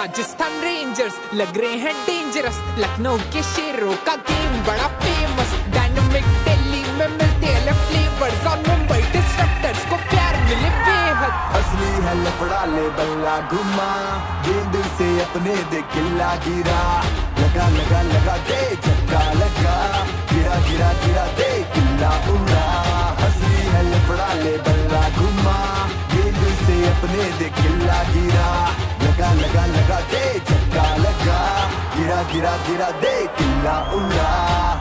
Rajasthan rangers लग रहे हैं डेंजरस, लखनऊ के शेरों का गेम बड़ा फेमस। डायनामिक दिल्ली में मिलते अलग फ्लेवर्स और मुंबई डिस्ट्रप्टर्स को प्यार मिले बेहद। असली है लफड़ा ले बल्ला घुमा, गेंद से अपने दे किल्ला गिरा, लगा लगा लगा दे झटका लगा, गिरा गिरा गिरा दे किल्ला उड़ा। असली है लफड़ा ले बल्ला घुमा, गेंद से अपने दे किल्ला गिरा, लगा लगा लगा दे झटका लगा, गिरा गिरा गिरा दे किल्ला उड़ा।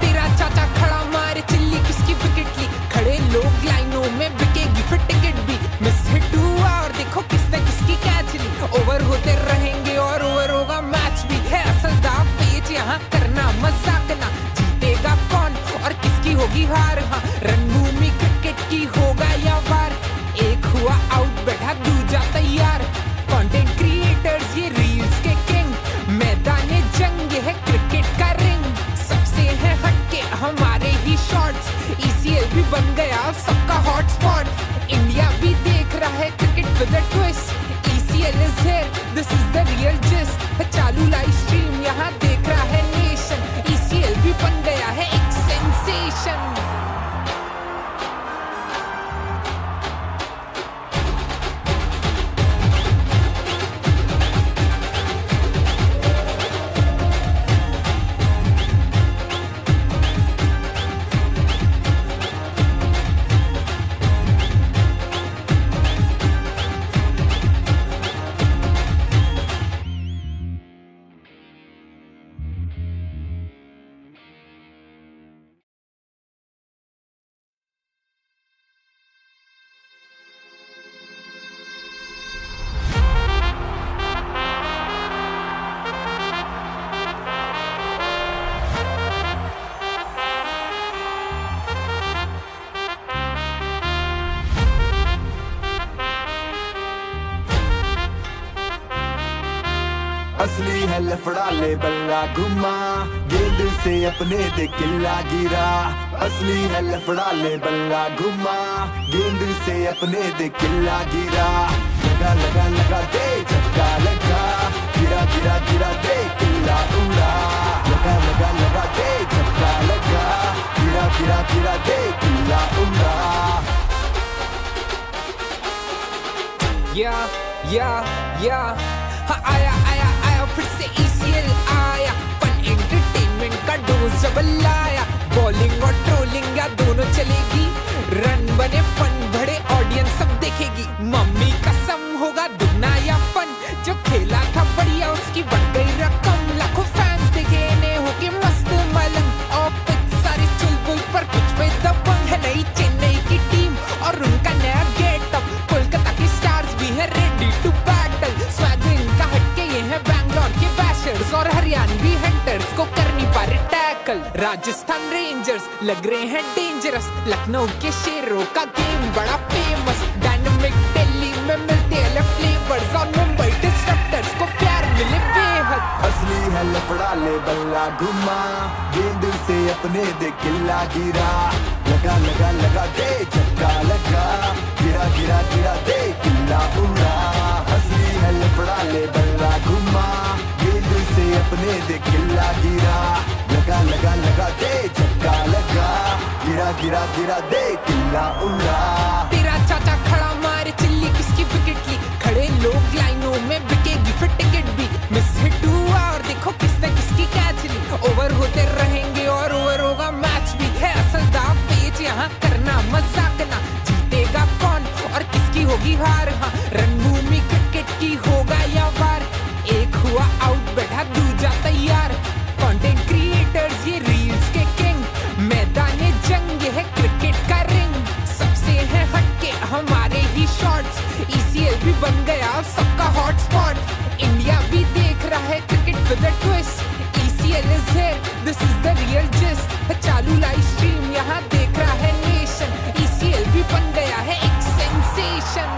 तेरा चाचा खड़ा मारे चिल्ली किसकी विकेट ली, खड़े लोग लाइनों में बिकेगी फिर टिकट भी। मिस हिट हुआ और देखो किसने किसकी कैच ली, ओवर होते रहेंगे और ओवर होगा मैच भी। है असल दाव पेच यहाँ करना मजाक ना, जीतेगा कौन और किसकी होगी हार। हाँ रणभूमि क्रिकेट की होगा या वार, एक हुआ आउट बैठा दूजा तैयार। कंटेंट क्रिएटर्स ये रील्स के किंग, मैदाने जंग है क्रिकेट का रिंग। सबसे है हटके हमारे ही शॉट्स, ECL भी बन गया सबका हॉटस्पॉट। इंडिया भी देख रहा है cricket with a twist, ECL is here, this is the real gist। चालू लाइव स्ट्रीम यहाँ देख रहा है नेशन, ECL भी बन गया है एक सेंसेशन। असली है लफड़ा ले बल्ला घुमा, गेंद से अपने दे किल्ला गिरा। असली है लफड़ा ले बल्ला घुमा, गेंद से अपने दे किल्ला गिरा, लगा लगा लगा दे झटका लगा, गिरा गिरा गिरा दे किल्ला उड़ा। लगा लगा लगा दे झटका लगा, गिरा गिरा गिरा दे किल्ला उड़ा। या हाँ आया आया आया फिर से ECL आया, फन एंटरटेनमेंट का डोज जब लाया। बॉलिंग और ट्रोलिंग या दोनों चलेगी, रन बने फन बढ़े ऑडियंस सब देखेगी। मम्मी कसम होगा दुगना या फन, जो खेला था बढ़िया उसकी बढ़ गई रकम। लाखों फैंस देखे ने होके मस्त मलंग, और पिच सारी चुलबुल पर कुछ पे दबंग है। नई चेन्नई की टीम और उनका नया गेटअप, कोलकाता के स्टार्स भी है रेडी टू बैटल। स्वैग इनका हटके ये है बैंगलोर के बैशर्स, और हरियाणवी हंटर्स को कर नहीं पा रहे टैकल। राजस्थान रेंजर्स लग रहे हैं डेंजरस, लखनऊ के शेरों का गेम बड़ा फेमस। डायनामिक दिल्ली में मिलते अलग फ्लेवर्स, और मुंबई डिस्ट्रप्टर्स को प्यार मिले बेहद। असली है लफड़ा ले बल्ला घुमा, गेंद से अपने दे किल्ला गिरा, लगा लगा लगा दे झटका लगा, गिरा गिरा गिरा दे किल्ला उड़ा। असली है लफड़ा ले बल्ला घुमा, गेंद से अपने दे किल्ला गिरा, लगा लगा लगा दे झटका लगा, गिरा गिरा गिरा दे किल्ला उड़ा। तेरा चाचा खड़ा मारे चिल्ली किसकी विकेट ली, खड़े लोग लाइनों में बिकेगी फिर टिकट भी। मिस हिट हुआ और देखो किसने किसकी कैच ली, ओवर होते रहेंगे और ओवर होगा मैच भी। है असल दाव पेच यहाँ करना मजाक ना, जीतेगा कौन और किसकी होगी हार। हाँ रणभूमि क्रिकेट की होगा या वार, एक हुआ आउट बैठा दूजा तैयार। कंटेंट क्रिएटर्स ये रील्स के किंग, मैदाने जंग है क्रिकेट का रिंग। सबसे है हटके हमारे ही शॉट्स, ECL भी बन गया सबका हॉटस्पॉट। इंडिया भी देख रहा है cricket with a twist, ECL is here, this is the real gist। चालू लाइव स्ट्रीम यहाँ देख रहा है नेशन, ECL भी बन गया है एक सेंसेशन।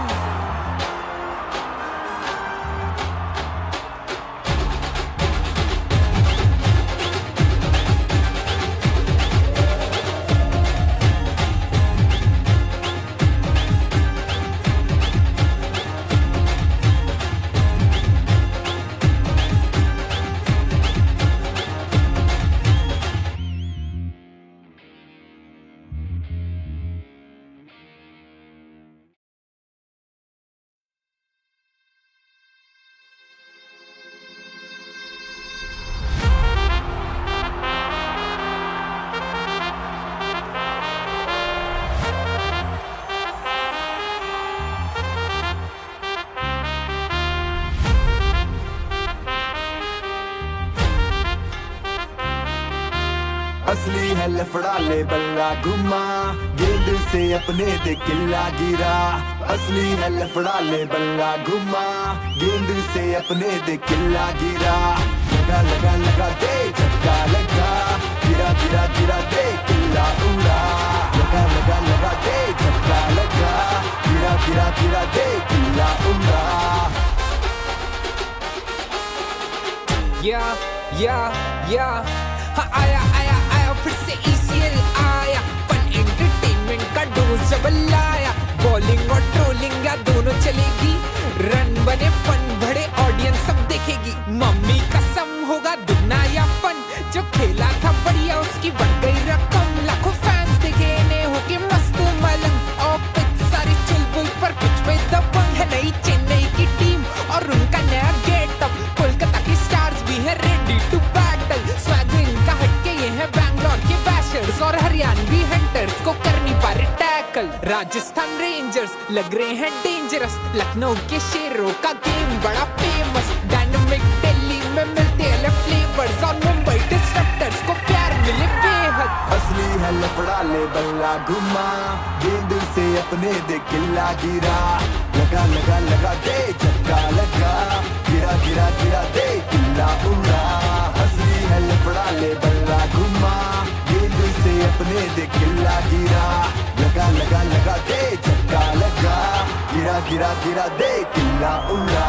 असली है लफड़ा ले बल्ला घुमा, गेंद से अपने दे किला गिरा। असली है लफड़ा ले बल्ला घुमा, गेंद से अपने दे किला गिरा। लगा लगा लगा दे झटका लगा, गिरा गिरा गिरा दे किला उड़ा। लगा लगा लगा दे झटका लगा, गिरा गिरा गिरा दे किला उड़ा। हाँ आया आया आया फिर से ECL आया, फन एंटरटेनमेंट का डोज डबल आया। बॉलिंग और ट्रोलिंग या दोनों चलेगी, रन बने फन बढ़े ऑडियंस सब देखेगी। मम्मी कसम होगा दुगना या फन, जो खेला था बढ़िया उसकी बढ़ गई रकम। लाखों फैंस देखे ने होके मस्त मलंग, और पिच सारी चुलबुल पर पिच पे दबंग है। नई चेन्नई की टीम और उनका नया गेटअप, कोलकाता की स्टार्स भी है रेडी टू बैटल। स्वैग इनका हटके ये है बैंगलोर के बैशर्स, और हरियाणवी हंटर्स को कर नहीं पा रहे टैकल। राजस्थान रेंजर्स लग रहे हैं डेंजरस, लखनऊ के शेरों का गेम बड़ा फेमस। डायनामिक दिल्ली में मिलते हैं फ्लेवर्स, और मुंबई डिस्ट्रप्टर्स को प्यार मिले बेहद। असली है लफड़ा ले बल्ला घुमा, गेंद से अपने दे किला गिरा। लगा लगा लगा दे झटका लगा, गिरा गिरा गिरा दे किला उड़ा। असली है लफड़ा ले बल्ला घुमा, गेंद से अपने दे किला गिरा। लगा लगा लगा दे झटका लगा, गिरा गिरा गिरा दे किला उड़ा।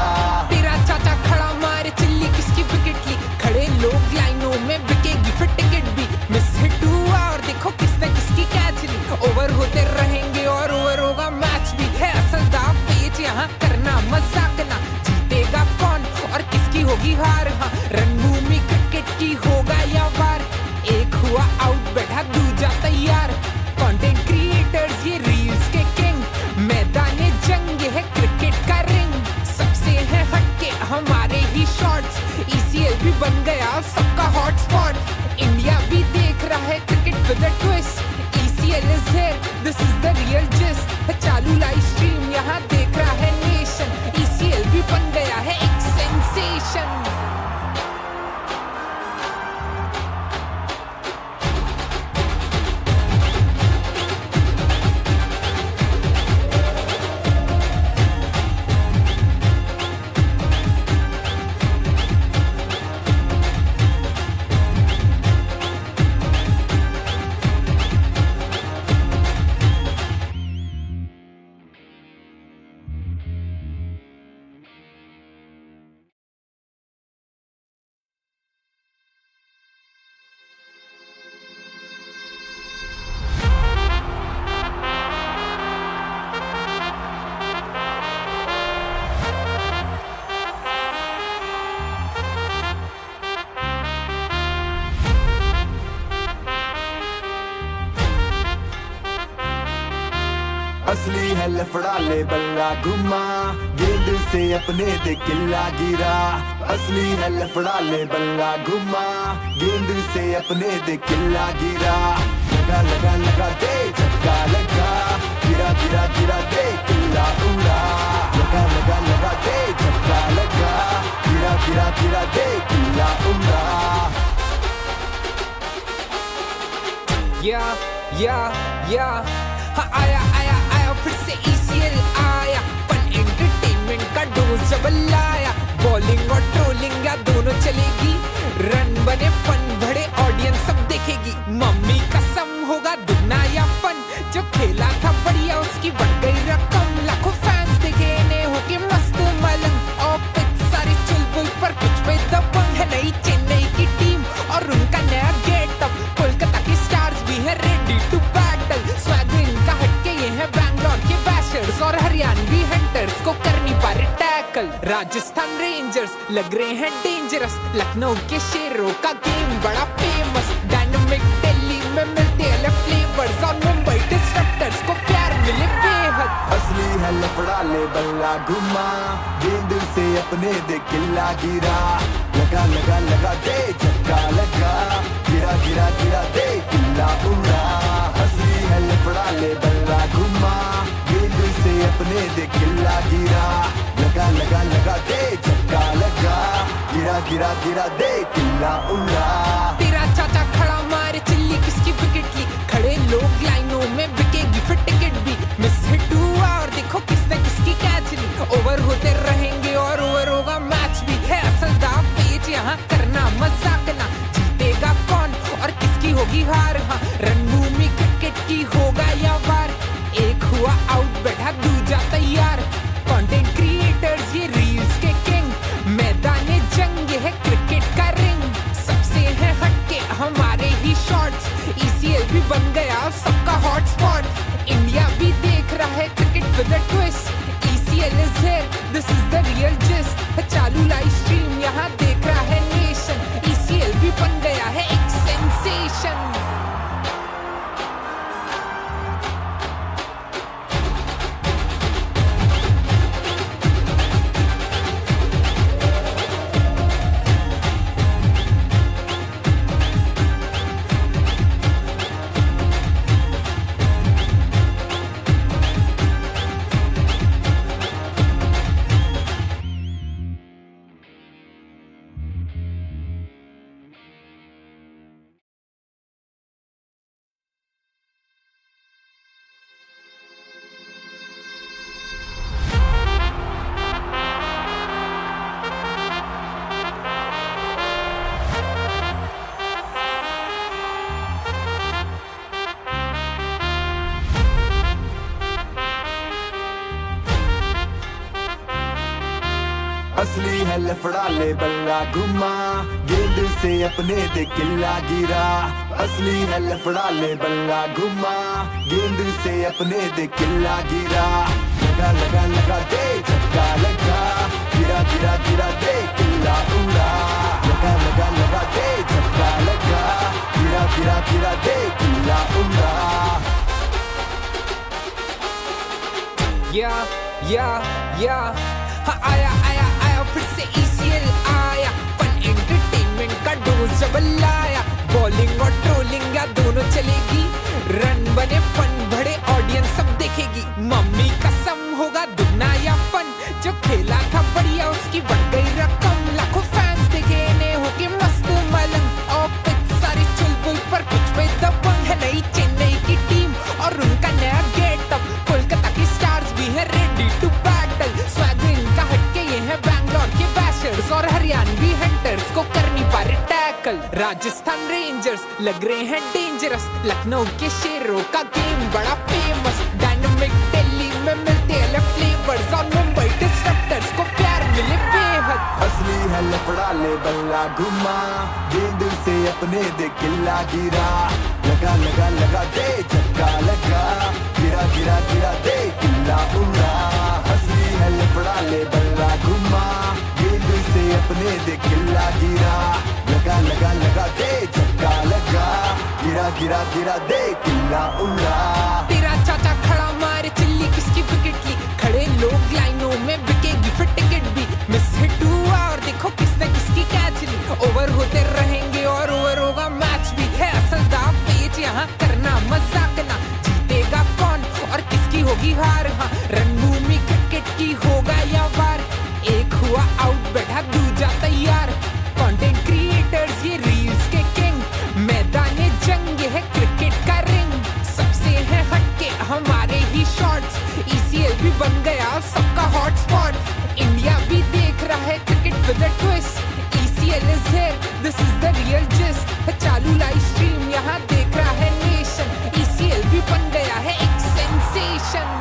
तेरा चाचा खड़ा मारे चिल्ली किसकी विकेट ली, खड़े लोग लाइनों में बिकेगी फिर टिकट भी। मिस हिट हुआ और देखो किसने किसकी कैच ली, ओवर होते रहेंगे और ओवर होगा मैच भी। है असल दाव पेच यहाँ करना मजाक ना, जीतेगा कौन और किसकी होगी हार। हाँ रणभूमि क्रिकेट की होगा या वार, एक हुआ आउट बैठा दूजा तैयार। कंटेंट क्रिएटर्स ये रील्स के किंग, मैदाने जंग ये है क्रिकेट का रिंग। सबसे है हटके हमारे ही शॉट्स, ECL भी बन गया सबका हॉटस्पॉट। इंडिया भी देख रहा है cricket with a twist, ECL is here, this is the real gist। चालू लाइव स्ट्रीम यहाँ देख रहा है नेशन, ECL भी बन गया है एक सेंसेशन। असली है लफड़ा ले बल्ला घुमा, गेंद से अपने दे किला गिरा। असली है लफड़ा ले बल्ला घुमा, गेंद से अपने दे किला गिरा। लगा लगा लगा दे झटका लगा, गिरा गिरा गिरा दे किला उड़ा। लगा लगा लगा दे झटका लगा, गिरा गिरा गिरा दे किला उड़ा। हाँ आया आया आया फिर से ECL आया, फन एंटरटेनमेंट का डोज डबल आया। बॉलिंग और ट्रोलिंग या दोनों चलेगी, रन बने फन बढ़े ऑडियंस सब देखेगी। मम्मी कसम होगा दुगना या फन, जो खेला था बढ़िया उसकी बढ़ गई रकम। लाखों फैंस देखे ने होके मस्त मलंग, और पिच सारी चुलबुल पर पिच पे दबंग है। नई चेन्नई की टीम और उनका नया गेटअप, कोलकाता की स्टार्स भी है रेडी टू बैटल। स्वैग इनका हटके ये है बैंगलोर के बैशर्स, और हरियाणवी हंटर्स को कर नहीं पा रहे टैकल। राजस्थान रेंजर्स लग रहे हैं डेंजरस, लखनऊ के शेरों का गेम बड़ा फेमस। डायनामिक दिल्ली में मिलते हैं फ्लेवर्स, और मुंबई डिस्ट्रप्टर्स को प्यार मिले बेहद। असली है लफड़ा ले बल्ला घुमा, गेंद से अपने दे किला गिरा। लगा लगा लगा दे झटका लगा, गिरा गिरा गिरा दे किला उड़ा। असली है लफड़ा ले बल्ला घुमा, गेंद से अपने दे किला गिरा। लगा लगा लगा दे झटका लगा, गिरा गिरा गिरा दे किला उड़ा। तेरा चाचा खड़ा मारे चिल्ली होगी हार, हाँ रणभूमि क्रिकेट की होगा या वार, एक हुआ आउट बैठा दूजा तैयार, कंटेंट क्रिएटर्स ये रील्स के किंग, मैदान जंग ये है क्रिकेट का रिंग, सबसे है हटके हमारे ही शॉट्स, ECL भी बन गया सबका हॉटस्पॉट, इंडिया भी देख रहा है cricket with a twist, ECL is here, this is the real gist, चालू लाइव स्ट्रीम यहाँ देख रहा है नेशन, ECL भी बन गया है एक सेंसेशन। असली है लफड़ा ले बल्ला घुमा, गेंद से अपने दे किल्ला गिरा, असली है लफड़ा ले बल्ला घुमा, गेंद से अपने दे किल्ला गिरा, लगा लगा लगा दे झटका लगा, गिरा गिरा गिरा दे किल्ला उड़ा, लगा लगा लगा दे झटका लगा, गिरा गिरा गिरा दे किल्ला उड़ा। या हाँ आया आया आया फिर से ECL आया, फन एंटरटेनमेंट का डोज डबल आया, बॉलिंग और ट्रोलिंग या दोनों चलेगी, रन बने फन बढ़े ऑडियंस सब देखेगी, मम्मी कसम होगा दुगना या फन, जो खेला था बढ़िया उसकी बढ़ गई रकम, लाखों फैंस देखे ने होके मस्त मलंग, और पिच सारी चुलबुल पर कुछ पे दबंग है, नई चेन्नई की टीम और उनका नया गेटअप, कोलकाता की स्टार्स भी है रेडी टू बैटल, स्वैग इनका हटके ये है बैंगलोर के बैशर्स, और हरियाणवी हंटर्स को कर नहीं पा रहे टैकल, राजस्थान रेंजर्स लग रहे हैं डेंजरस, लखनऊ के शेरों का गेम बड़ा फेमस, डायनामिक दिल्ली में मिलते अलग फ्लेवर्स, और मुंबई डिस्ट्रप्टर्स को प्यार मिले बेहद, असली है लफड़ा ले बल्ला घुमा, गेंद से अपने दे किल्ला गिरा, लगा लगा लगा दे झटका लगा, गिरा गिरा गिरा दे किल्ला उड़ा, असली है लफड़ा ले बल्ला घुमा, गेंद से अपने दे किल्ला गिरा, लगा लगा लगा दे झटका लगा, गिरा गिरा गिरा दे किल्ला उड़ा। तेरा चाचा खड़ा मारे चिल्ली किसकी विकेट ली, खड़े लोग लाइनों में बिकेगी फिर टिकट भी, मिस हिट हुआ और देखो किसने किसकी कैच ली, ओवर होते रहेंगे और ओवर होगा मैच भी, है असल दाव पेच यहाँ करना मजाक ना, जीतेगा कौन और किसकी होगी हार, हाँ रणभूमि क्रिकेट की होगा या वार, एक हुआ आउट बैठा दूजा तैयार, कंटेंट क्रिएटर्स ये रील्स के किंग, मैदान जंग ये है क्रिकेट का रिंग, सबसे है हटके हमारे ही शॉट्स, ECL भी बन गया सबका हॉटस्पॉट, इंडिया भी देख रहा है cricket with a twist, ECL is here, this is the real gist, चालू लाइव स्ट्रीम यहाँ देख रहा है नेशन, ECL भी बन गया है एक सेंसेशन।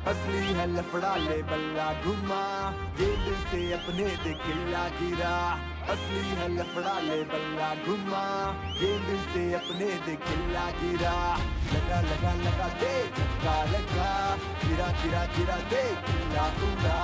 असली है लफड़ा ले बल्ला घुमा, गेंद से अपने दे किल्ला गिरा, असली है लफड़ा ले बल्ला घुमा, गेंद से अपने दे किल्ला गिरा, लगा लगा लगा दे झटका लगा, गिरा गिरा गिरा दे किल्ला उड़ा।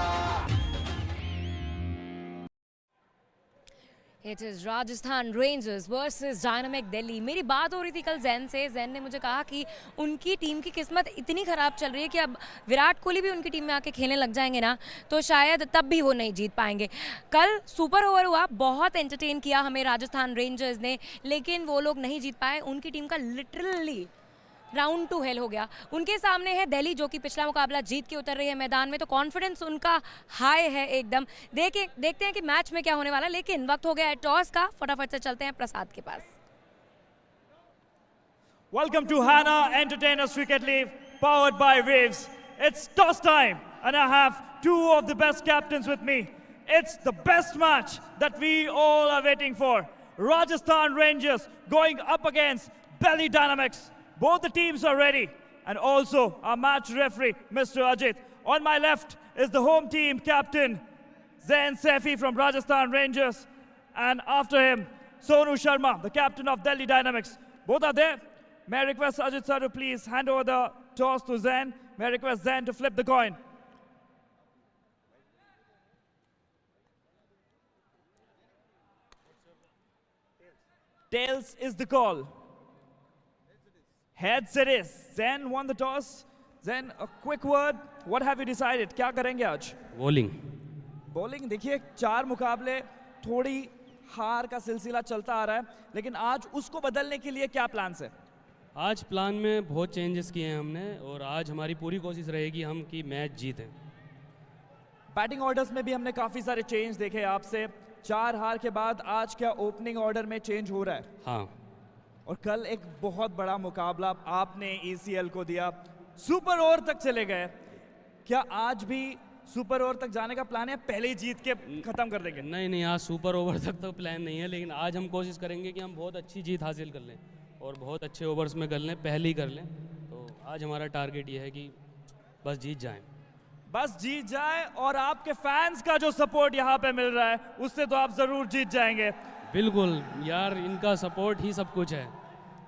It is Rajasthan Rangers versus Dynamic Delhi। मेरी बात हो रही थी कल जैन से, जैन ने मुझे कहा कि उनकी टीम की किस्मत इतनी ख़राब चल रही है कि अब विराट कोहली भी उनकी टीम में आके खेलने लग जाएंगे ना, तो शायद तब भी वो नहीं जीत पाएंगे। कल सुपर ओवर हुआ, बहुत एंटरटेन किया हमें राजस्थान रेंजर्स ने, लेकिन वो लोग नहीं जीत पाए। उनकी टीम का लिटरली राउंड टू हेल हो गया। उनके सामने है दिल्ली जो कि पिछला मुकाबला जीत के उतर रही है मैदान में, तो कॉन्फिडेंस उनका हाई है एकदम। देखते हैं कि मैच में क्या होने वाला है, लेकिन वक्त हो गया है टॉस का। फटाफट से चलते हैं प्रसाद के पास। Welcome to Hana Entertainers Cricket League, powered by Waves. It's toss time, and I have two of the best captains with me. It's the best match that we all are waiting for. Rajasthan Rangers going up against Delhi Dynamics. Both the teams are ready. And also our match referee, Mr. Ajit. On my left is the home team captain, Zayn Saifi from Rajasthan Rangers. And after him, Sonu Sharma, the captain of Delhi Dynamics. Both are there. May I request Ajit sir to please hand over the toss to Zayn. May I request Zayn to flip the coin. Tails is the call. Heads it is. Zayn won the toss. Zayn, a quick word. What have you decided? क्या करेंगे आज? Bowling. Bowling देखिए, 4 मुकाबले थोड़ी हार का सिलसिला चलता आ रहा है, लेकिन आज उसको बदलने के लिए क्या प्लान्स है? आज प्लान में बहुत चेंजेस किए हैं हमने, और आज हमारी पूरी कोशिश रहेगी हम कि मैच जीतें। बैटिंग ऑर्डर्स में भी हमने काफ़ी सारे चेंज देखे आपसे। 4 हार के बाद आज क्या ओपनिंग ऑर्डर में चेंज हो रहा है? हाँ, और कल एक बहुत बड़ा मुकाबला आपने ECL को दिया, सुपर ओवर तक चले गए। क्या आज भी सुपर ओवर तक जाने का प्लान है, पहले ही जीत के खत्म कर देंगे? नहीं, आज सुपर ओवर तक तो प्लान नहीं है, लेकिन आज हम कोशिश करेंगे कि हम बहुत अच्छी जीत हासिल कर लें और बहुत अच्छे ओवर्स में कर लें, पहले ही कर लें। तो आज हमारा टारगेट ये है कि बस जीत जाएं। बस जीत जाए, और आपके फैंस का जो सपोर्ट यहाँ पे मिल रहा है उससे तो आप ज़रूर जीत जाएंगे। बिल्कुल यार, इनका सपोर्ट ही सब कुछ है।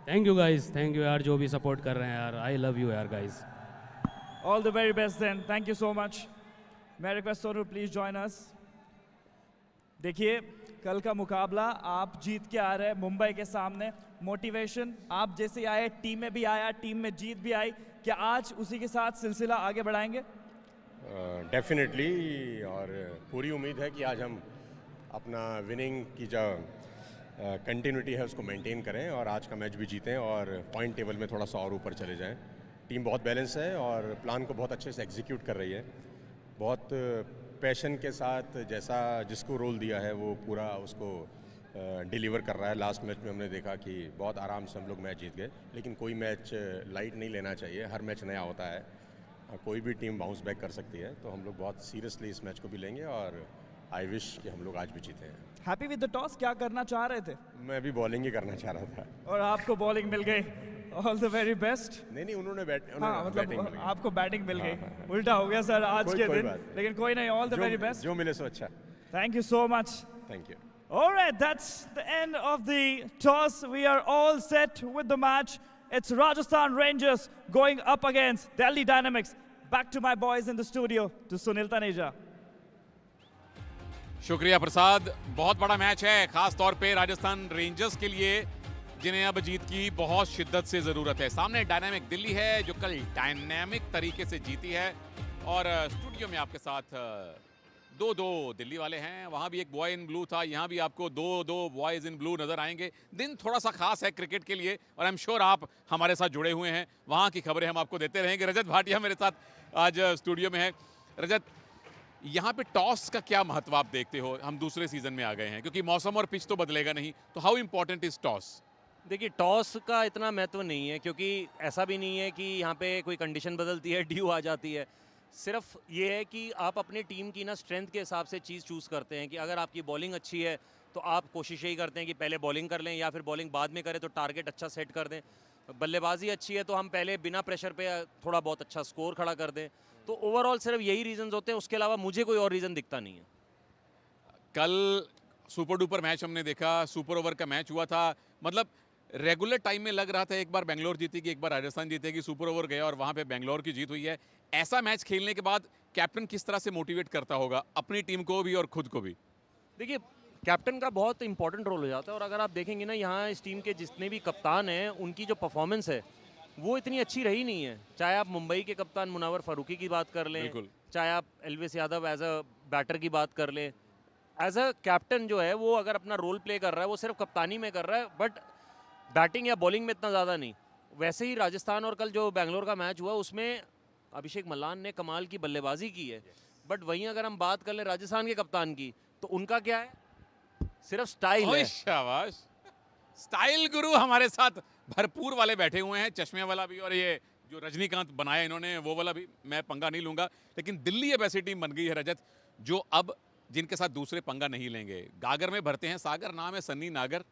Thank you guys, thank you यार, जो भी सपोर्ट कर रहे हैं यार। आई लव यू यार guys. All the very best then, thank you so much. मैं request Sonu please join us. देखिए, कल का मुकाबला आप जीत के आ रहे हैं मुंबई के सामने। मोटिवेशन आप जैसे आए, टीम में भी आया, टीम में जीत भी आई। क्या आज उसी के साथ सिलसिला आगे बढ़ाएंगे? डेफिनेटली, और पूरी उम्मीद है कि आज हम अपना विनिंग की जो कंटिन्यूटी है उसको मेंटेन करें और आज का मैच भी जीतें और पॉइंट टेबल में थोड़ा सा और ऊपर चले जाएं। टीम बहुत बैलेंस है और प्लान को बहुत अच्छे से एग्जीक्यूट कर रही है। बहुत पैशन के साथ जैसा जिसको रोल दिया है वो पूरा उसको डिलीवर कर रहा है। लास्ट मैच में हमने देखा कि बहुत आराम से हम लोग मैच जीत गए, लेकिन कोई मैच लाइट नहीं लेना चाहिए। हर मैच नया होता है, कोई भी टीम बाउंस बैक कर सकती है, तो हम लोग बहुत सीरियसली इस मैच को भी लेंगे और आई विश कि हम लोग आज भी जीते हैं। हैप्पी विद द टॉस, क्या करना चाह रहे थे? मैं भी बॉलिंग ही करना चाह रहा था और आपको बॉलिंग मिल गई। All the very best. नहीं, उन्होंने बैटिंग आपको बैटिंग मिल गई। उल्टा हो गया सर आज के दिन, लेकिन कोई नहीं। ऑल द वेरी बेस्ट, जो मिले सो अच्छा। Thank you so much. Thank you. All right, that's the end of the toss. We are all set with the match. It's Rajasthan Rangers going up against Delhi Dynamics. Back to my boys in the studio, to Sunil Taneja. शुक्रिया प्रसाद। बहुत बड़ा match है, खास तौर पे Rajasthan rangers के लिए, जिन्हें अब जीत की बहुत शिद्दत से ज़रूरत है। सामने डायनामिक दिल्ली है जो कल डायनामिक तरीके से जीती है, और स्टूडियो में आपके साथ दो दिल्ली वाले हैं। वहाँ भी एक बॉय इन ब्लू था, यहाँ भी आपको दो बॉयज़ इन ब्लू नज़र आएंगे। दिन थोड़ा सा खास है क्रिकेट के लिए, और आई एम श्योर आप हमारे साथ जुड़े हुए हैं। वहाँ की खबरें हम आपको देते रहेंगे। रजत भाटिया मेरे साथ आज स्टूडियो में है। रजत, यहाँ पे टॉस का क्या महत्व आप देखते हो? हम दूसरे सीजन में आ गए हैं, क्योंकि मौसम और पिच तो बदलेगा नहीं, तो हाउ इम्पोर्टेंट इज टॉस? देखिए, टॉस का इतना महत्व नहीं है, क्योंकि ऐसा भी नहीं है कि यहाँ पे कोई कंडीशन बदलती है, ड्यू आ जाती है। सिर्फ ये है कि आप अपनी टीम की ना स्ट्रेंथ के हिसाब से चीज़ चूज़ करते हैं कि अगर आपकी बॉलिंग अच्छी है तो आप कोशिश यही करते हैं कि पहले बॉलिंग कर लें, या फिर बॉलिंग बाद में करें तो टारगेट अच्छा सेट कर दें। बल्लेबाजी अच्छी है तो हम पहले बिना प्रेशर पे थोड़ा बहुत अच्छा स्कोर खड़ा कर दें। तो ओवरऑल सिर्फ यही रीजंस होते हैं, उसके अलावा मुझे कोई और रीज़न दिखता नहीं है। कल सुपर डुपर मैच हमने देखा, सुपर ओवर का मैच हुआ था। मतलब रेगुलर टाइम में लग रहा था एक बार बेंगलोर जीतेगी, एक बार राजस्थान जीतेगी। सुपर ओवर गया और वहाँ पे बेंगलोर की जीत हुई है। ऐसा मैच खेलने के बाद कैप्टन किस तरह से मोटिवेट करता होगा अपनी टीम को भी और खुद को भी? देखिए, कैप्टन का बहुत इंपॉर्टेंट रोल हो जाता है, और अगर आप देखेंगे ना, यहाँ इस टीम के जितने भी कप्तान हैं उनकी जो परफॉर्मेंस है वो इतनी अच्छी रही नहीं है। चाहे आप मुंबई के कप्तान मुनावर फारूकी की बात कर लें, चाहे आप Elvish Yadav as a batter की बात कर लें, एज अ कैप्टन जो है वो अगर अपना रोल प्ले कर रहा है वो सिर्फ कप्तानी में कर रहा है, बट बैटिंग या बॉलिंग में इतना ज़्यादा नहीं। वैसे ही राजस्थान और कल जो बेंगलोर का मैच हुआ उसमें अभिषेक मल्लान ने कमाल की बल्लेबाजी की है, बट वहीं अगर हम बात कर ले राजस्थान के कप्तान की तो उनका क्या है, सिर्फ स्टाइल है। शाबाश, स्टाइल गुरु हमारे साथ भरपूर वाले बैठे हुए हैं, चश्मे वाला भी और ये जो रजनीकांत बनाया इन्होंने वो वाला भी। मैं पंगा नहीं लूंगा, लेकिन दिल्ली अब ऐसी टीम बन गई है रजत जो अब जिनके साथ दूसरे पंगा नहीं लेंगे। गागर में भरते हैं सागर, नाम है सन्नी नागर,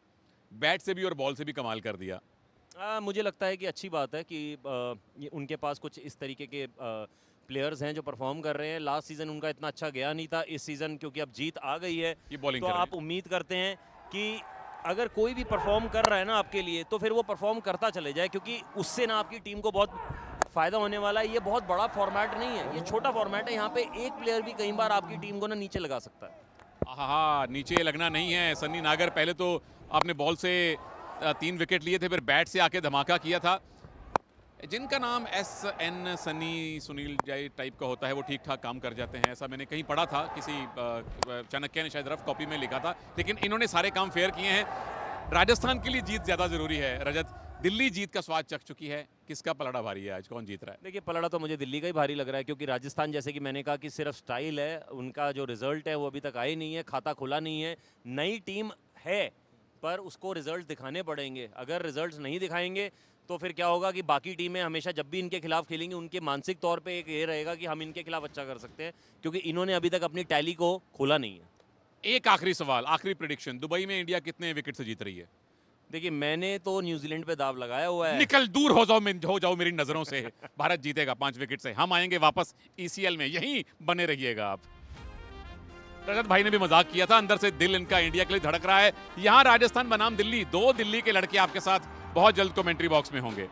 बैट से भी और बॉल से भी कमाल कर दिया। मुझे लगता है कि अच्छी बात है कि ये उनके पास कुछ इस तरीके के प्लेयर्स हैं जो परफॉर्म कर रहे हैं। लास्ट सीजन उनका इतना अच्छा गया नहीं था, इस सीजन क्योंकि अब जीत आ गई है ये बॉलिंग तो कर रहे आप उम्मीद करते हैं कि अगर कोई भी परफॉर्म कर रहा है ना आपके लिए तो फिर वो परफॉर्म करता चले जाए, क्योंकि उससे ना आपकी टीम को बहुत फायदा होने वाला है। ये बहुत बड़ा फॉर्मेट नहीं है, ये छोटा फॉर्मेट है, यहाँ पे एक प्लेयर भी कई बार आपकी टीम को ना नीचे लगा सकता है। हाँ, नीचे लगना नहीं है। सन्नी नागर पहले तो आपने बॉल से 3 विकेट लिए थे, फिर बैट से आके धमाका किया था। जिनका नाम SN सनी सुनील जय टाइप का होता है वो ठीक ठाक काम कर जाते हैं, ऐसा मैंने कहीं पढ़ा था, किसी चाणक्य ने शायद रफ कॉपी में लिखा था। लेकिन इन्होंने सारे काम फेयर किए हैं। राजस्थान के लिए जीत ज़्यादा ज़रूरी है रजत। दिल्ली जीत का स्वाद चख चुकी है, किसका पलड़ा भारी है आज, कौन जीत रहा है? देखिए पलड़ा तो मुझे दिल्ली का ही भारी लग रहा है, क्योंकि राजस्थान जैसे कि मैंने कहा कि सिर्फ स्टाइल है, उनका जो रिजल्ट है वो अभी तक आया नहीं है, खाता खुला नहीं है। नई टीम है पर उसको रिजल्ट दिखाने पड़ेंगे, अगर रिजल्ट्स नहीं दिखाएंगे तो फिर क्या होगा कि बाकी टीमें हमेशा जब भी इनके खिलाफ खेलेंगी उनके मानसिक तौर पे एक ये रहेगा कि हम इनके खिलाफ अच्छा कर सकते हैं, क्योंकि इन्होंने अभी तक अपनी टैली को खोला नहीं है। एक आखिरी सवाल, आखिरी प्रेडिक्शन, दुबई में इंडिया कितने विकेट से जीत रही है? देखिए मैंने तो न्यूजीलैंड पे दाव लगाया हुआ है। निकल दूर हो जाओ मेरी नजरों से। भारत जीतेगा 5 विकेट से। हम आएंगे वापस ECL में, यहीं बने रहिएगा आप। रजत भाई ने भी मजाक किया था, अंदर से दिल इनका इंडिया के लिए धड़क रहा है। यहाँ राजस्थान बनाम दिल्ली, 2 दिल्ली के लड़के आपके साथ बहुत जल्द कमेंट्री बॉक्स में होंगे।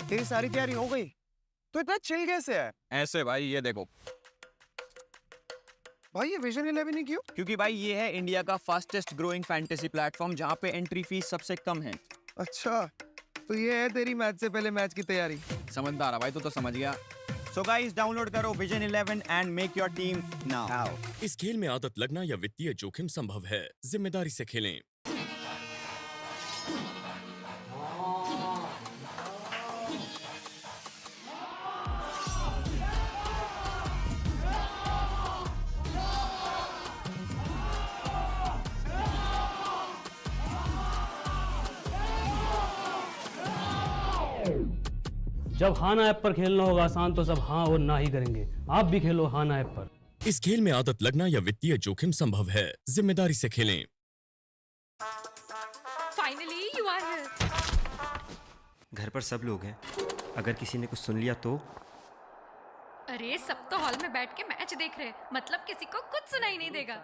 तेरी सारी तैयारी हो गई तो इतना चिल कैसे है? ऐसे भाई, ये देखो भाई ये विजन 11 ही क्यों? क्योंकि भाई ये है इंडिया का फास्टेस्ट ग्रोइंग फैंटेसी प्लेटफॉर्म जहाँ पे एंट्री फीस सबसे कम है। अच्छा तो ये है तेरी मैच से पहले मैच की तैयारी। समझदार है भाई, तो समझ गया। सो गाइस डाउनलोड करो vision 11 and make your team now. इस खेल में आदत लगना या वित्तीय जोखिम संभव है, जिम्मेदारी से खेलें। जब हाँ ना ऐप पर खेलना होगा आसान तो सब हाँ और ना ही करेंगे। आप भी खेलो हाँ ना ऐप पर। इस खेल में आदत लगना या वित्तीय जोखिम संभव है, जिम्मेदारी से खेलें। Finally you are here. घर पर सब लोग हैं, अगर किसी ने कुछ सुन लिया तो? अरे सब तो हॉल में बैठ के मैच देख रहे, मतलब किसी को कुछ सुनाई नहीं देगा।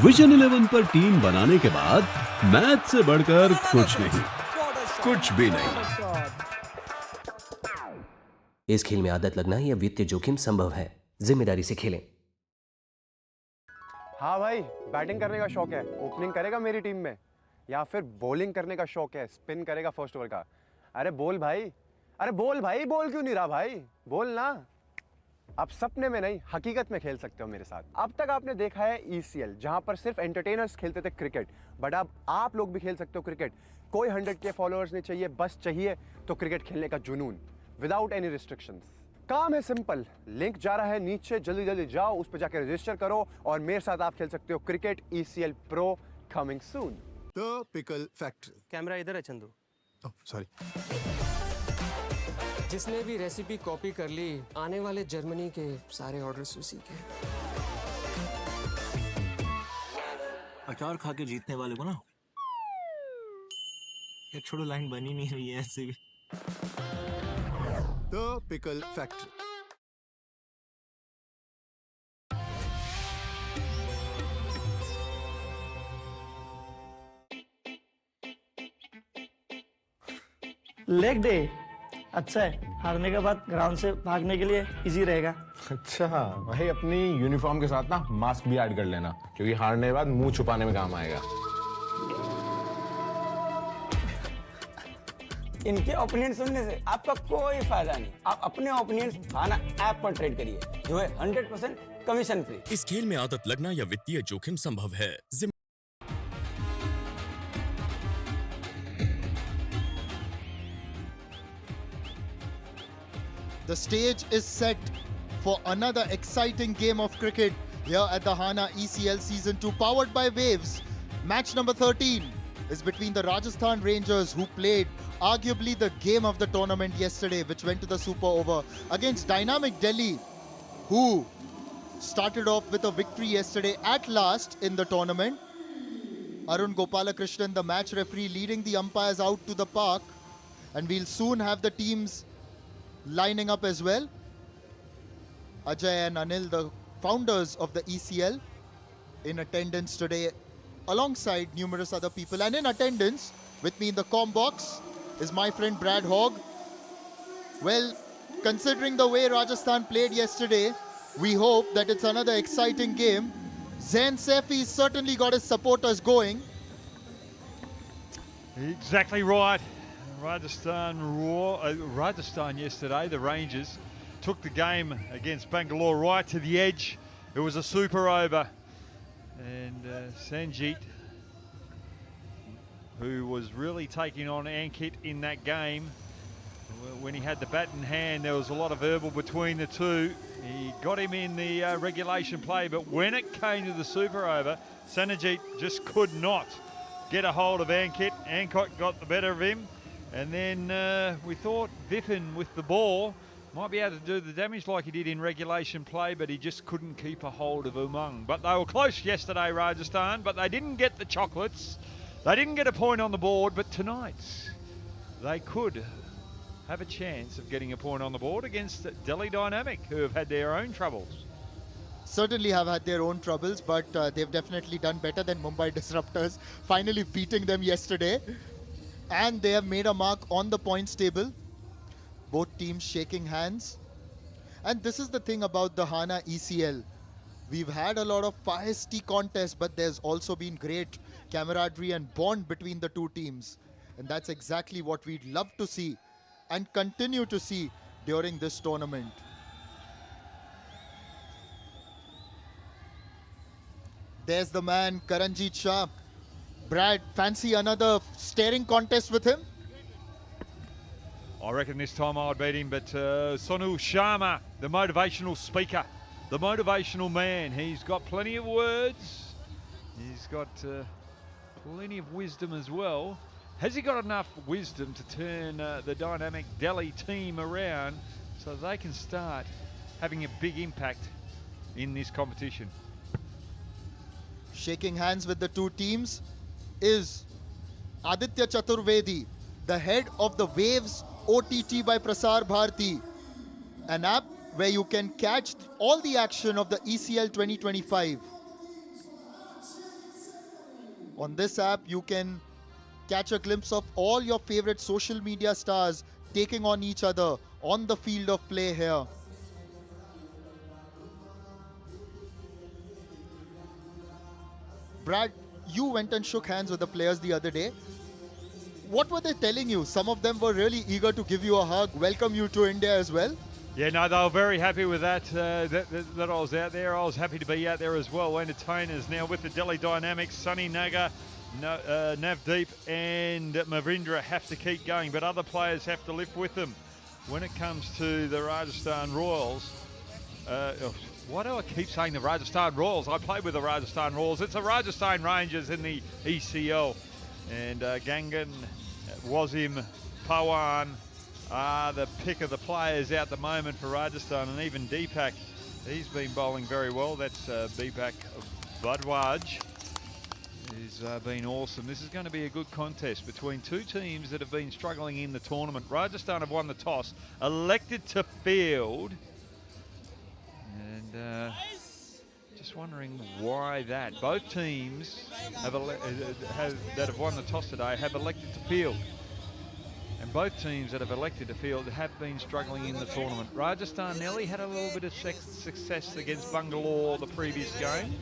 विजन 11 पर टीम बनाने के बाद मैच से बढ़कर कुछ नहीं, कुछ भी नहीं। इस खेल में आदत लगना या वित्तीय जोखिम संभव है, जिम्मेदारी से खेलें। हाँ भाई, बैटिंग करने का शौक है, ओपनिंग करेगा मेरी टीम में, या फिर बॉलिंग करने का शौक है, स्पिन करेगा फर्स्ट ओवर का। अरे बोल भाई, अरे बोल भाई, बोल क्यों नहीं रहा भाई, बोल ना। आप सपने में नहीं हकीकत में खेल सकते हो मेरे साथ। अब तक आपने देखा है ECL, जहां पर सिर्फ एंटरटेनर्स खेलते थे क्रिकेट, बट अब आप लोग भी खेल सकते हो क्रिकेट। कोई 100K फॉलोअर्स नहीं चाहिए, बस चाहिए तो क्रिकेट खेलने का जुनून, विदाउट एनी रिस्ट्रिक्शंस। काम है सिंपल, लिंक जा रहा है नीचे, जल्दी जल्दी जाओ, उस पर जाकर रजिस्टर करो और मेरे साथ आप खेल सकते हो cricket. ECL Pro coming soon. The pickle factory. Camera इधर है चंदू। Oh sorry. जिसने भी रेसिपी कॉपी कर ली, आने वाले जर्मनी के सारे ऑर्डर्स उसी के। अचार खा के जीतने वाले को ना एक छोड़ो लाइन बनी नहीं रही है ऐसे भी। The pickle factory. Leg day अच्छा है, हारने के बाद ग्राउंड से भागने के लिए इजी रहेगा। अच्छा भाई, अपनी यूनिफॉर्म के साथ ना मास्क भी ऐड कर लेना, क्योंकि हारने के बाद मुंह छुपाने में काम आएगा। इनके ओपिनियन सुनने से आपका कोई फायदा नहीं। आप अपने ओपिनियन खाना ऐप पर ट्रेड करिए, जो है 100% कमीशन फ्री। इस खेल में आदत लगना या वित्तीय जोखिम संभव है। The stage is set for another exciting game of cricket here at the Hana ECL Season 2, powered by Waves. Match number 13 is between the Rajasthan Rangers, who played arguably the game of the tournament yesterday, which went to the super over, against Dynamic Delhi, who started off with a victory yesterday at last in the tournament. Arun Gopalakrishnan, the match referee, leading the umpires out to the park, and we'll soon have the teams lining up as well. Ajay and Anil, the founders of the ECL, in attendance today alongside numerous other people. And in attendance with me in the comm box is my friend Brad Hogg. Well, considering the way Rajasthan played yesterday, we hope that it's another exciting game. Zayn Saifi certainly got his supporters going. Exactly right. Rajasthan yesterday, the Rangers, took the game against Bangalore right to the edge. It was a super over. And Sanjit, who was really taking on Ankit in that game, when he had the bat in hand, there was a lot of verbal between the two. He got him in the regulation play, but when it came to the super over, Sanjit just could not get a hold of Ankit. Ankit got the better of him. And then we thought Vipin with the ball might be able to do the damage like he did in regulation play, but he just couldn't keep a hold of Umang. But they were close yesterday, Rajasthan, but they didn't get the chocolates. They didn't get a point on the board, but tonight they could have a chance of getting a point on the board against Delhi Dynamic, who have had their own troubles. Certainly have had their own troubles, but they've definitely done better than Mumbai Disruptors, finally beating them yesterday. And they have made a mark on the points table. Both teams shaking hands. And this is the thing about the Hana ECL. We've had a lot of feisty contests, but there's also been great camaraderie and bond between the two teams. And that's exactly what we'd love to see and continue to see during this tournament. There's the man, Karanjit Shah. Brad, fancy another staring contest with him? I reckon this time I'd beat him, but Sonu Sharma, the motivational speaker, the motivational man, he's got plenty of words. He's got plenty of wisdom as well. Has he got enough wisdom to turn the Dynamic Delhi team around so they can start having a big impact in this competition? Shaking hands with the two teams is Aditya Chaturvedi, the head of the Waves OTT by Prasar Bharati, an app where you can catch all the action of the ECL 2025. On this app, you can catch a glimpse of all your favorite social media stars taking on each other on the field of play here. Brad, you went and shook hands with the players the other day. What were they telling you? Some of them were really eager to give you a hug, welcome you to India as well. Yeah, no, they were very happy with that, that I was out there. I was happy to be out there as well. Entertainers now with the Delhi Dynamics, Sunny Nagar, Navdeep and Mavindra have to keep going, but other players have to lift with them. When it comes to the Rajasthan Royals, why do I keep saying the Rajasthan Royals? I played with the Rajasthan Royals. It's the Rajasthan Rangers in the ECL. And Gangan, Wasim, Pawan are the pick of the players out the moment for Rajasthan. And even Deepak, he's been bowling very well. That's Deepak Bhadwaj. He's been awesome. This is going to be a good contest between two teams that have been struggling in the tournament. Rajasthan have won the toss, elected to field. And just wondering why that. Both teams that have won the toss today have elected to field. And both teams that have elected to field have been struggling in the tournament. Rajasthan nearly had a little bit of success against Bangalore the previous game.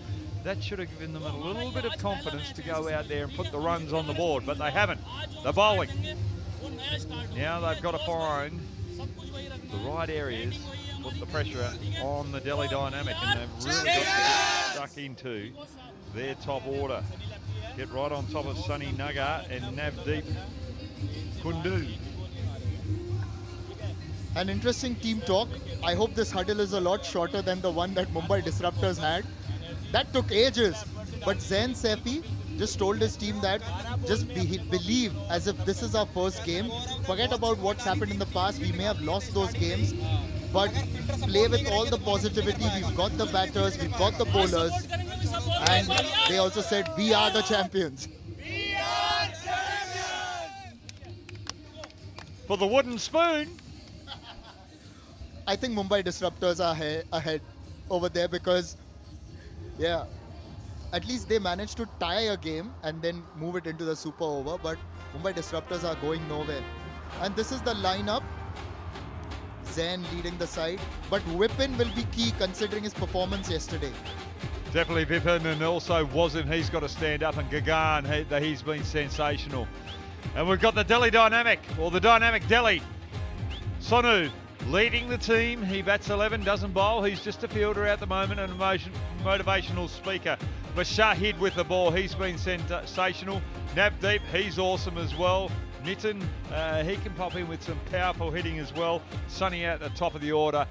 That should have given them a little bit of confidence to go out there and put the runs on the board, but they haven't. They're bowling. Now they've got to find the right areas, put the pressure on the Delhi Dynamic, and they've really got to get stuck into their top order. Get right on top of Sunny Nagar and Navdeep Kundu. An interesting team talk. I hope this huddle is a lot shorter than the one that Mumbai Disruptors had. That took ages. But Zayn Saifi just told his team that just believe as if this is our first game. Forget about what's happened in the past. We may have lost those games, but play with all the positivity. We've got the batters, we've got the bowlers, and they also said, we are the champions. For the wooden spoon. I think Mumbai Disruptors are ahead over there because, yeah, at least they managed to tie a game and then move it into the super over, but Mumbai Disruptors are going nowhere. And this is the lineup. Zayn leading the side, but Vipin will be key considering his performance yesterday. Definitely Vipin, and also Wasim, he's got to stand up, and Gagan, he's been sensational. And we've got the Delhi Dynamic, or the Dynamic Delhi. Sonu leading the team. He bats 11, doesn't bowl. He's just a fielder at the moment and a motivational speaker. But Shahid with the ball, he's been sensational. Navdeep, he's awesome as well. Nitin, he can pop in with some powerful hitting as well. Sunny at the top of the order.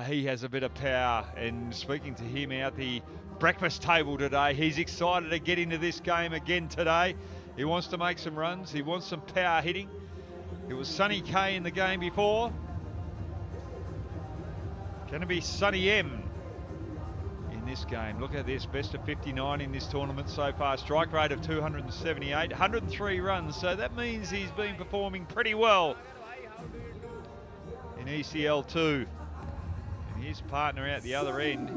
He has a bit of power, and speaking to him out the breakfast table today, he's excited to get into this game again today. He wants to make some runs. He wants some power hitting. It was Sunny K in the game before. Going to be Sunny M in this game. Look at this, best of 59 in this tournament so far. Strike rate of 278, 103 runs. So that means he's been performing pretty well in ECL 2. And his partner out the other end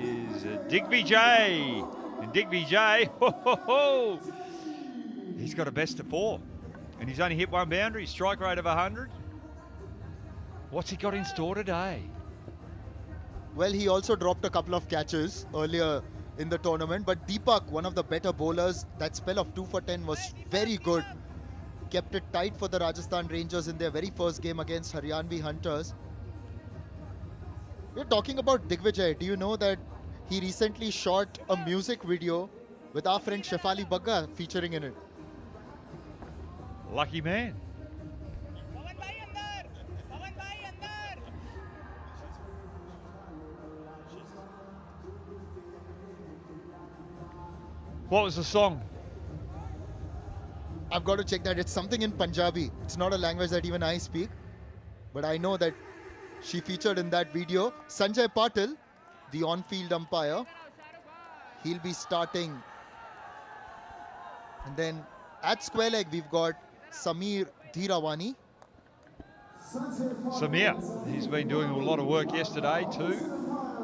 is Digvijay. And Digvijay, he's got a best of 4. And he's only hit one boundary, strike rate of 100. What's he got in store today? Well, he also dropped a couple of catches earlier in the tournament, but Deepak, one of the better bowlers, that spell of 2 for 10 was very good. Kept it tight for the Rajasthan Rangers in their very first game against Haryanvi Hunters. We're talking about Digvijay. Do you know that he recently shot a music video with our friend Shefali Bagga featuring in it? Lucky man. What was the song? I've got to check that. It's something in Punjabi. It's not a language that even I speak, but I know that she featured in that video. Sanjay Patil, the on-field umpire, he'll be starting. And then at square leg, we've got Samir Dhirawani. Samir, he's been doing a lot of work yesterday too.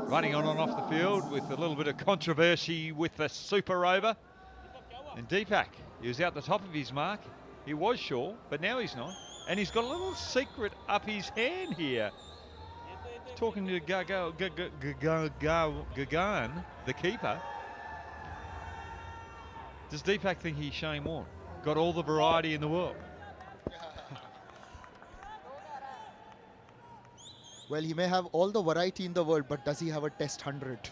Running on and off the field with a little bit of controversy with the super over. And Deepak, he was out the top of his mark. He was sure, but now he's not. And he's got a little secret up his hand here. Talking to Gagan, the keeper. Does Deepak think he's Shane Warne? Got all the variety in the world. Well, he may have all the variety in the world, but does he have a test 100?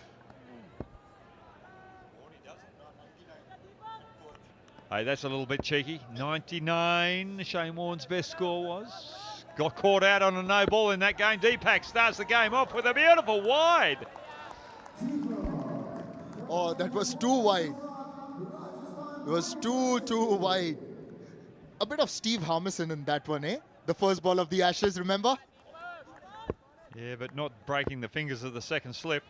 Hey, that's a little bit cheeky. 99, Shane Warne's best score was. Got caught out on a no ball in that game. Deepak starts the game off with a beautiful wide. Oh, that was too wide. It was too wide. A bit of Steve Harmison in that one, eh? The first ball of the Ashes, remember? Yeah, but not breaking the fingers of the second slip.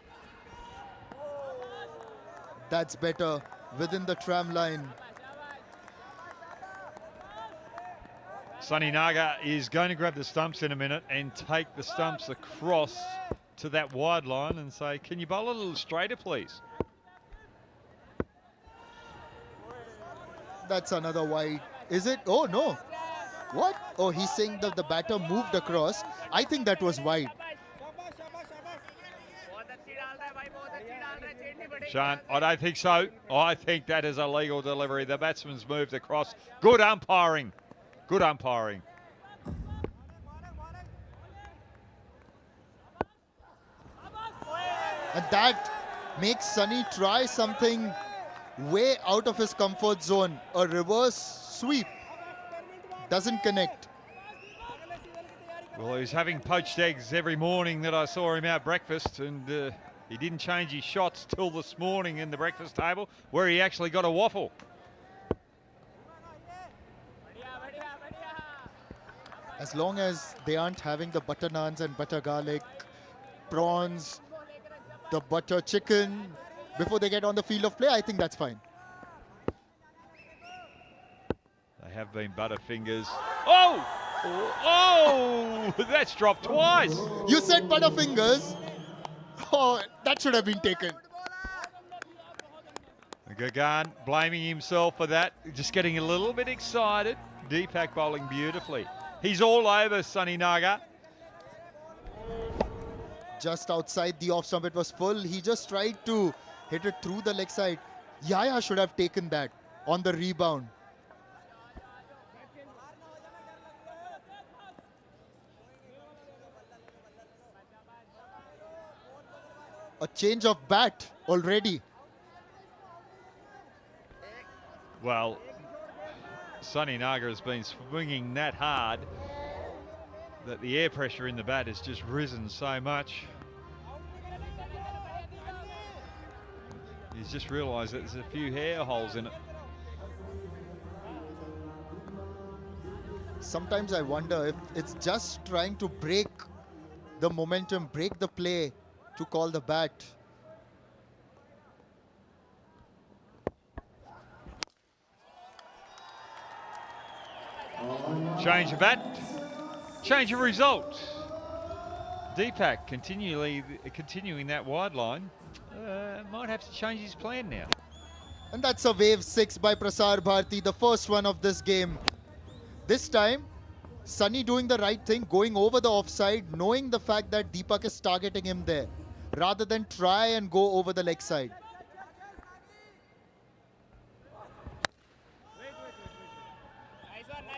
That's better within the tram line. Sunny Nagar is going to grab the stumps in a minute and take the stumps across to that wide line and say, can you bowl a little straighter, please? That's another wide. Is it? Oh, no. What? Oh, he's saying that the batter moved across. I think that was wide. Sean, I don't think so. I think that is a legal delivery. The batsman's moved across. Good umpiring. Good umpiring. And that makes Sunny try something way out of his comfort zone. A reverse sweep. Doesn't connect. Well, he was having poached eggs every morning that I saw him out breakfast, and he didn't change his shots till this morning in the breakfast table, where he actually got a waffle. As long as they aren't having the butter naans and butter garlic, prawns, the butter chicken before they get on the field of play, I think that's fine. They have been butterfingers. Oh! Oh! That's dropped twice. You said butterfingers. Oh, that should have been taken. Gagan blaming himself for that, just getting a little bit excited. Deepak bowling beautifully. He's all over Sunny Naga. Just outside the off stump, it was full. He just tried to hit it through the leg side. Yaya should have taken that on the rebound. A change of bat already. Well, Sunny Naga has been swinging that hard that the air pressure in the bat has just risen so much. He's just realised that there's a few hair holes in it. Sometimes I wonder if it's just trying to break the momentum, break the play to call the bat. Change of bat, change of result. Deepak continuing that wide line. Might have to change his plan now. And that's a wave 6 by Prasar Bharati, the first one of this game. This time, Sunny doing the right thing, going over the offside, knowing the fact that Deepak is targeting him there, rather than try and go over the leg side.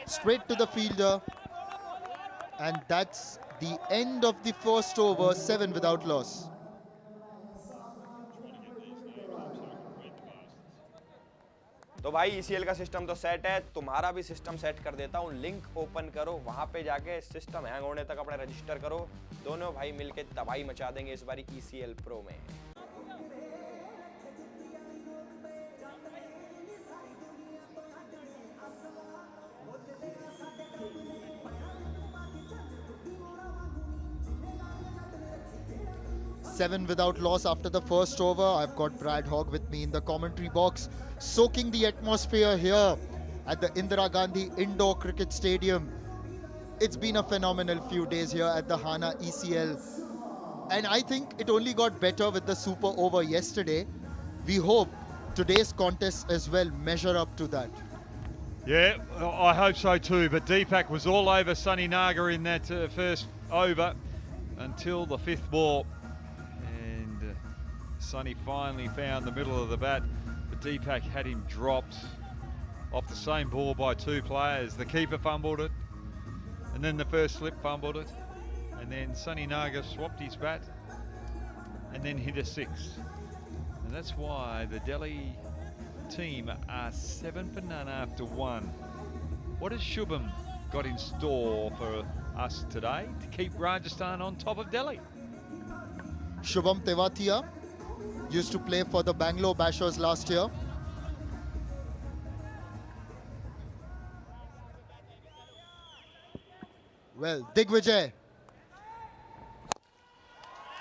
Straight to the fielder. And that's the end of the first over, 7 without loss. तो भाई ECL का system तो set है, तुम्हारा भी system set कर देता हूँ। लिंक ओपन करो, वहां पे जाके सिस्टम हैंग होने तक अपना रजिस्टर करो। दोनों भाई मिलके तबाही मचा देंगे इस बारी ECL Pro में। Seven without loss after the first over. I've got Brad Hogg with me in the commentary box, soaking the atmosphere here at the Indira Gandhi Indoor Cricket Stadium. It's been a phenomenal few days here at the Hana ECL. And I think it only got better with the super over yesterday. We hope today's contest as well measure up to that. Yeah, I hope so too. But Deepak was all over Sunny Naga in that first over until the fifth ball. Sunny finally found the middle of the bat, but Deepak had him dropped off the same ball by two players. The keeper fumbled it, and then the first slip fumbled it, and then Sunny Naga swapped his bat and then hit a six. And that's why the Delhi team are 7 for none after 1. What has Shubham got in store for us today to keep Rajasthan on top of Delhi? Shubham Tewatia used to play for the Bangalore Bashers last year. Well, Digvijay.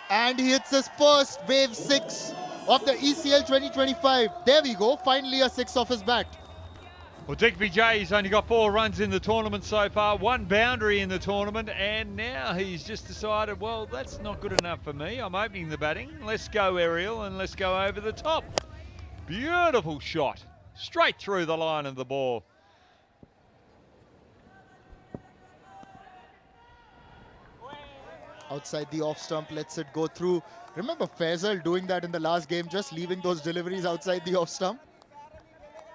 And he hits his first wave 6 of the ECL 2025. There we go, finally a 6 off his bat. Well, Digvijay's only got 4 runs in the tournament so far, 1 boundary in the tournament, and now he's just decided, well, that's not good enough for me. I'm opening the batting. Let's go aerial and let's go over the top. Beautiful shot, straight through the line of the ball. Outside the off stump, lets it go through. Remember Faisal doing that in the last game, just leaving those deliveries outside the off stump?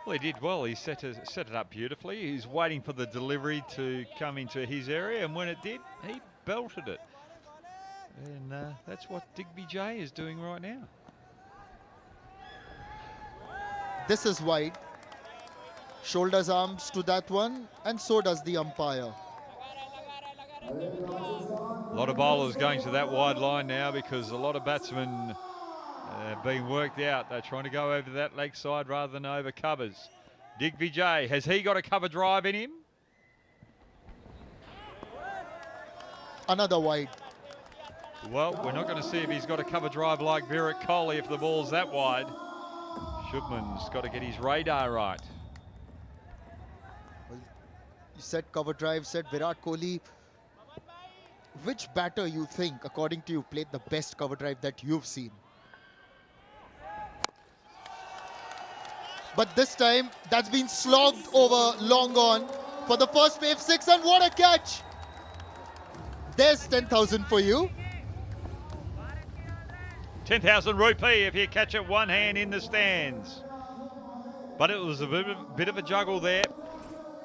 Well, he did well. He set it up beautifully. He's waiting for the delivery to come into his area, and when it did, he belted it. And that's what Digby J is doing right now. This is wide. Shoulders arms to that one, and so does the umpire. A lot of bowlers going to that wide line now because a lot of batsmen being worked out. They're trying to go over that leg side rather than over covers. Digby J, has he got a cover drive in him? Another wide. Well, we're not going to see if he's got a cover drive like Virat Kohli if the ball's that wide. Shubman's got to get his radar right. Well, you said cover drive, said Virat Kohli. Which batter you think, according to you, played the best cover drive that you've seen? But this time, that's been slogged over long on for the first wave 6, and what a catch! There's 10,000 for you. 10,000 rupee if you catch it one hand in the stands. But it was a bit of a juggle there.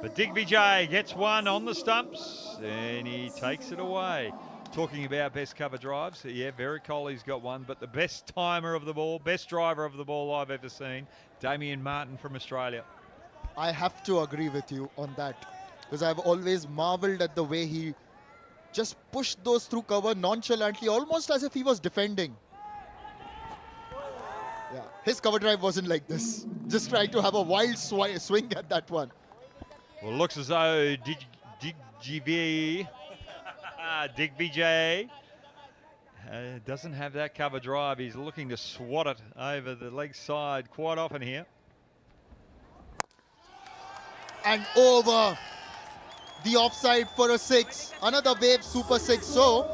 But Digby J gets one on the stumps and he takes it away. Talking about best cover drives, yeah, Virat Kohli's got one, but the best timer of the ball, best driver of the ball I've ever seen, Damien Martin from Australia. I have to agree with you on that, because I've always marveled at the way he just pushed those through cover nonchalantly, almost as if he was defending. Yeah, his cover drive wasn't like this. Just trying to have a wild swing at that one. Well, it looks as though Digby J doesn't have that cover drive. He's looking to swat it over the leg side quite often here. And over the offside for a 6. Another wave super 6. So,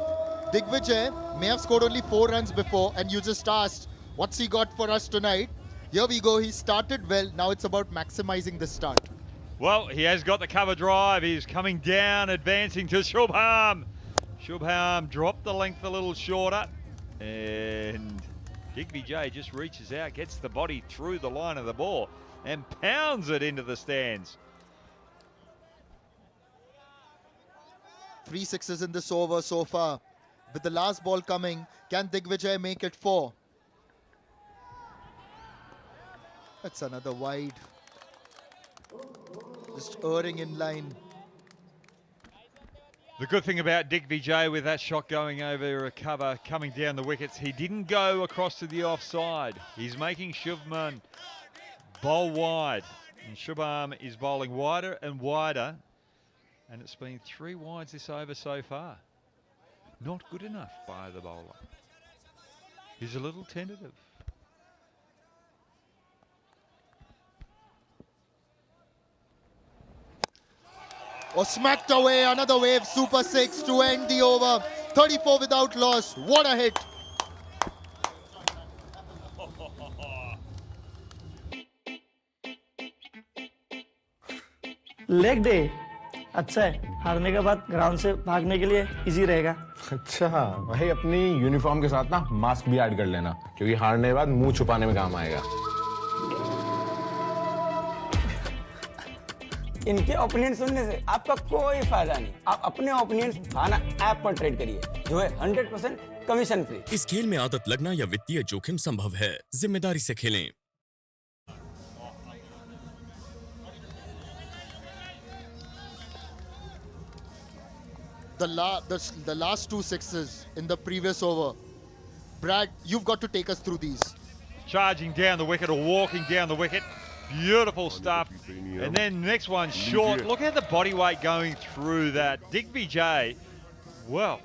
Digvijay may have scored only 4 runs before, and you just asked, what's he got for us tonight? Here we go. He started well. Now it's about maximizing the start. Well, he has got the cover drive. He's coming down, advancing to Shubham. Shubham dropped the length a little shorter. And Digby J just reaches out, gets the body through the line of the ball and pounds it into the stands. 3 sixes in this over so far. With the last ball coming, can Digvijay make it 4? That's another wide. Just erring in line. The good thing about Digby J with that shot going over a cover, coming down the wickets, he didn't go across to the offside. He's making Shubman bowl wide. And Shubham is bowling wider and wider. And it's been 3 wides this over so far. Not good enough by the bowler. He's a little tentative. Or smacked away, another wave, super 6 to end the over. 34 without loss. What a hit. Leg day अच्छा है, हारने के बाद ground से भागने के लिए easy रहेगा। अच्छा भाई, अपनी यूनिफॉर्म के साथ ना मास्क भी ऐड कर लेना, क्योंकि हारने के बाद मुंह छुपाने में काम आएगा। इनके ओपिनियन सुनने से आपका कोई फायदा नहीं। आप अपने ओपिनियन खाना ऐप पर ट्रेड करिए, जो है 100% कमीशन फ्री। इस खेल में आदत लगना या वित्तीय जोखिम संभव है, जिम्मेदारी से खेलें। The last 2 sixes in the previous over. Brad, you've got to take us through these. Charging down the wicket or walking down the wicket. Beautiful stuff. And then next one short. Look at the body weight going through that. Digby J, well,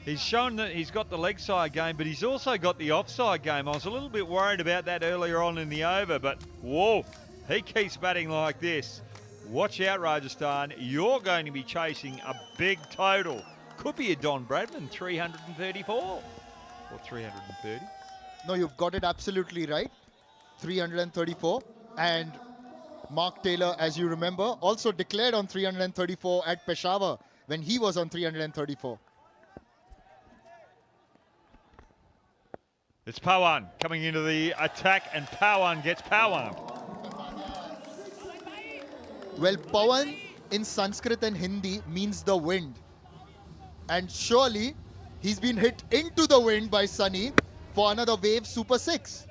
he's shown that he's got the leg side game, but he's also got the offside game. I was a little bit worried about that earlier on in the over, but whoa, he keeps batting like this. Watch out, Rajasthan. You're going to be chasing a big total. Could be a Don Bradman, 334 or 330. No, you've got it absolutely right. 334. And Mark Taylor, as you remember, also declared on 334 at Peshawar when he was on 334. It's Pawan coming into the attack, and Pawan gets Pawan. Well, Pawan in Sanskrit and Hindi means the wind. And surely he's been hit into the wind by Sunny for another wave Super 6.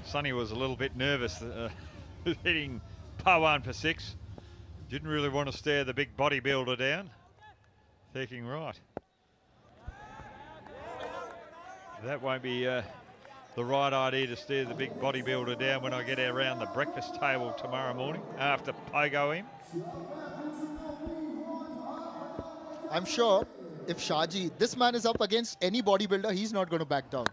Sunny was a little bit nervous hitting Pawan for 6. Didn't really want to stare the big bodybuilder down. Thinking, right, that won't be the right idea to stare the big bodybuilder down when I get around the breakfast table tomorrow morning after pogo him. I'm sure if Shaji, this man is up against any bodybuilder, he's not going to back down.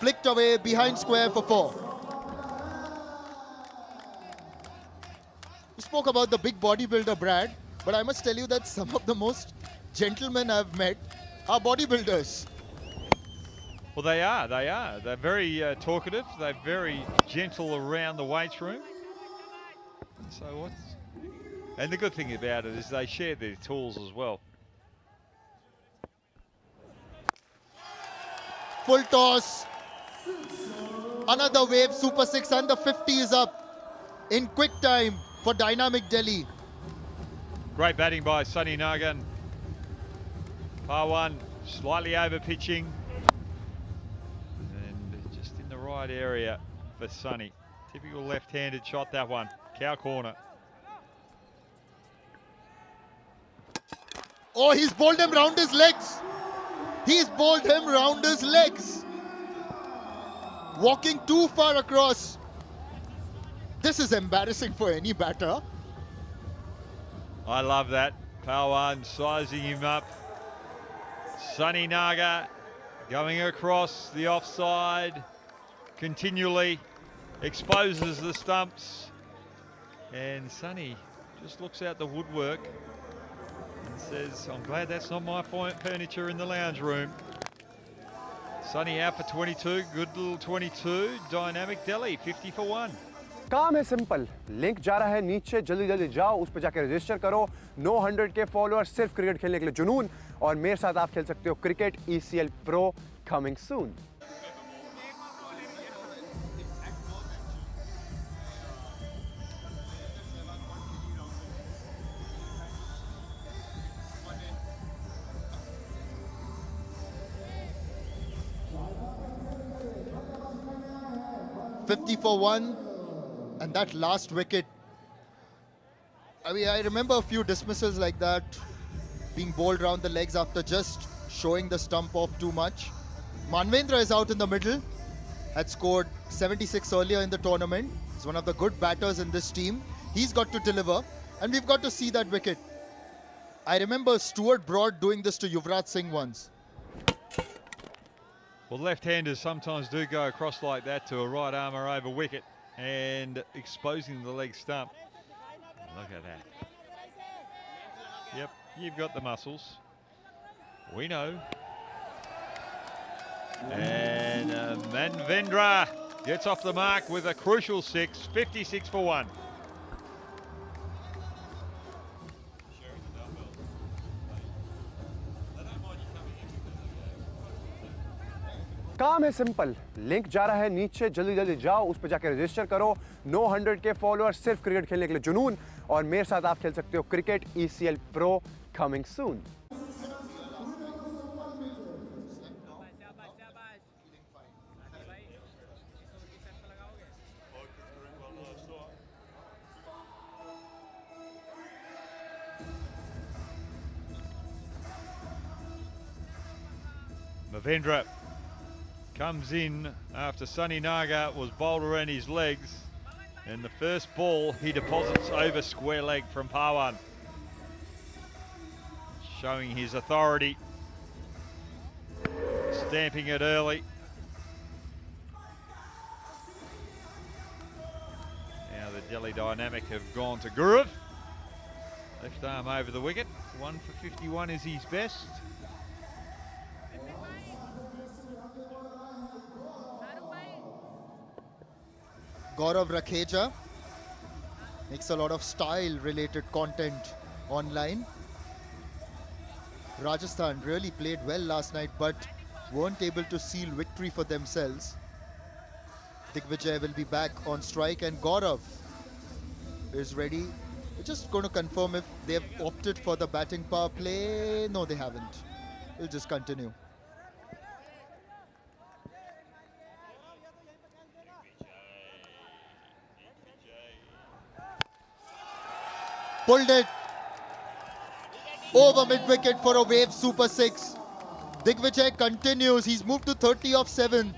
Flicked away behind square for 4. You spoke about the big bodybuilder, Brad, but I must tell you that some of the most gentlemen I've met are bodybuilders. Well, they are. They're very talkative. They're very gentle around the weights room. So what's... And the good thing about it is they share their tools as well. Full toss. Another wave Super 6 and the 50 is up in quick time for Dynamic Delhi. Great batting by Sunny Nagan. Pawan slightly over pitching. And just in the right area for Sunny. Typical left-handed shot, that one. Cow corner. Oh, he's bowled him round his legs. He's bowled him round his legs. Walking too far across. This is embarrassing for any batter. I love that. Pawan sizing him up. Sunny Naga going across the offside. Continually exposes the stumps. And Sunny just looks out the woodwork and says, I'm glad that's not my furniture in the lounge room. Sunny out for 22, good little 22. Dynamic Delhi, 50 for 1. काम है simple, link जा रहा है नीचे, जल्दी जल्दी जाओ, उस पर जाकर रजिस्टर करो। 900 के फॉलोअर, सिर्फ क्रिकेट खेलने के लिए जुनून, और मेरे साथ आप खेल सकते हो cricket ECL Pro coming soon। For 1, and that last wicket. I mean, I remember a few dismissals like that, being bowled around the legs after just showing the stump off too much. Manvendra is out in the middle, had scored 76 earlier in the tournament. He's one of the good batters in this team. He's got to deliver, and we've got to see that wicket. I remember Stuart Broad doing this to Yuvraj Singh once. Well, left-handers sometimes do go across like that to a right armour over wicket and exposing the leg stump. Look at that. Yep, you've got the muscles. We know. And Manvendra gets off the mark with a crucial 6, 56 for 1. काम है simple, link जा रहा है नीचे, जल्दी जल्दी जाओ, उस पर जाकर रजिस्टर करो। 900 के फॉलोअर, सिर्फ क्रिकेट खेलने के लिए जुनून, और मेरे साथ आप खेल सकते हो cricket ECL Pro coming soon। Manvendra comes in after Sunny Naga was bowled around his legs, and the first ball he deposits over square leg from Pawan, showing his authority, stamping it early. Now the Delhi Dynamic have gone to Guruv, left arm over the wicket. 1 for 51 is his best. Gaurav Rakheja makes a lot of style-related content online. Rajasthan really played well last night, but weren't able to seal victory for themselves. Digvijay will be back on strike and Gaurav is ready. We're just going to confirm if they've opted for the batting power play. No, they haven't. We'll just continue. Pulled it over mid-wicket for a wave super 6. Digvijay continues. He's moved to 30 off 7.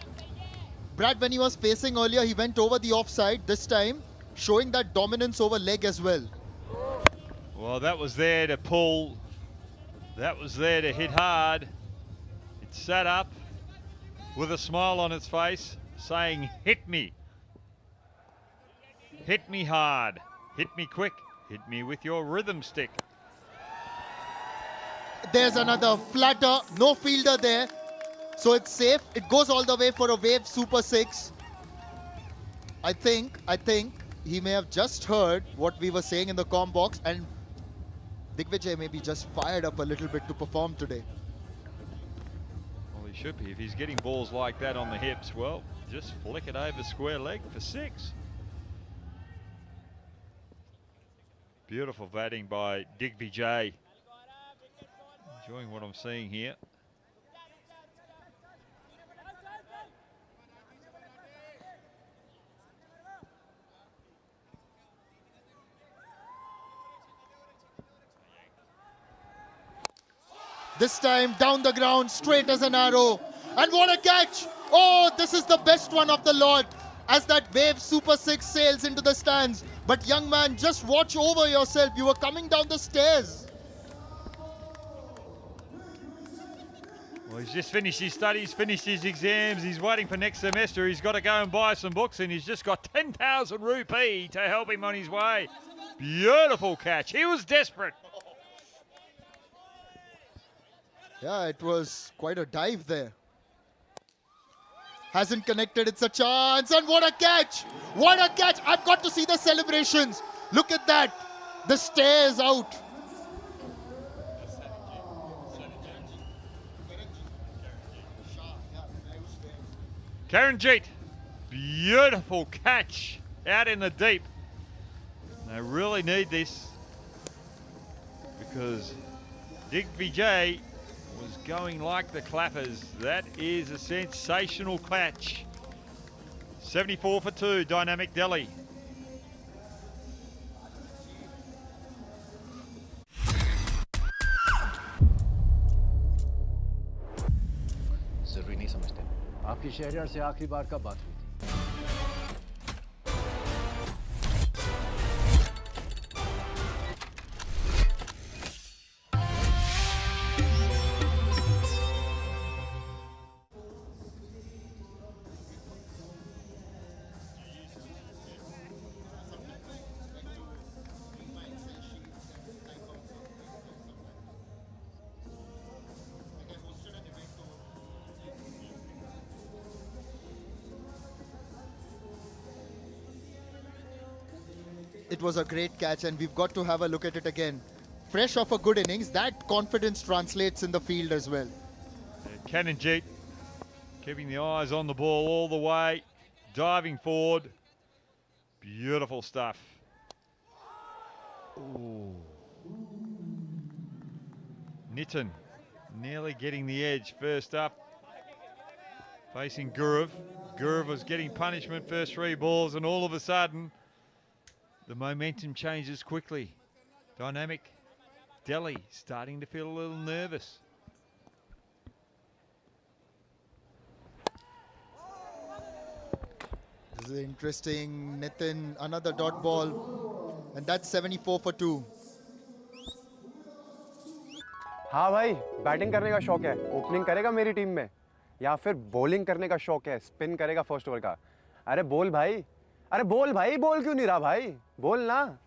Brad, when he was facing earlier, he went over the offside. This time, showing that dominance over leg as well. Well, that was there to pull. That was there to hit hard. It sat up with a smile on its face, saying, hit me. Hit me hard. Hit me quick. Hit me with your rhythm stick. There's another flatter. No fielder there. So it's safe. It goes all the way for a wave super 6. I think he may have just heard what we were saying in the comm box, and Digvijay may be just fired up a little bit to perform today. Well, he should be. If he's getting balls like that on the hips, well, just flick it over square leg for 6. Beautiful batting by Digvijay. Enjoying what I'm seeing here. This time down the ground, straight as an arrow. And what a catch! Oh, this is the best one of the lot as that wave super 6 sails into the stands. But young man, just watch over yourself. You were coming down the stairs. Well, he's just finished his studies, finished his exams. He's waiting for next semester. He's got to go and buy some books, and he's just got 10,000 rupee to help him on his way. Beautiful catch. He was desperate. Yeah, it was quite a dive there. Hasn't connected, it's a chance, and what a catch! What a catch! I've got to see the celebrations. Look at that, the stairs out. Karanjeet, beautiful catch out in the deep. They really need this because Digvijay was going like the clappers. That is a sensational catch. 74 for 2, Dynamic Delhi. जरूरी नहीं समझते आपकी शहरियार से आखिरी बार कब बात हुई थी It was a great catch, and we've got to have a look at it again. Fresh off a good innings, that confidence translates in the field as well. Karanjeet keeping the eyes on the ball all the way, diving forward. Beautiful stuff. Ooh. Nitin nearly getting the edge first up. Facing Gaurav. Gaurav was getting punishment first 3 balls, and all of a sudden the momentum changes quickly. Dynamic Delhi starting to feel a little nervous. This is interesting. Nitin, another dot ball, and that's 74 for 2. हाँ भाई, batting करने का शौक है, opening करेगा मेरी team में या फिर बॉलिंग करने का शौक है, स्पिन करेगा फर्स्ट ओवर का। अरे बोल भाई, अरे बोल भाई, बोल क्यों नहीं रहा भाई, बोल ना।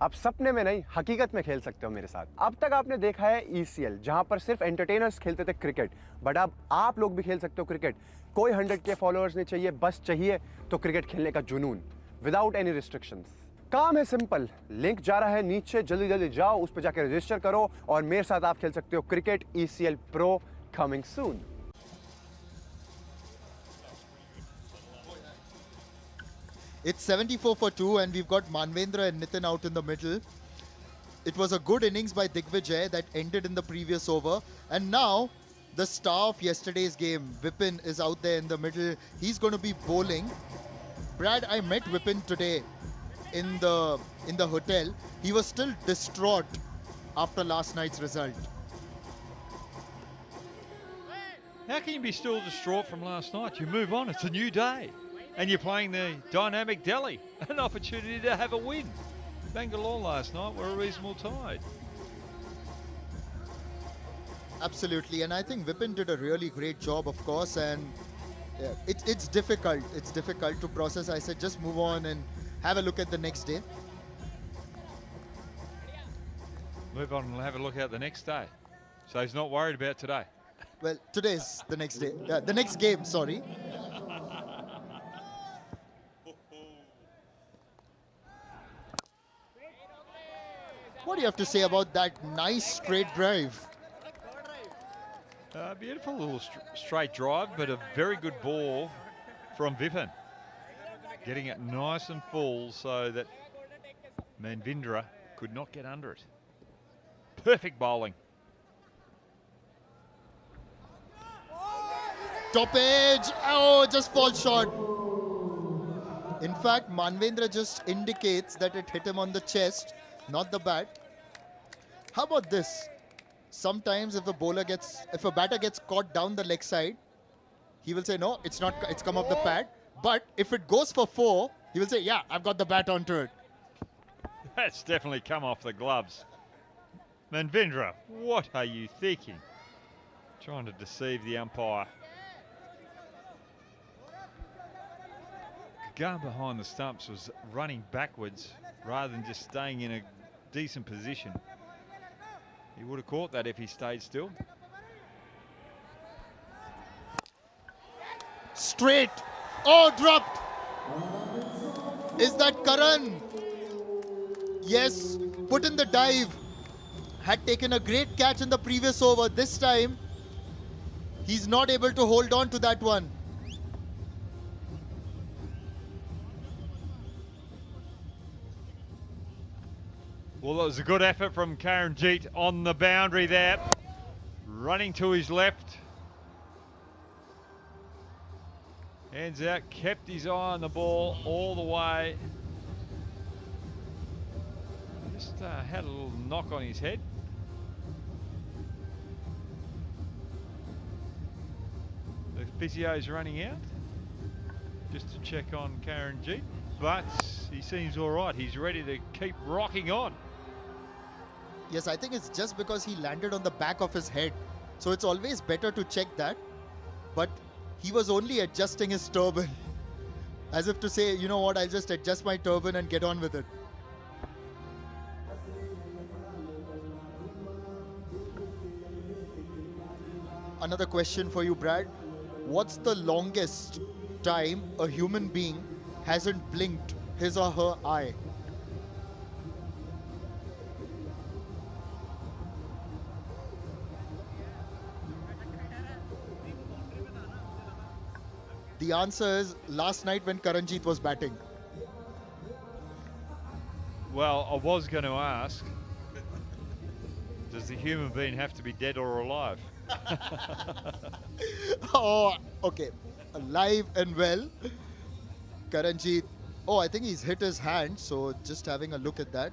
आप सपने में नहीं, हकीकत में खेल सकते हो मेरे साथ। अब तक आपने देखा है ECL, जहां पर सिर्फ एंटरटेनर्स खेलते थे क्रिकेट, बट अब आप लोग भी खेल सकते हो क्रिकेट। कोई 100K फॉलोअर्स नहीं चाहिए, बस चाहिए तो क्रिकेट खेलने का जुनून, विदाउट एनी रिस्ट्रिक्शंस। काम है सिंपल, लिंक जा रहा है नीचे, जल्दी जल्दी जाओ, उस पर जाकर रजिस्टर करो और मेरे साथ आप खेल सकते हो cricket ECL Pro coming soon. It's 74 for 2, and we've got Manvendra and Nitin out in the middle. It was a good innings by Digvijay that ended in the previous over. And now, the star of yesterday's game, Vipin, is out there in the middle. He's going to be bowling. Brad, I met Vipin today in the hotel. He was still distraught after last night's result. How can you be still distraught from last night? You move on, it's a new day. And you're playing the dynamic Delhi, an opportunity to have a win. Bangalore last night were a reasonable tide. Absolutely, and I think Vipin did a really great job, of course, and yeah, it's difficult. It's difficult to process. I said just move on and have a look at the next day. Move on and have a look at the next day. So he's not worried about today. Well, today's the next day. The next game, sorry. What do you have to say about that nice straight drive? Beautiful little straight drive, but a very good ball from Vipin. Getting it nice and full so that Manvendra could not get under it. Perfect bowling. Top edge. Oh, just falls short. In fact, Manvendra just indicates that it hit him on the chest, not the bat. How about this? Sometimes if a batter gets caught down the leg side, he will say, no, it's not, it's come off the pad. But if it goes for 4, he will say, yeah, I've got the bat onto it. That's definitely come off the gloves. Manvendra, what are you thinking? Trying to deceive the umpire. Going behind the stumps was running backwards rather than just staying in a decent position. He would have caught that if he stayed still. Straight. Oh, dropped. Is that Karan? Yes, put in the dive. Had taken a great catch in the previous over. This time, he's not able to hold on to that one. Well, it was a good effort from Karanjit on the boundary there. Running to his left. Hands out, kept his eye on the ball all the way. Just had a little knock on his head. The physio's running out just to check on Karanjit, but he seems all right. He's ready to keep rocking on. Yes, I think it's just because he landed on the back of his head. So it's always better to check that. But he was only adjusting his turban. As if to say, you know what, I'll just adjust my turban and get on with it. Another question for you, Brad. What's the longest time a human being hasn't blinked his or her eye? The answer is last night when Karanjit was batting. Well, I was going to ask, does the human being have to be dead or alive? Oh, okay. Alive and well. Karanjit. Oh, I think he's hit his hand. So just having a look at that.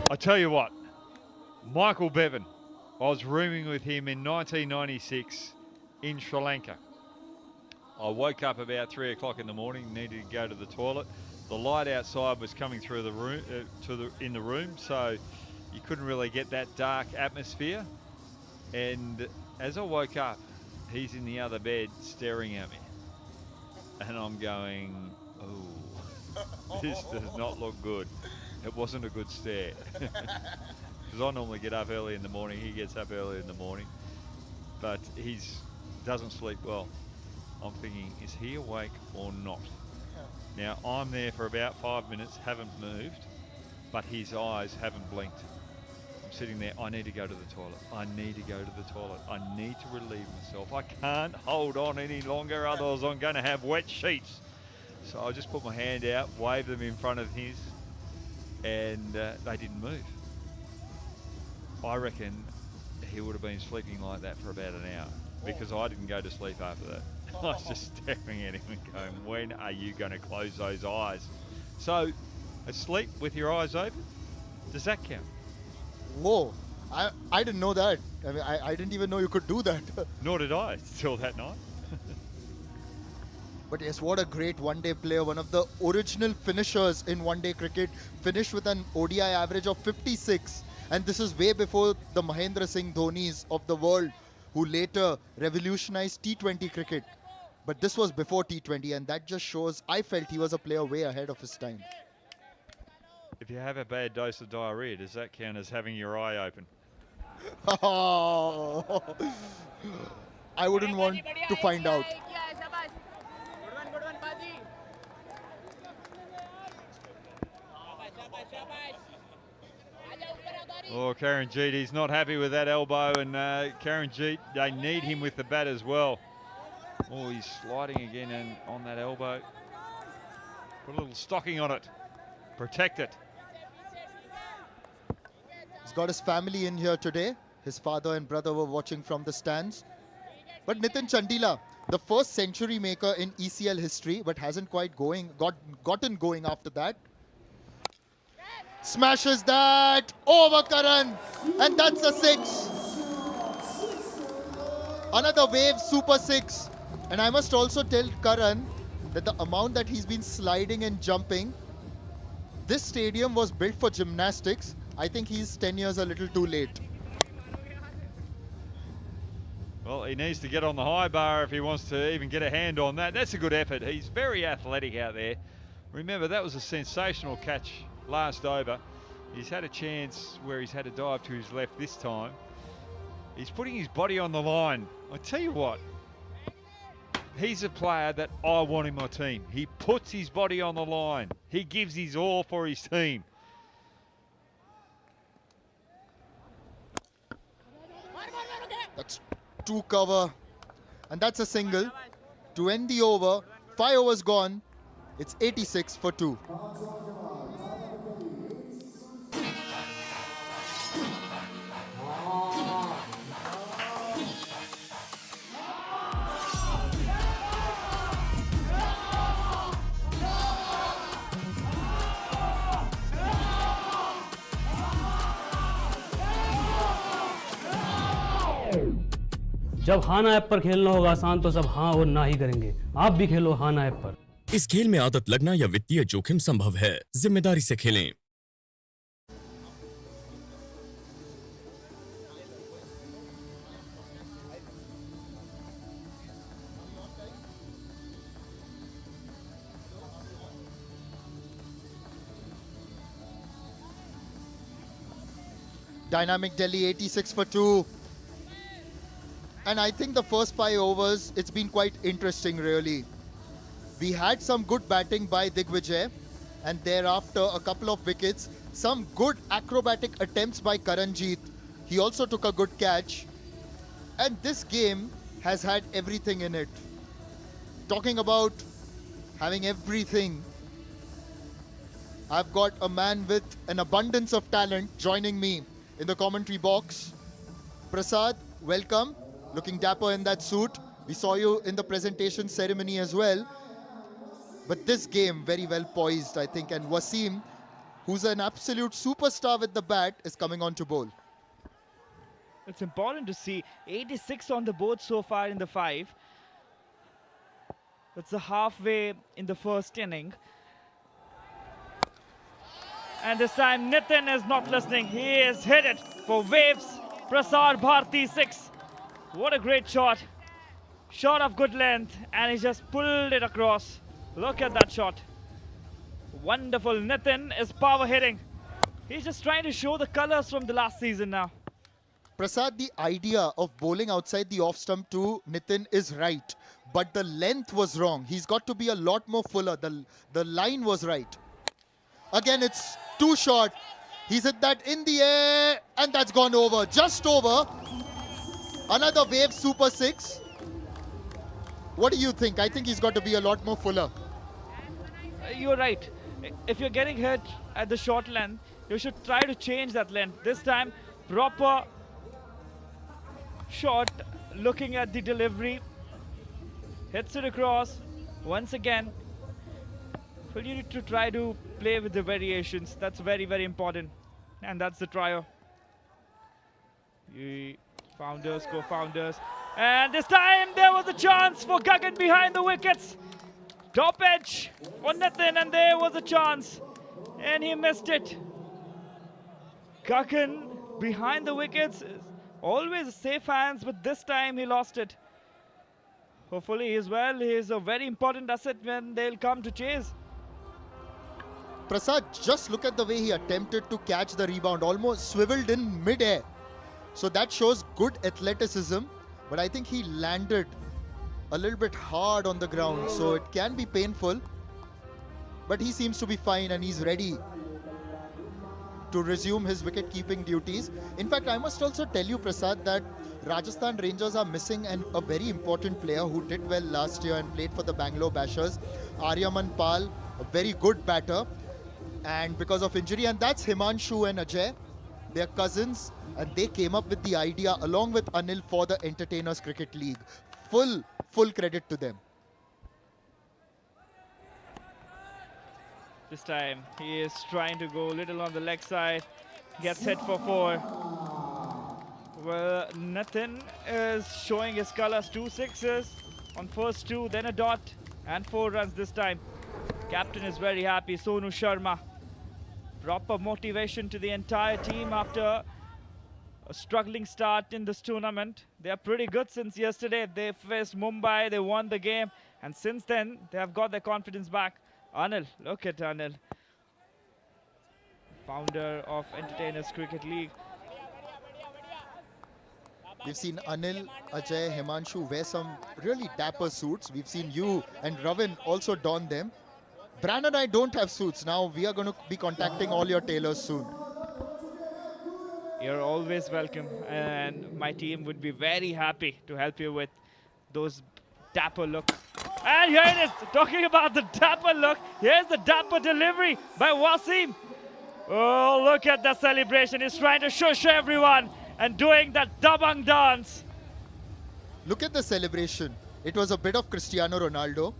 I tell you what, Michael Bevan, I was rooming with him in 1996 in Sri Lanka. I woke up about 3 o'clock in the morning, needed to go to the toilet. The light outside was coming through the room, in the room, so you couldn't really get that dark atmosphere. And as I woke up, he's in the other bed staring at me. And I'm going, oh, this does not look good. It wasn't a good stare. Because I normally get up early in the morning, he gets up early in the morning. But he doesn't sleep well. I'm thinking, is he awake or not? Now, I'm there for about 5 minutes, haven't moved, but his eyes haven't blinked. I'm sitting there, I need to go to the toilet. I need to go to the toilet. I need to relieve myself. I can't hold on any longer, otherwise I'm going to have wet sheets. So I just put my hand out, waved them in front of his, and they didn't move. I reckon he would have been sleeping like that for about an hour because I didn't go to sleep after that. I was just staring at him and going, when are you going to close those eyes? So, asleep with your eyes open, does that count? Whoa, I didn't know that. I mean, I didn't even know you could do that. Nor did I till that night. But yes, what a great one-day player. One of the original finishers in one-day cricket. Finished with an ODI average of 56. And this is way before the Mahendra Singh Dhonis of the world, who later revolutionized T20 cricket. But this was before T20, and that just shows I felt he was a player way ahead of his time. If you have a bad dose of diarrhea, does that count as having your eye open? I wouldn't want to find out. Oh, Karanjeet, he's not happy with that elbow, and Karanjeet, they need him with the bat as well. Oh, he's sliding again and on that elbow. Put a little stocking on it. Protect it. He's got his family in here today. His father and brother were watching from the stands. But Nitin Chandila, the first century maker in ECL history, but hasn't quite gotten going after that. Smashes that over Karan, and that's a 6. Another wave super 6. And I must also tell Karan that the amount that he's been sliding and jumping, this stadium was built for gymnastics. I think he's 10 years a little too late. Well, he needs to get on the high bar if he wants to even get a hand on that. That's a good effort. He's very athletic out there. Remember, that was a sensational catch last over. He's had a chance where he's had to dive to his left this time. He's putting his body on the line. I tell you what, he's a player that I want in my team. He puts his body on the line. He gives his all for his team. That's 2 cover, and that's a single to end the over. 5 overs gone. It's 86 for 2. जब हाना app पर खेलना होगा आसान तो सब हाँ और ना ही करेंगे। आप भी खेलो हाना ऐप पर। इस खेल में आदत लगना या वित्तीय जोखिम संभव है, जिम्मेदारी से खेलें। Dynamic Delhi 86 for 2. And I think the first 5 overs, it's been quite interesting really. We had some good batting by Digvijay, and thereafter a couple of wickets. Some good acrobatic attempts by Karanjeet. He also took a good catch. And this game has had everything in it. Talking about having everything, I've got a man with an abundance of talent joining me in the commentary box. Prasad, welcome. Looking dapper in that suit. We saw you in the presentation ceremony as well. But this game, very well poised, I think. And Wasim, who's an absolute superstar with the bat, is coming on to bowl. It's important to see 86 on the board so far in the 5. That's the halfway in the first inning. And this time Nitin is not listening. He has hit it for waves. Prasad Bharti 6. What a great shot. Shot of good length, and he just pulled it across. Look at that shot. Wonderful. Nitin is power hitting. He's just trying to show the colors from the last season now. Prasad, the idea of bowling outside the off stump to Nitin is right, but the length was wrong. He's got to be a lot more fuller. The line was right. Again, it's too short. He's hit that in the air, and that's gone over. Just over. Another wave super 6. What do you think? I think he's got to be a lot more fuller. you're right. If you're getting hit at the short length, you should try to change that length. This time, proper shot, looking at the delivery, hits it across once again. But you need to try to play with the variations. That's very, very important. And that's the trio. Founders, co-founders. And this time there was a chance for Gagan behind the wickets. Top edge for Nitin, and there was a chance. And he missed it. Gagan behind the wickets is always safe hands, but this time he lost it. Hopefully he's well. He's a very important asset when they'll come to chase. Prasad, just look at the way he attempted to catch the rebound, almost swiveled in mid-air. So that shows good athleticism, but I think he landed a little bit hard on the ground, so it can be painful. But he seems to be fine and he's ready to resume his wicket-keeping duties. In fact, I must also tell you, Prasad, that Rajasthan Rangers are missing a very important player who did well last year and played for the Bangalore Bashers. Aryaman Pal, a very good batter, and because of injury, and that's Himanshu and Ajay. They're cousins, and they came up with the idea along with Anil for the Entertainers Cricket League. Full credit to them. This time he is trying to go a little on the leg side, gets hit for 4. Well, Nitin is showing his colors. 2 sixes on first 2, then a dot, and 4 runs this time. Captain is very happy. Sonu Sharma. Proper motivation to the entire team after a struggling start in this tournament. They are pretty good since yesterday. They faced Mumbai, they won the game, and since then they have got their confidence back. Anil, look at Anil, founder of Entertainers Cricket League. We've seen Anil, Ajay, Himanshu wear some really dapper suits. We've seen you and Ravin also don them. Bran and I don't have suits. Now we are going to be contacting all your tailors soon. You're always welcome, and my team would be very happy to help you with those dapper looks. And here it is, talking about the dapper look. Here's the dapper delivery by Wasim. Oh, look at the celebration. He's trying to shush everyone and doing that dabang dance. Look at the celebration. It was a bit of Cristiano Ronaldo,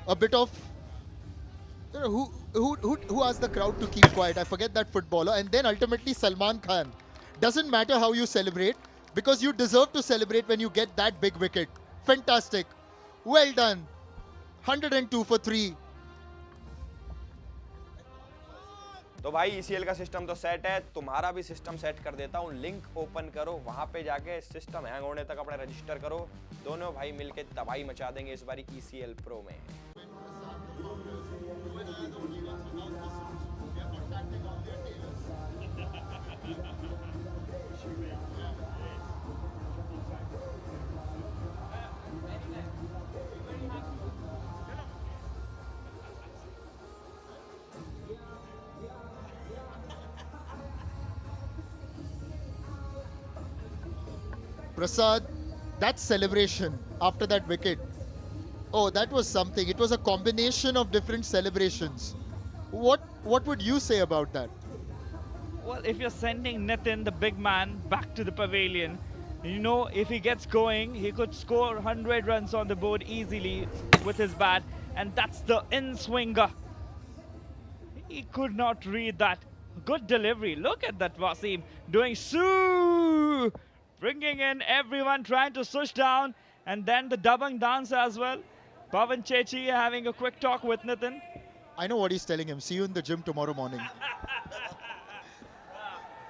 a bit of who asked the crowd to keep quiet? I forget that footballer. And then ultimately Salman Khan. Doesn't matter how you celebrate, because you deserve to celebrate when you get that big wicket. Fantastic. Well done. 102 for 3. तो भाई ECL का system तो set है, तुम्हारा भी system set कर देता हूँ. लिंक ओपन करो, वहां पे जाके सिस्टम हैंग होने तक अपना रजिस्टर करो. दोनों भाई मिलके तबाही मचा देंगे इस बारी ECL Pro में. Prasad, that celebration after that wicket, oh, that was something. It was a combination of different celebrations. What would you say about that? Well, if you're sending Nitin, the big man, back to the pavilion, you know, if he gets going, he could score 100 runs on the board easily with his bat, and that's the in-swinger. He could not read that. Good delivery. Look at that Wasim doing Soo! Bringing in everyone, trying to switch down, and then the dabang dance as well. Pavan Chechi having a quick talk with Nitin. I know what he's telling him. See you in the gym tomorrow morning.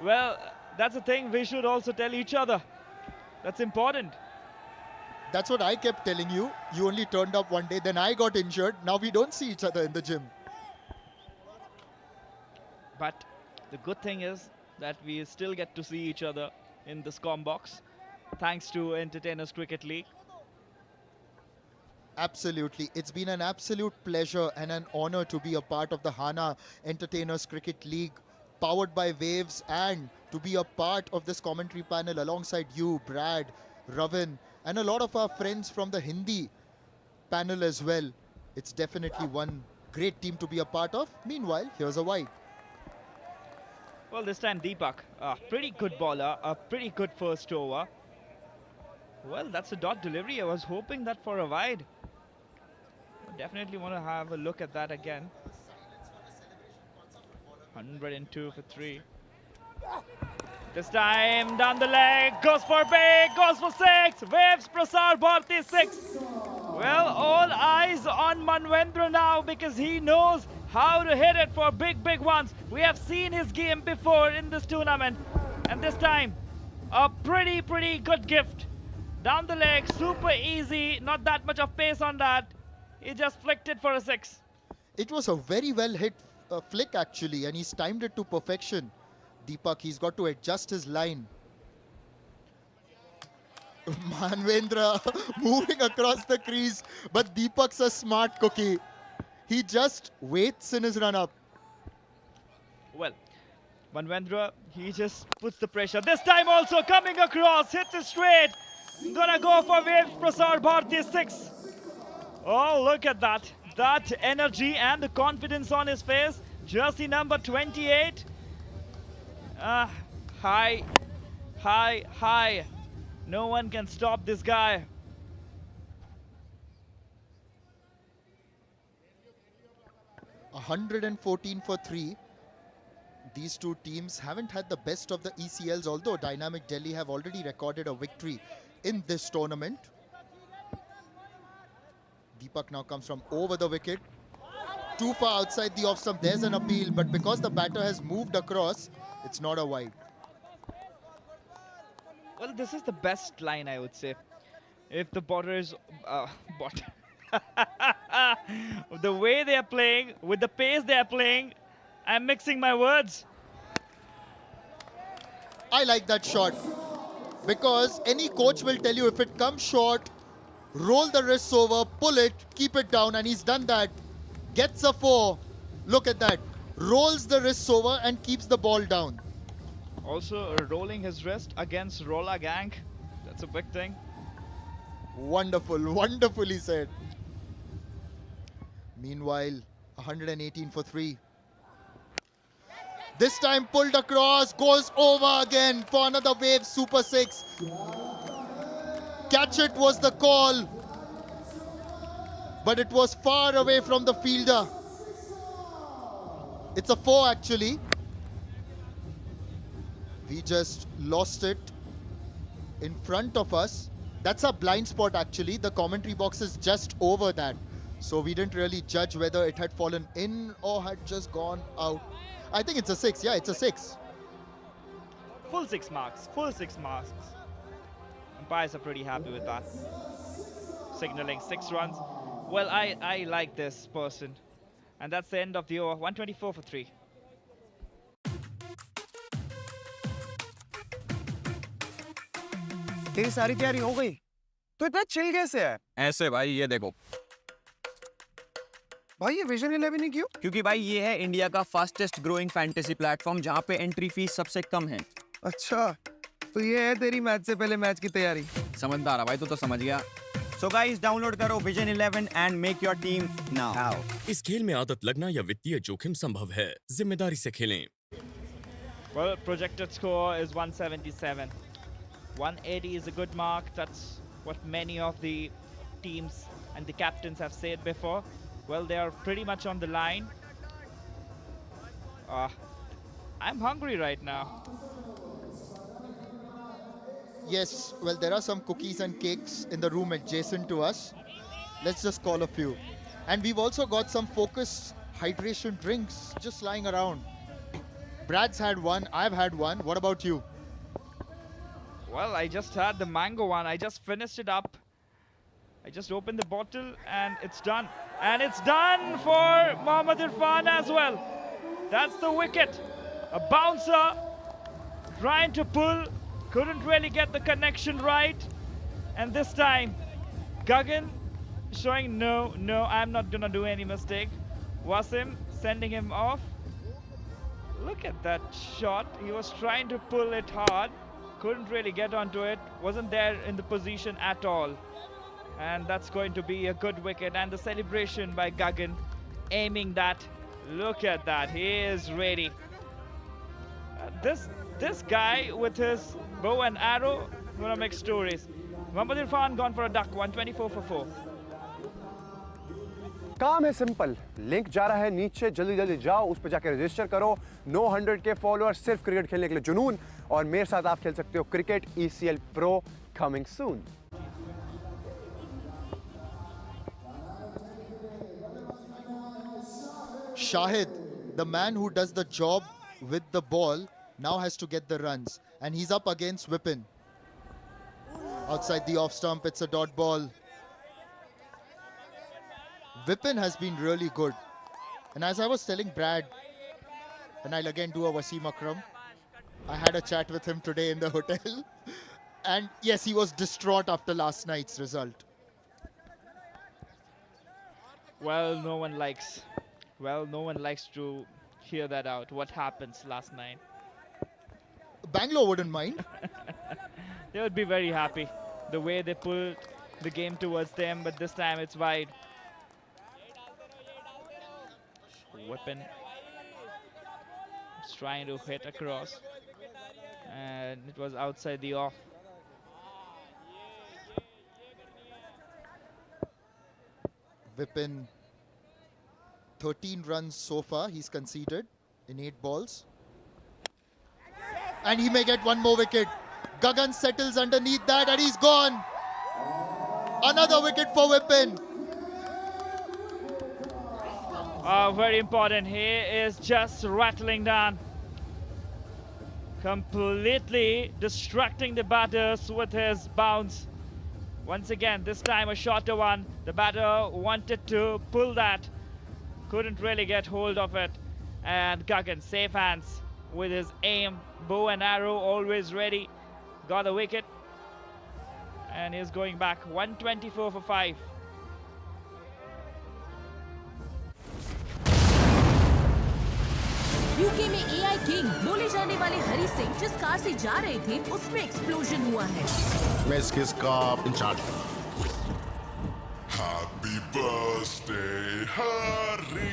Well, that's the thing. We should also tell each other. That's important. That's what I kept telling you. You only turned up one day, then I got injured. Now we don't see each other in the gym. But the good thing is that we still get to see each other in this box, thanks to Entertainers Cricket League. Absolutely. It's been an absolute pleasure and an honor to be a part of the Hana Entertainers Cricket League, powered by Waves, and to be a part of this commentary panel alongside you, Brad, Ravin, and a lot of our friends from the Hindi panel as well. It's definitely one great team to be a part of. Meanwhile, here's a wide. Well, this time Deepak, a pretty good bowler, a pretty good first over. Well, that's a dot delivery. I was hoping that for a wide. Definitely want to have a look at that again. 102 for 3. This time down the leg, goes for big, goes for 6. Waves Prasar Bharti 6. Well, all eyes on Manvendra now because he knows how to hit it for big ones. We have seen his game before in this tournament. And this time, a pretty good gift. Down the leg, super easy, not that much of pace on that. He just flicked it for a 6. It was a very well hit flick actually, and he's timed it to perfection. Deepak, he's got to adjust his line. Manvendra moving across the crease, but Deepak's a smart cookie. He just waits in his run-up. Well, Manvendra, he just puts the pressure. This time also coming across, hits it straight. Gonna go for Waves Prasar Bharti 6. Oh, look at that. That energy and the confidence on his face. Jersey number 28. High. No one can stop this guy. $114 for 3. These two teams haven't had the best of the ECLs, although Dynamic Delhi have already recorded a victory in this tournament. Deepak now comes from over the wicket. Too far outside the off stump. There's an appeal, but because the batter has moved across, it's not a wide. Well, this is the best line, I would say. If the batter is... the way they are playing, with the pace they are playing, I'm mixing my words. I like that shot because any coach will tell you if it comes short, roll the wrists over, pull it, keep it down, and he's done that. Gets a 4. Look at that. Rolls the wrists over and keeps the ball down. Also rolling his wrist against Rolla Gang. That's a big thing. Wonderful, wonderfully said. Meanwhile, 118 for 3. This time pulled across, goes over again for another Wave Super 6. Catch it was the call, but it was far away from the fielder. It's a 4 actually. We just lost it in front of us. That's a blind spot actually. The commentary box is just over that. So we didn't really judge whether it had fallen in or had just gone out. I think it's a 6. Yeah, it's a 6. Full 6 marks. Full 6 marks. Umpires are pretty happy with that. Signaling 6 runs. Well, I like this person. And that's the end of the over. 124 for 3. तेरी सारी तैयारी हो गई तो इतना chill कैसे है? ऐसे भाई, ये देखो भाई ये विजन 11 ही क्यों? क्योंकि भाई ये है इंडिया का फास्टेस्ट ग्रोइंग फैंटेसी प्लेटफॉर्म जहाँ पे एंट्री फीस सबसे कम है। अच्छा, तो ये है तेरी मैच से पहले मैच की तैयारी। समझदार है भाई, तू तो समझ गया। So guys, डाउनलोड करो vision 11 and make your team now. इस खेल में आदत लगना या वित्तीय जोखिम संभव है, जिम्मेदारी से खेलें। Well, projected score is 177. 180 is a good mark. That's what many of the teams and the captains have said before. Well, they are pretty much on the line. I'm hungry right now. Yes, well, there are some cookies and cakes in the room adjacent to us. Let's just call a few. And we've also got some focused hydration drinks just lying around. Brad's had one, I've had one. What about you? Well, I just had the mango one. I just finished it up. I just opened the bottle and it's done. And it's done for Mohammad Irfan as well. That's the wicket. A bouncer trying to pull. Couldn't really get the connection right. And this time, Gagan showing no, I'm not gonna do any mistake. Wasim sending him off. Look at that shot. He was trying to pull it hard. Couldn't really get onto it. Wasn't there in the position at all. And that's going to be a good wicket. And the celebration by Gagan aiming that. Look at that. He is ready. This guy with his bow and arrow gonna make stories. Mohammad Irfan gone for a duck. 124 for 4. काम है simple, link जा रहा है नीचे, जल्दी जल्दी जाओ, उस पर जाकर रजिस्टर करो। 900 के फॉलोअर, सिर्फ क्रिकेट खेलने के लिए जुनून, और मेरे साथ आप खेल सकते हो cricket ECL Pro coming soon। Shahid, the man who does the job with the ball, now has to get the runs, and he's up against Vipin. Outside the off stump, it's a dot ball. Vipin has been really good. And as I was telling Brad, and I'll again do a Wasim Akram, I had a chat with him today in the hotel. And yes, he was distraught after last night's result. Well, no one likes to hear that out. What happens last night? Bangalore wouldn't mind. They would be very happy. The way they pulled the game towards them, but this time it's wide. Weapon is trying to hit across, and it was outside the off. Vipin, 13 runs so far he's conceded in 8 balls. And he may get one more wicket. Gagan settles underneath that and he's gone. Another wicket for Vipin. Very important. He is just rattling down, completely distracting the batters with his bounce. Once again, this time a shorter one. The batter wanted to pull that, couldn't really get hold of it. And Gagan, safe hands with his aim, bow and arrow always ready. Got a wicket, and he's going back. 124 for 5. UK में AI king बोले जाने वाले हरी सिंह जिस car से जा रहे थे उसमें एक्सप्लोजन हुआ है। मैं इस केस का इंचार्ज हूं। Happy birthday Hari.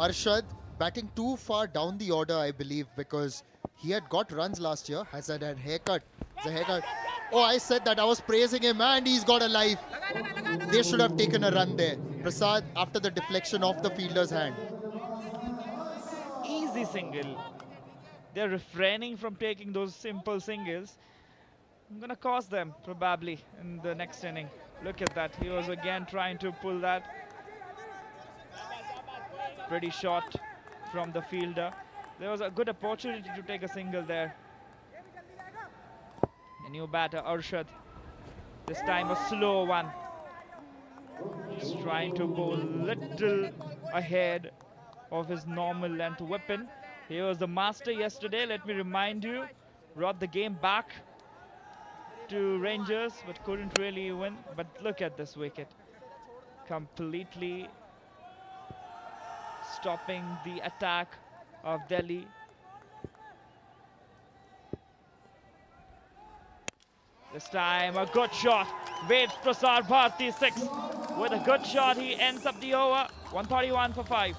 Arshad batting too far down the order, I believe, because he had got runs last year, has had a haircut. The haircut. Oh, I said that. I was praising him, and he's got a life. They should have taken a run there. Prasad, after the deflection off the fielder's hand. Easy single. They're refraining from taking those simple singles. I'm gonna cost them probably in the next inning. Look at that. He was again trying to pull that. Pretty short from the fielder. There was a good opportunity to take a single there. A new batter, Arshad. This time a slow one. He's trying to bowl little ahead of his normal length weapon. He was the master yesterday, let me remind you. Brought the game back to Rangers, but couldn't really win. But look at this wicket. Completely stopping the attack of Delhi. This time a good shot. Waves Prasar Bharti 6. With a good shot, he ends up the over. 131 for 5.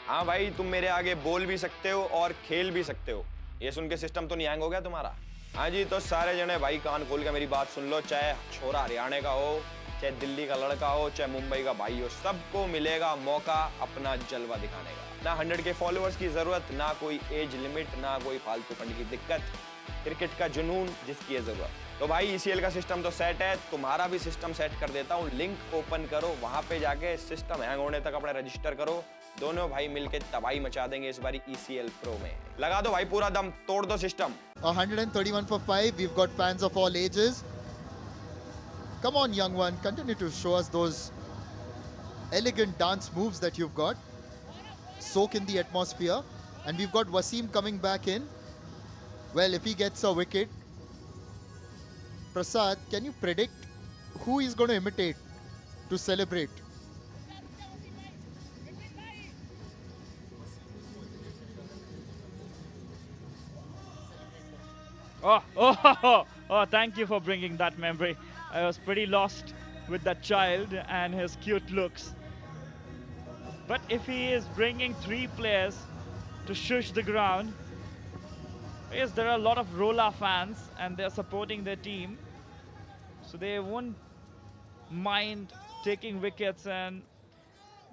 हाँ भाई, तुम मेरे आगे बोल भी सकते हो और खेल भी सकते हो। ये सुन के सिस्टम तो नहीं हैंग हो गया तुम्हारा? हाँ जी, तो सारे जने भाई कान खोल के मेरी बात सुन लो। चाहे छोरा हरियाणा का हो, चाहे दिल्ली का लड़का हो, चाहे मुंबई का भाई हो, सबको मिलेगा मौका अपना जलवा दिखाने का। ना 100 के फॉलोअर्स की जरूरत, ना कोई एज लिमिट, ना कोई फालतू फंड की दिक्कत। क्रिकेट का जुनून जिसकी है जरूरत। तो भाई ECL का सिस्टम तो सेट है, तुम्हारा भी सिस्टम सेट कर देता हूँ। लिंक ओपन करो, वहां पे जाके सिस्टम हैंग होने तक अपना रजिस्टर करो। दोनों भाई मिलके तबाही मचा देंगे इस बारी ECL Pro में। लगा दो भाई पूरा दम, तोड़ दो system. 131 for 5. We've got fans of all ages. Come on, young one, continue to show us those elegant dance moves that you've got. Soak in the atmosphere. And we've got Wasim coming back in. Well, if he gets a wicket, Prasad, can you predict who he's going to imitate to celebrate? Oh, thank you for bringing that memory. I was pretty lost with that child and his cute looks. But if he is bringing 3 players to shush the ground, yes, there are a lot of Rola fans and they're supporting their team. So they won't mind taking wickets and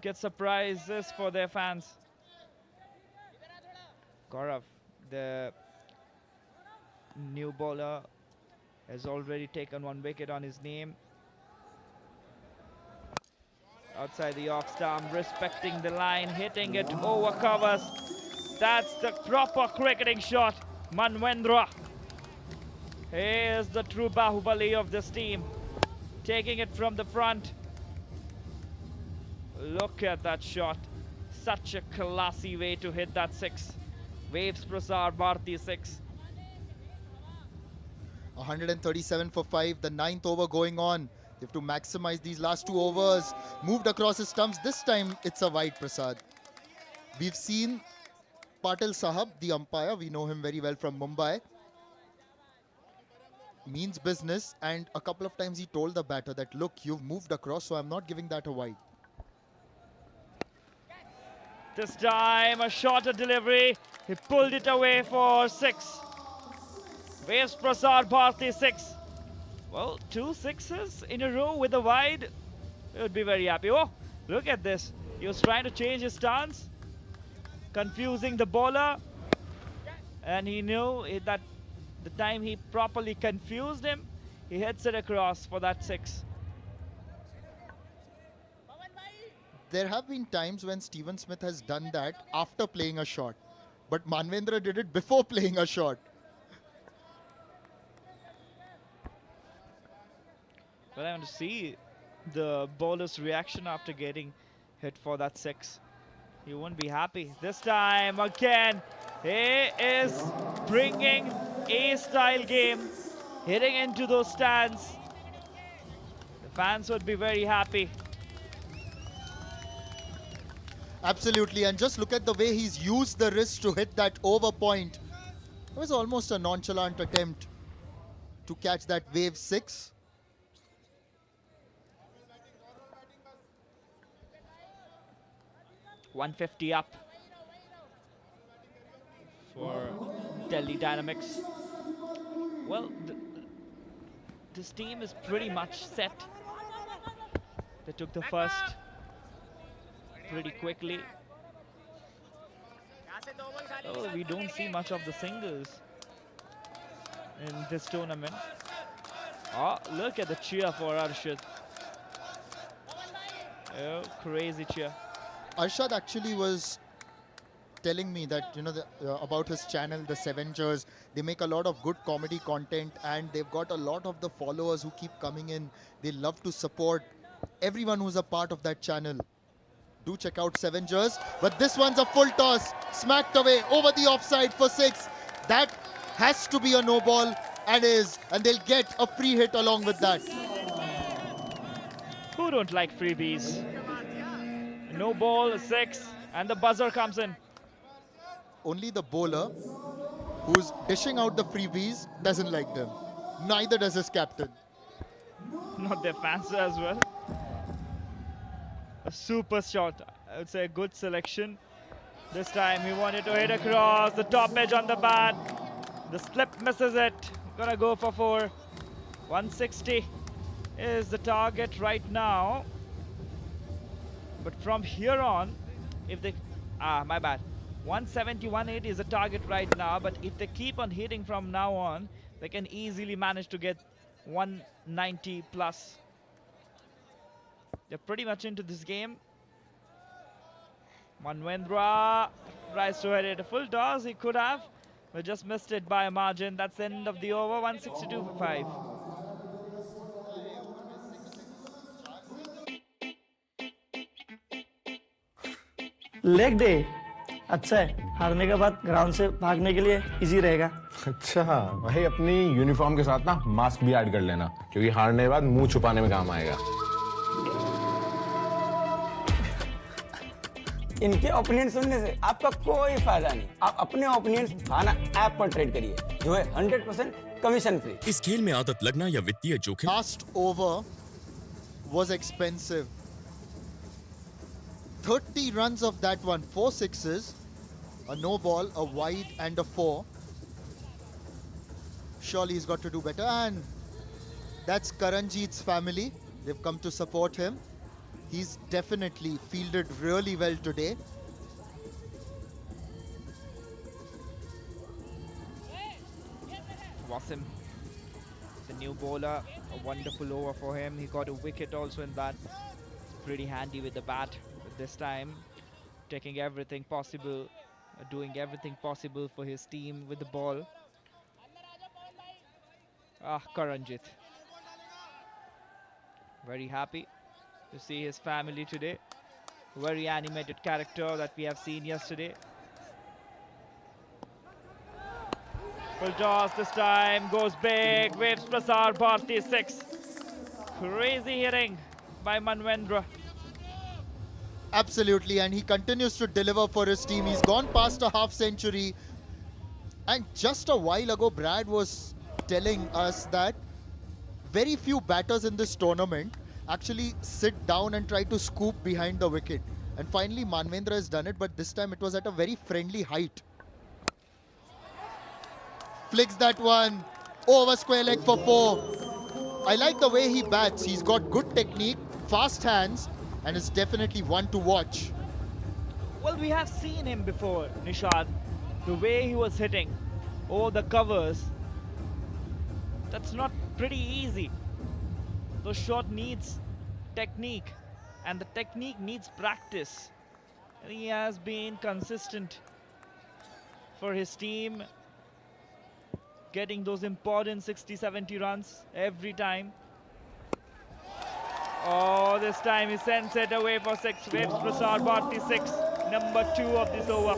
get surprises for their fans. Gaurav, the new bowler, has already taken 1 wicket on his name. Outside the off stump, respecting the line, hitting it over covers. That's the proper cricketing shot. Manwendra. He is the true Bahubali of this team. Taking it from the front. Look at that shot. Such a classy way to hit that 6. Waves Prasar Bharti 6. 137 for 5, the 9th over going on. They have to maximize these last 2 overs. Moved across his stumps. This time it's a wide, Prasad. We've seen Patil Sahab, the umpire. We know him very well from Mumbai. Means business, and a couple of times he told the batter that, look, you've moved across, so I'm not giving that a wide. This time a shorter delivery. He pulled it away for 6. Waves Prasar Bharti 6. Well, 2 sixes in a row with a wide. He would be very happy. Oh, look at this. He was trying to change his stance, confusing the bowler. And he knew that the time he properly confused him, he hits it across for that 6. There have been times when Steven Smith has done that after playing a shot. But Manvendra did it before playing a shot. But I want to see the bowler's reaction after getting hit for that 6. He won't be happy. This time again, he is bringing a style game, hitting into those stands. The fans would be very happy. Absolutely, and just look at the way he's used the wrist to hit that over point. It was almost a nonchalant attempt to catch that wave 6. $150 up for Delhi Dynamics. Well, this team is pretty much set. They took the first pretty quickly. Oh, we don't see much of the singles in this tournament. Oh, look at the cheer for Arshad. Oh, crazy cheer. Arshad actually was telling me that, you know, about his channel, the Sevengers. They make a lot of good comedy content and they've got a lot of the followers who keep coming in. They love to support everyone who's a part of that channel. Do check out Sevengers. But this one's a full toss. Smacked away over the offside for 6. That has to be a no ball and is. And they'll get a free hit along with that. Who don't like freebies? No ball, 6, and the buzzer comes in. Only the bowler who's dishing out the freebies doesn't like them. Neither does his captain. Not their fans as well. A super shot. I would say a good selection. This time he wanted to hit across the top edge on the bat. The slip misses it. Gonna go for 4. 160 is the target right now. But from here on, if they... my bad. 170, 180 is the target right now. But if they keep on hitting from now on, they can easily manage to get 190 plus. They're pretty much into this game. Manwendra tries to hit it a full toss. He could have, but just missed it by a margin. That's the end of the over. 162 for 5. Leg day अच्छा है, हारने के बाद ground से भागने के लिए easy रहेगा। अच्छा भाई, अपनी यूनिफॉर्म के साथ ना मास्क भी ऐड कर लेना, क्योंकि हारने के बाद मुंह छुपाने में काम आएगा। इनके ओपिनियन सुनने से आपका कोई फायदा नहीं। आप अपने ओपिनियन खाना ऐप पर ट्रेड करिए, जो है 100% कमीशन फ्री। इस खेल में आदत लगना या वित्तीय जोखिम। Last over was expensive. 30 runs of that one, 4 sixes, a no ball, a wide and a 4. Surely he's got to do better, and that's Karanjit's family. They've come to support him. He's definitely fielded really well today. Wasim, the new bowler, a wonderful over for him. He got a wicket also in that. Pretty handy with the bat this time, taking everything possible, doing everything possible for his team with the ball. Karanjit. Very happy to see his family today. Very animated character that we have seen yesterday. Full toss this time, goes big, waves Prasar Bharti 6. Crazy hitting by Manvendra. Absolutely, and he continues to deliver for his team. He's gone past a half century. And just a while ago, Brad was telling us that very few batters in this tournament actually sit down and try to scoop behind the wicket. And finally, Manvendra has done it, but this time it was at a very friendly height. Flicks that one over square leg for 4. I like the way he bats. He's got good technique, fast hands, and is definitely one to watch. Well, we have seen him before, Nishad. The way he was hitting over the covers, that's not pretty easy. The shot needs technique, and the technique needs practice. And he has been consistent for his team, getting those important 60-70 runs every time. Oh, this time he sends it away for 6. Waves Prasar Bharti 6, number 2 of this over.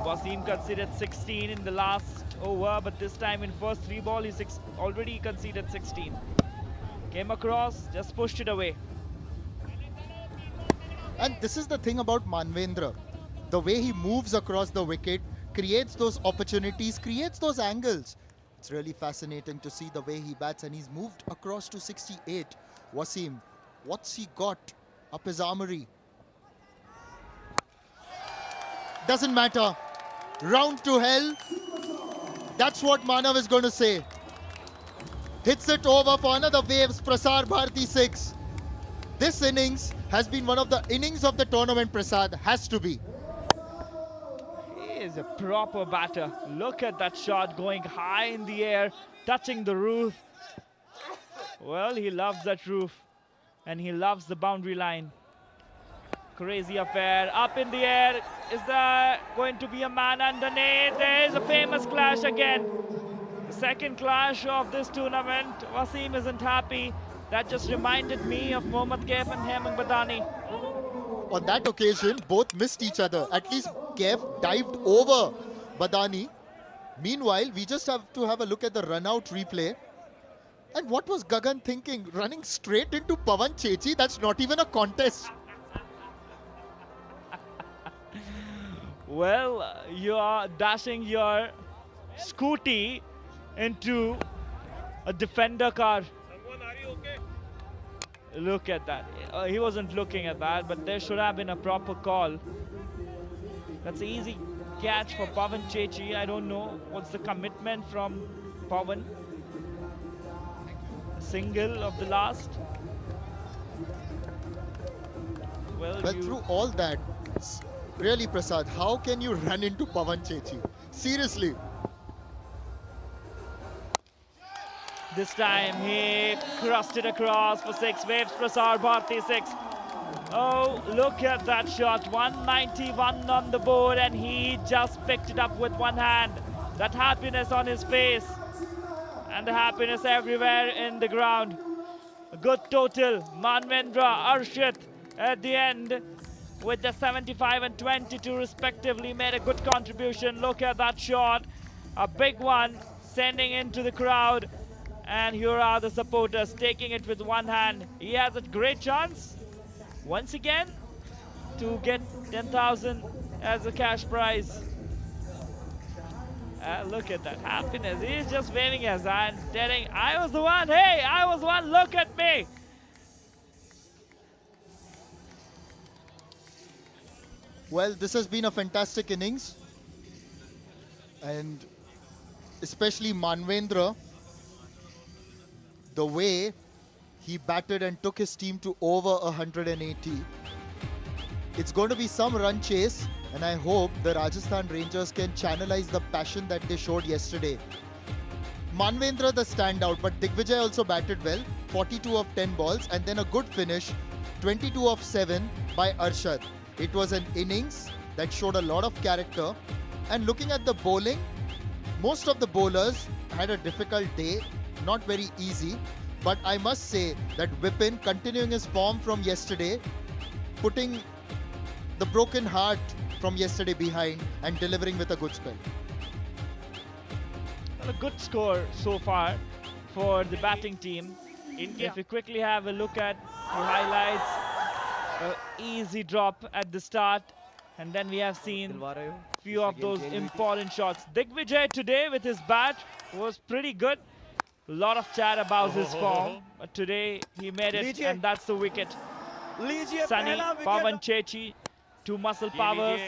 Wasim conceded 16 in the last over, but this time in first 3 ball he already conceded 16. Came across, just pushed it away. And this is the thing about Manvendra. The way he moves across the wicket, creates those opportunities, creates those angles. It's really fascinating to see the way he bats, and he's moved across to 68. Wasim, what's he got up his armory? Doesn't matter. Round to hell. That's what Manav is going to say. Hits it over for another waves, Prasar Bharti 6. This innings has been one of the innings of the tournament, Prasad. Has to be. He is a proper batter. Look at that shot going high in the air, touching the roof. Well, he loves that roof, and he loves the boundary line. Crazy affair, up in the air. Is there going to be a man underneath? There is a famous clash again. The second clash of this tournament. Wasim isn't happy. That just reminded me of Mohammad Kaif and Hemang Badani. On that occasion, both missed each other. At least Kaif dived over Badani. Meanwhile, we just have to have a look at the run-out replay. And what was Gagan thinking? Running straight into Pawan Chechi? That's not even a contest. Well, you are dashing your scooty into a defender car. Look at that. He wasn't looking at that, but there should have been a proper call. That's an easy catch for Pawan Chechi. I don't know what's the commitment from Pawan. Single of the last. Well, through all that, really, Prasad, how can you run into Pawan Chechi? Seriously. This time he crossed it across for 6. Waves Prasar Bharti 6. Oh, look at that shot. 191 on the board, and he just picked it up with one hand. That happiness on his face, and the happiness everywhere in the ground. A good total. Manvendra, Arshit at the end with the 75 and 22 respectively made a good contribution. Look at that shot. A big one sending into the crowd. And here are the supporters taking it with one hand. He has a great chance once again to get 10,000 as a cash prize. Look at that happiness. He's just waving his hand, telling, I was the one. Hey, I was the one. Look at me. Well, this has been a fantastic innings. And especially Manvendra, the way he batted and took his team to over 180. It's going to be some run chase, and I hope the Rajasthan Rangers can channelize the passion that they showed yesterday. Manvendra the standout, but Digvijay also batted well, 42 of 10 balls, and then a good finish, 22 of 7 by Arshad. It was an innings that showed a lot of character. And looking at the bowling, most of the bowlers had a difficult day, not very easy. But I must say that Vipin, continuing his form from yesterday, putting the broken heart from yesterday behind and delivering with a good spell. Well, a good score so far for the batting team. If we quickly have a look at the highlights, easy drop at the start, and then we have seen few of those important shots. Digvijay today with his bat was pretty good. A lot of chat about his form, but today he made it, and that's the wicket. Sunny, Pawan Chechi, two muscle powers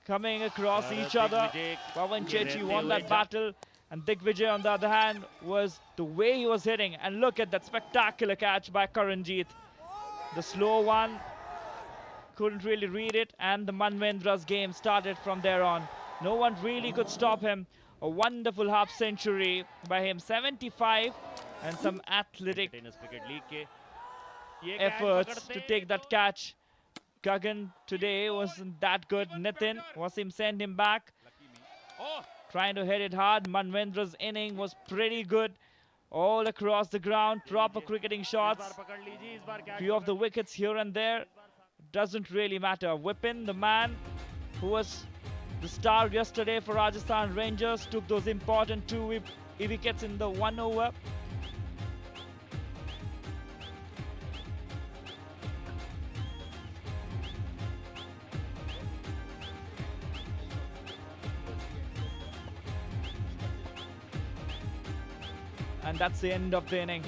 coming across each other. Pawan Chechi won that battle, and Digvijay on the other hand was the way he was hitting. And look at that spectacular catch by Karanjit. The slow one, couldn't really read it, and the Manvendra's game started from there on. No one really could stop him. A wonderful half century by him, 75, and some athletic efforts to take that catch. Gagan today wasn't that good. Nitin, Wasim sent him back. Trying to hit it hard. Manvendra's inning was pretty good. All across the ground, proper cricketing shots. Few of the wickets here and there. Doesn't really matter. Vipin, the man who was the star yesterday for Rajasthan Rangers, took those important 2 wickets in the 1 over. And that's the end of the inning.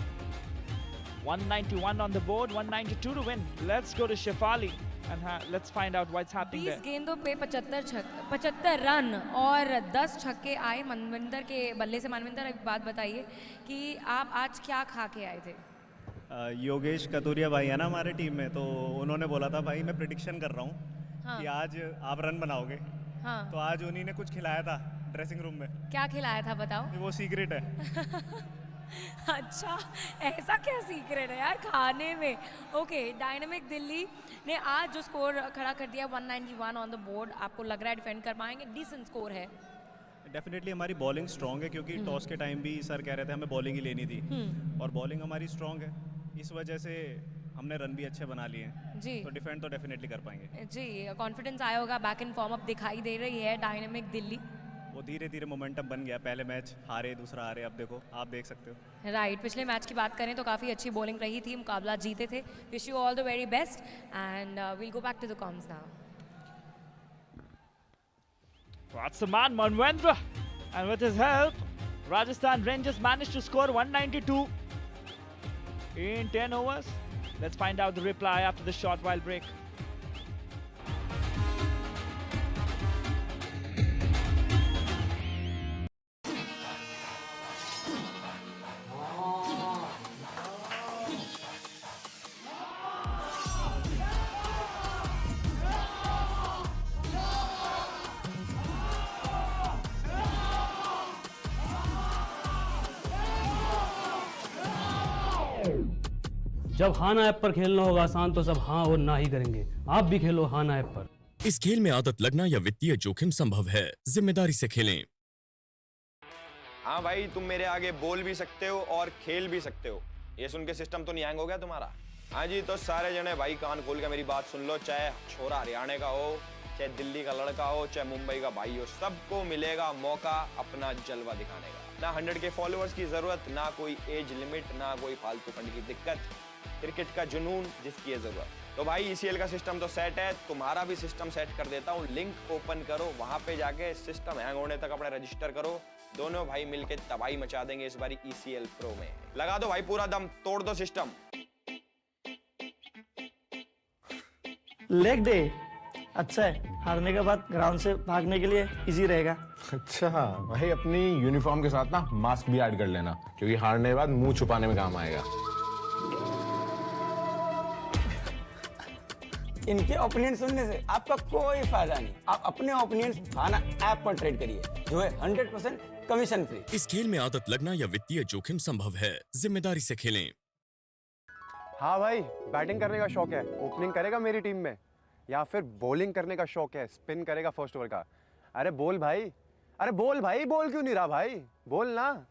191 on the board, 192 to win. Let's go to Shefali and let's find out what's happening there. 20 गेंदों पे 75 run और 10 छक्के आए मनविंदर के बल्ले से। मनविंदर, एक बात बताइए कि आप आज क्या खा के आए थे? योगेश कतूरिया भाई है ना हमारे टीम में, तो उन्होंने बोला था भाई मैं प्रेडिक्शन कर रहा हूँ कि आज आप रन बनाओगे। तो आज उन्हीं ने कुछ खिलाया था ड्रेसिंग रूम में। क्या खिलाया था बताओ? वो सीक्रेट है। अच्छा, ऐसा क्या सीक्रेट है यार खाने में? ओके, डायनामिक दिल्ली ने आज जो स्कोर खड़ा कर दिया 191 ऑन द बोर्ड, आपको लग रहा है डिफेंड कर पाएंगे? डिसेंट स्कोर है। डेफिनेटली हमारी बॉलिंग स्ट्रॉन्ग है, क्योंकि टॉस के टाइम भी सर कह रहे थे हमें बॉलिंग ही लेनी थी, और बॉलिंग हमारी स्ट्रॉन्ग है, इस वजह से हमने रन भी अच्छे बना लिए हैं जी। तो डिफेंड तो डेफिनेटली कर पाएंगे जी। कॉन्फिडेंस आया होगा, बैक इन फॉर्म अब दिखाई दे रही है डायनामिक दिल्ली। वो धीरे धीरे मोमेंटम बन गया, पहले मैच हारे दूसरा हारे, अब देखो आप देख सकते हो। राइट, पिछले मैच की बात करें तो काफ़ी अच्छी बॉलिंग रही थी, मुकाबला जीते थे। Wish you all the very best and we'll go back to the comms now. That's the man, Manvendra, and with his help, Rajasthan Rangers managed to score 192 in 10 overs. Let's find out the reply after the short while break. जब हाना app पर खेलना होगा आसान तो सब हाँ और ना ही करेंगे। आप भी खेलो हाना ऐप पर। इस खेल में आदत लगना या वित्तीय जोखिम संभव है, जिम्मेदारी से खेलें। हाँ भाई, तुम मेरे आगे बोल भी सकते हो और खेल भी सकते हो। ये सुन के सिस्टम तो नहीं हैंग हो गया तुम्हारा? हाँ जी, तो सारे जने भाई कान खोल के मेरी बात सुन लो। चाहे छोरा हरियाणा का हो, चाहे दिल्ली का लड़का हो, चाहे मुंबई का भाई हो, सबको मिलेगा मौका अपना जलवा दिखाने का। ना 100 के फॉलोअर्स की जरूरत, ना कोई एज लिमिट, ना कोई फालतू फंड की दिक्कत। क्रिकेट का जुनून जिसकी है जरूरत। तो भाई ECL का सिस्टम तो सेट है, तुम्हारा भी सिस्टम सेट कर देता हूँ। लिंक ओपन करो, वहां पे जाके सिस्टम हैंग होने तक अपने रजिस्टर करो। दोनों भाई मिलके तबाही मचा देंगे इस बारी ECL प्रो में। लगा दो भाई पूरा दम, तोड़ दो सिस्टम। लेग डे अच्छा है, हारने के बाद ग्राउंड से भागने के लिए इजी रहेगा। अच्छा भाई, अपनी यूनिफॉर्म के साथ ना मास्क भी ऐड कर लेना, क्योंकि हारने के बाद मुंह छुपाने में काम आएगा। इनके ओपिनियन सुनने से आपका कोई फायदा नहीं। आप अपने ओपिनियन खाना ऐप पर ट्रेड करिए, जो है 100% कमीशन फ्री। इस खेल में आदत लगना या वित्तीय जोखिम संभव है, जिम्मेदारी से खेलें। हाँ भाई, बैटिंग करने का शौक है, ओपनिंग करेगा मेरी टीम में, या फिर बॉलिंग करने का शौक है, स्पिन करेगा फर्स्ट ओवर का। अरे बोल भाई, अरे बोल भाई, बोल क्यों नहीं रहा भाई, बोल ना।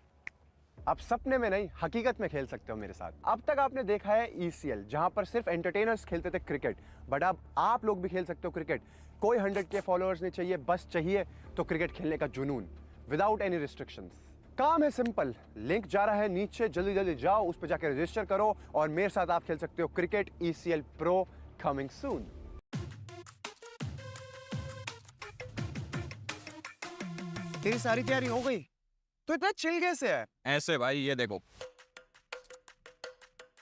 आप सपने में नहीं, हकीकत में खेल सकते हो मेरे साथ। अब तक आपने देखा है ECL, जहां पर सिर्फ एंटरटेनर्स खेलते थे क्रिकेट, बट अब आप लोग भी खेल सकते हो क्रिकेट। कोई 100K फॉलोअर्स नहीं चाहिए, बस चाहिए तो क्रिकेट खेलने का जुनून, विदाउट एनी रिस्ट्रिक्शंस। काम है सिंपल, लिंक जा रहा है नीचे, जल्दी जल्दी जाओ, उस पर जाकर रजिस्टर करो और मेरे साथ आप खेल सकते हो cricket. ECL pro coming soon. तेरी सारी तैयारी हो गई? तो इतना चिल कैसे है? ऐसे भाई, ये देखो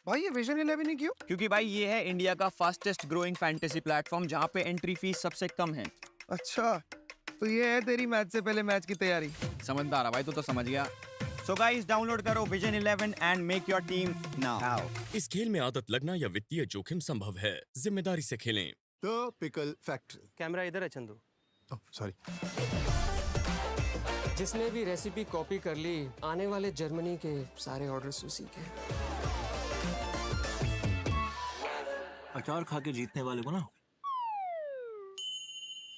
भाई, ये विजन 11 ही क्यों? क्योंकि भाई ये है इंडिया का फास्टेस्ट ग्रोइंग फैंटेसी प्लेटफॉर्म, जहाँ पे एंट्री फीस सबसे कम है। अच्छा, तो ये है तेरी मैच से पहले मैच की तैयारी। समझदार है भाई, तू तो समझ गया। So guys, डाउनलोड करो vision 11 and make your team now. इस खेल में आदत लगना या वित्तीय जोखिम संभव है, जिम्मेदारी से खेलें। The pickle factory. कैमरा इधर है चंदू। सॉरी। जिसने भी रेसिपी कॉपी कर ली, आने वाले जर्मनी के सारे ऑर्डर्स उसी के। अचार खा के जीतने वाले को ना,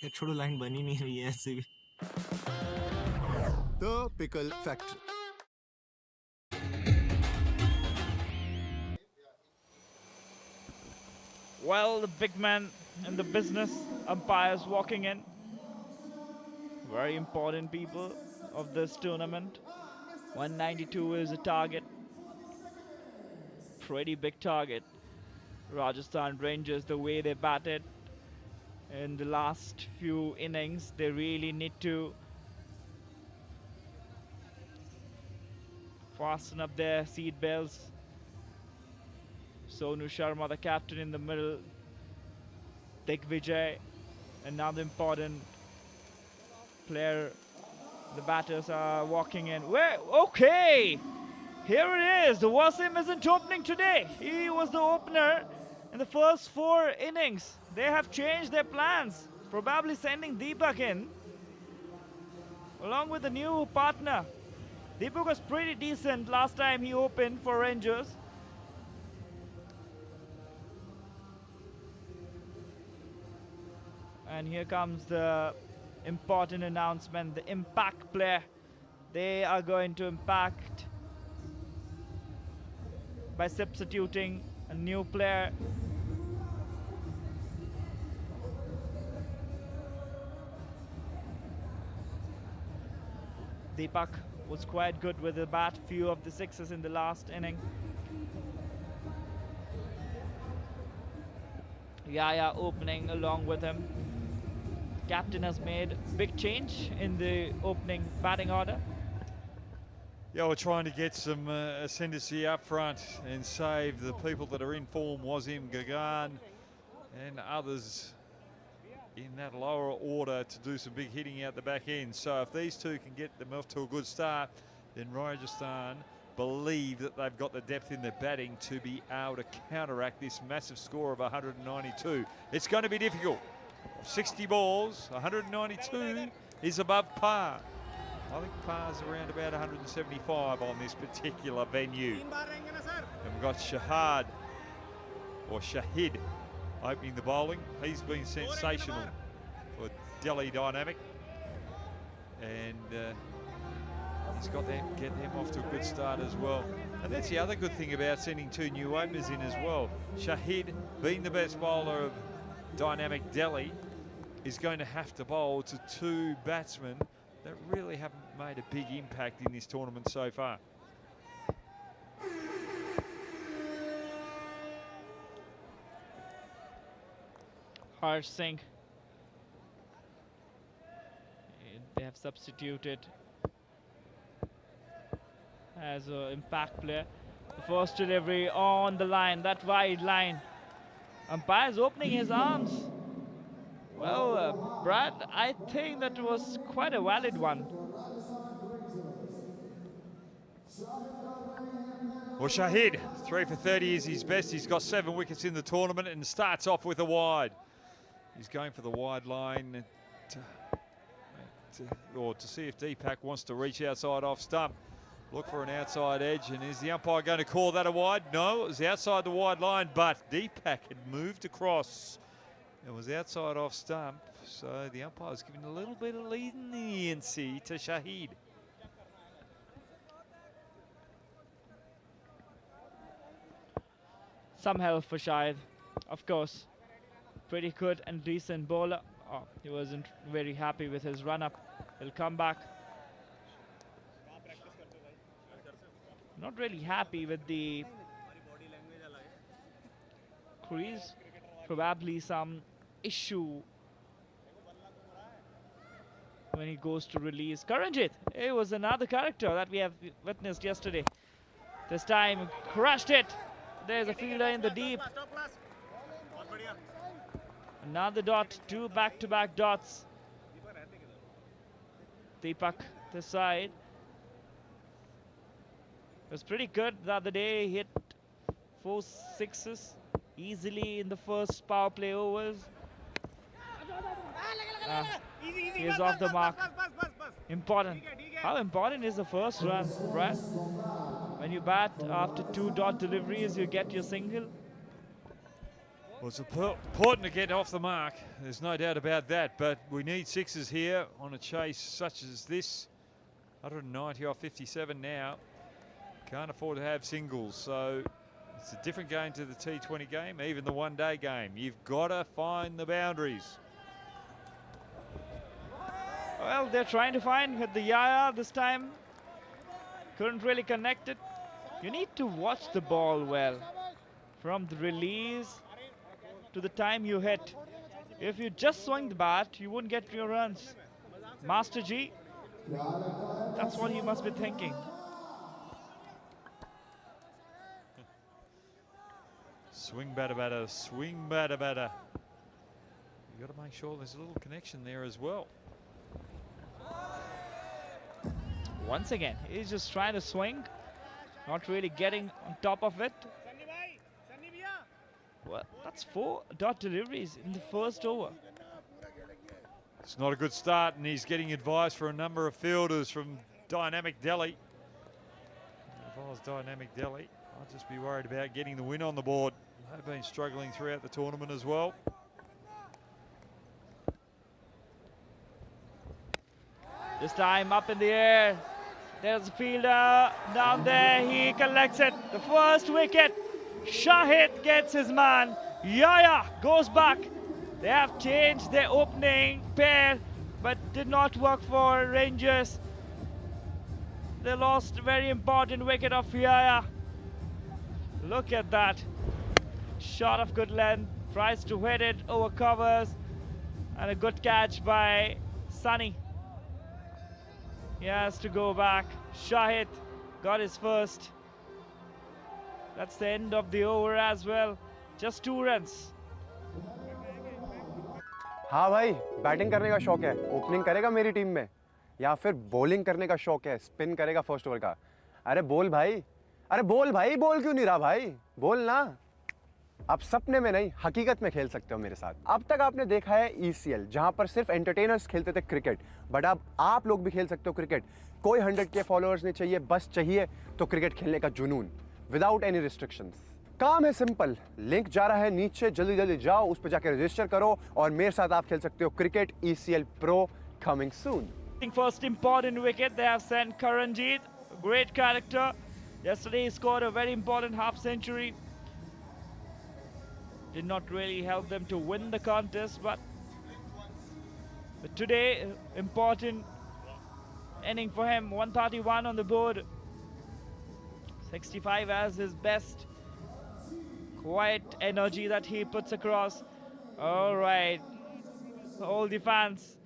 ये छोड़ो, लाइन बनी नहीं हुई है ऐसे भी। The pickle factory. Well, the big man in the business, umpires walking in. Very important people of this tournament. 192 is a target. Pretty big target. Rajasthan Rangers, the way they batted in the last few innings, they really need to fasten up their seat belts. Sonu Sharma, the captain, in the middle. Digvijay, another important player. The batters are walking in. Where? Okay! Here it is. The Wasim isn't opening today. He was the opener in the first 4 innings. They have changed their plans. Probably sending Deepak in along with a new partner. Deepak was pretty decent last time he opened for Rangers. And here comes the important announcement, the impact player. They are going to impact by substituting a new player. Deepak was quite good with the bat, few of the sixes in the last inning. Yaya opening along with him. Captain has made big change in the opening batting order. Yeah, we're trying to get some ascendancy up front and save the people that are in form. Wasim, Gagan and others in that lower order to do some big hitting out the back end. So if these two can get them off to a good start, then Rajasthan believe that they've got the depth in their batting to be able to counteract this massive score of 192. It's going to be difficult. 60 balls, 192 is above par. I think par's around about 175 on this particular venue. And we've got Shahid opening the bowling. He's been sensational for Delhi Dynamic. And he's got them, get them off to a good start as well. And that's the other good thing about sending 2 new openers in as well. Shahid, being the best bowler of Dynamic Delhi, is going to have to bowl to 2 batsmen that really haven't made a big impact in this tournament so far. Harsh Singh. They have substituted as an impact player. The first delivery on the line, that wide line. Umpire's opening his arms. Well, Brad, I think that was quite a valid one. Well, Shahid, 3 for 30 is his best. He's got 7 wickets in the tournament and starts off with a wide. He's going for the wide line to see if Deepak wants to reach outside off stump. Look for an outside edge, and is the umpire going to call that a wide? No, it was outside the wide line, but Deepak had moved across. It was outside off stump, so the umpire's giving a little bit of leniency to Shahid. Some help for Shahid, of course. Pretty good and decent bowler. Oh, he wasn't very happy with his run-up. He'll come back. Not really happy with the crease. Probably some issue when he goes to release. Karanjit, it was another character that we have witnessed yesterday. This time, crushed it. There's a fielder in the deep. Another dot, 2 back-to-back dots. Deepak this side. It was pretty good the other day. He hit 4 sixes easily in the first power play overs. He is off the mark. Important. How important is the first run, Brad? When you bat after 2 dot deliveries, you get your single. Well, it's important to get off the mark. There's no doubt about that. But we need sixes here on a chase such as this. 190 off 57 now. Can't afford to have singles. So it's a different game to the T20 game, even the one-day game. You've got to find the boundaries. Well, they're trying to find with the Yaya this time. Couldn't really connect it. You need to watch the ball well. From the release to the time you hit. If you just swing the bat, you wouldn't get your runs. Master G, that's what you must be thinking. Swing batter, batter, swing batter, batter. You've got to make sure there's a little connection there as well. Once again, he's just trying to swing, not really getting on top of it. Well, that's 4 dot deliveries in the first over. It's not a good start, and he's getting advice for a number of fielders from Dynamic Delhi. If I was Dynamic Delhi, I'd just be worried about getting the win on the board. They've been struggling throughout the tournament as well. This time up in the air. There's a fielder down there. He collects it. The first wicket. Shahid gets his man. Yaya goes back. They have changed their opening pair, but did not work for Rangers. They lost a very important wicket of Yaya. Look at that. Shot of good length. Tries to hit it over covers. And a good catch by Sunny. He has to go back. Shahid got his first. That's the end of the over as well. Just 2 runs. हाँ भाई, batting करने का शौक है, opening करेगा मेरी team में, या फिर बॉलिंग करने का शौक है, स्पिन करेगा फर्स्ट ओवर का। अरे बोल भाई, बोल क्यों नहीं रहा भाई? बोल ना। आप सपने में नहीं, हकीकत में खेल सकते हो मेरे साथ। अब तक आपने देखा है ECL, जहां पर सिर्फ एंटरटेनर्स खेलते थे क्रिकेट, बट अब आप लोग भी खेल सकते हो क्रिकेट। कोई 100K फॉलोअर्स नहीं चाहिए, बस चाहिए तो क्रिकेट खेलने का जुनून, विदाउट एनी रिस्ट्रिक्शंस। काम है सिंपल, लिंक जा रहा है नीचे, जल्दी जल्दी जाओ, उस पर जाकर रजिस्टर करो और मेरे साथ आप खेल सकते हो cricket ECL Pro coming soon. First important wicket, they have sent Karanjit, great character. Yesterday he scored a very important half century. Did not really help them to win the contest, but today, important inning for him. 131 on the board. 65 as his best. Quiet energy that he puts across. All right. All the fans,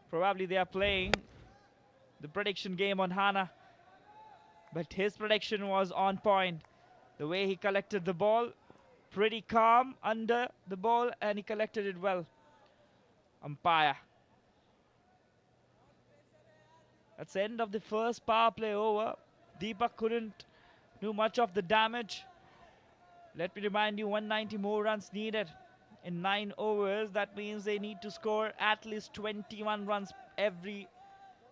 probably they are playing the prediction game on Hana. But his prediction was on point. The way he collected the ball, pretty calm under the ball, and he collected it well. Umpire. That's the end of the first power play over. Deepak couldn't do much of the damage. Let me remind you, 190 more runs needed in 9 overs. That means they need to score at least 21 runs every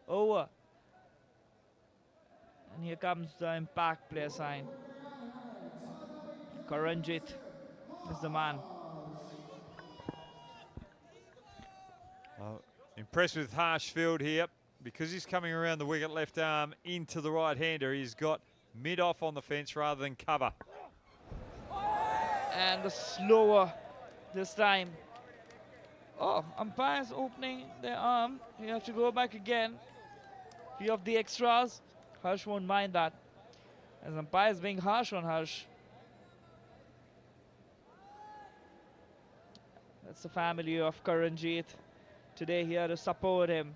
over. And here comes the impact player sign. Karanjit is the man. Impressed with Harshfield here because he's coming around the wicket left arm into the right-hander. He's got mid-off on the fence rather than cover. And the slower this time. Oh, umpires opening their arm. You have to go back again. Few of the extras. Harsh won't mind that. As umpires being harsh on Harsh. That's the family of Karanjit today here to support him.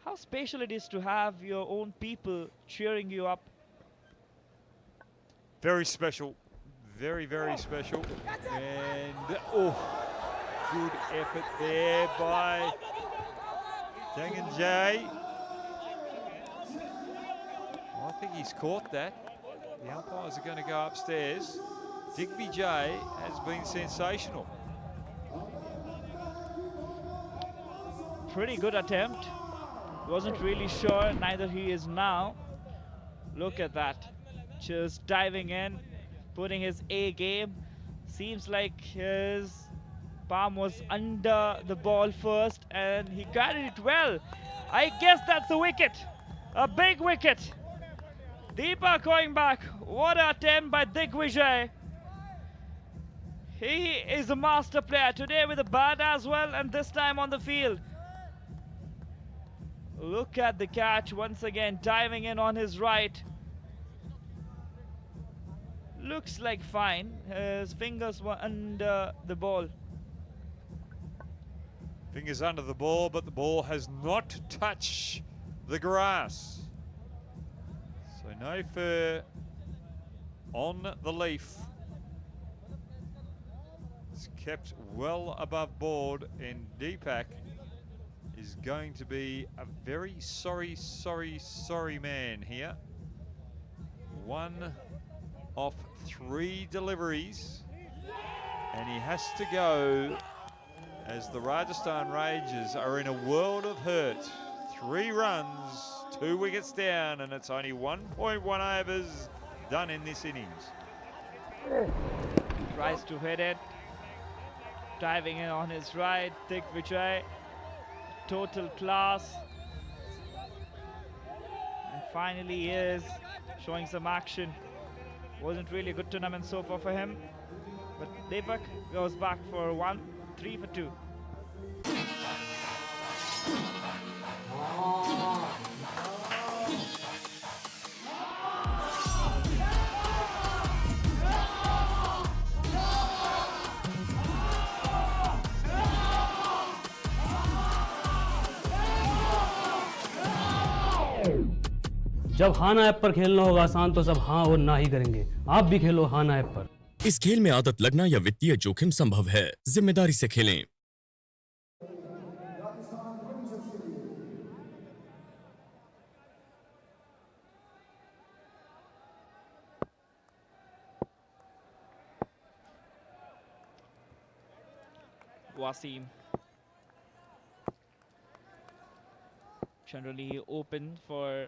How special it is to have your own people cheering you up. Very special. Very, very special. And, oh, good effort there by Danganjay. I think he's caught that. The umpires are going to go upstairs. Digvijay has been sensational. Pretty good attempt. Wasn't really sure, neither he is now. Look at that. Just diving in, putting his A game. Seems like his palm was under the ball first and he carried it well. I guess that's a wicket. A big wicket. Deepak going back. What an attempt by Digvijay. He is a master player today with a bat as well, and this time on the field. Look at the catch once again, diving in on his right. Looks like fine. His fingers were under the ball. Fingers under the ball, but the ball has not touched the grass. So no fur on the leaf. It's kept well above board, and Deepak is going to be a very sorry man here. 1 off 3 deliveries, and he has to go as the Rajasthan Rangers are in a world of hurt. 3 runs, 2 wickets down, and it's only 1.1 overs done in this innings. Tries to hit it. Diving in on his right, Digvijay. Total class. And finally he is showing some action. Wasn't really a good tournament so far for him. But Deepak goes back for 1, 3 for 2. जब हाना app पर खेलना होगा आसान तो सब हाँ और ना ही करेंगे। आप भी खेलो हाना ऐप पर। इस खेल में आदत लगना या वित्तीय जोखिम संभव है। जिम्मेदारी से खेलें। Wasim. Generally open for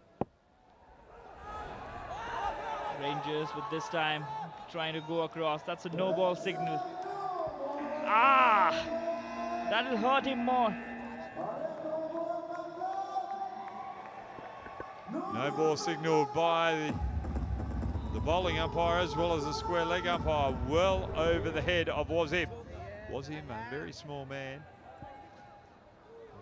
Rangers, but this time trying to go across. That's a no ball signal. Ah! That'll hurt him more. No ball signalled by the bowling umpire as well as the square leg umpire, well over the head of Wasim. Wasim, a very small man.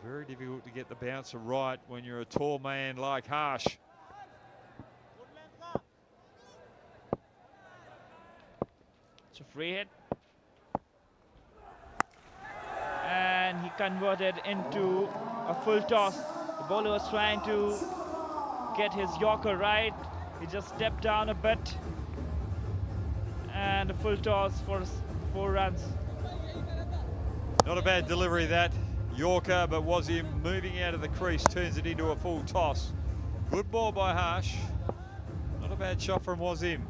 Very difficult to get the bouncer right when you're a tall man like Harsh. It's a free hit. he converted into a full toss. The bowler was trying to get his Yorker right. He just stepped down a bit. And a full toss for 4 runs. Not a bad delivery that. Yorker, but was him moving out of the crease, turns it into a full toss. Good ball by Harsh. Not a bad shot from Wazim.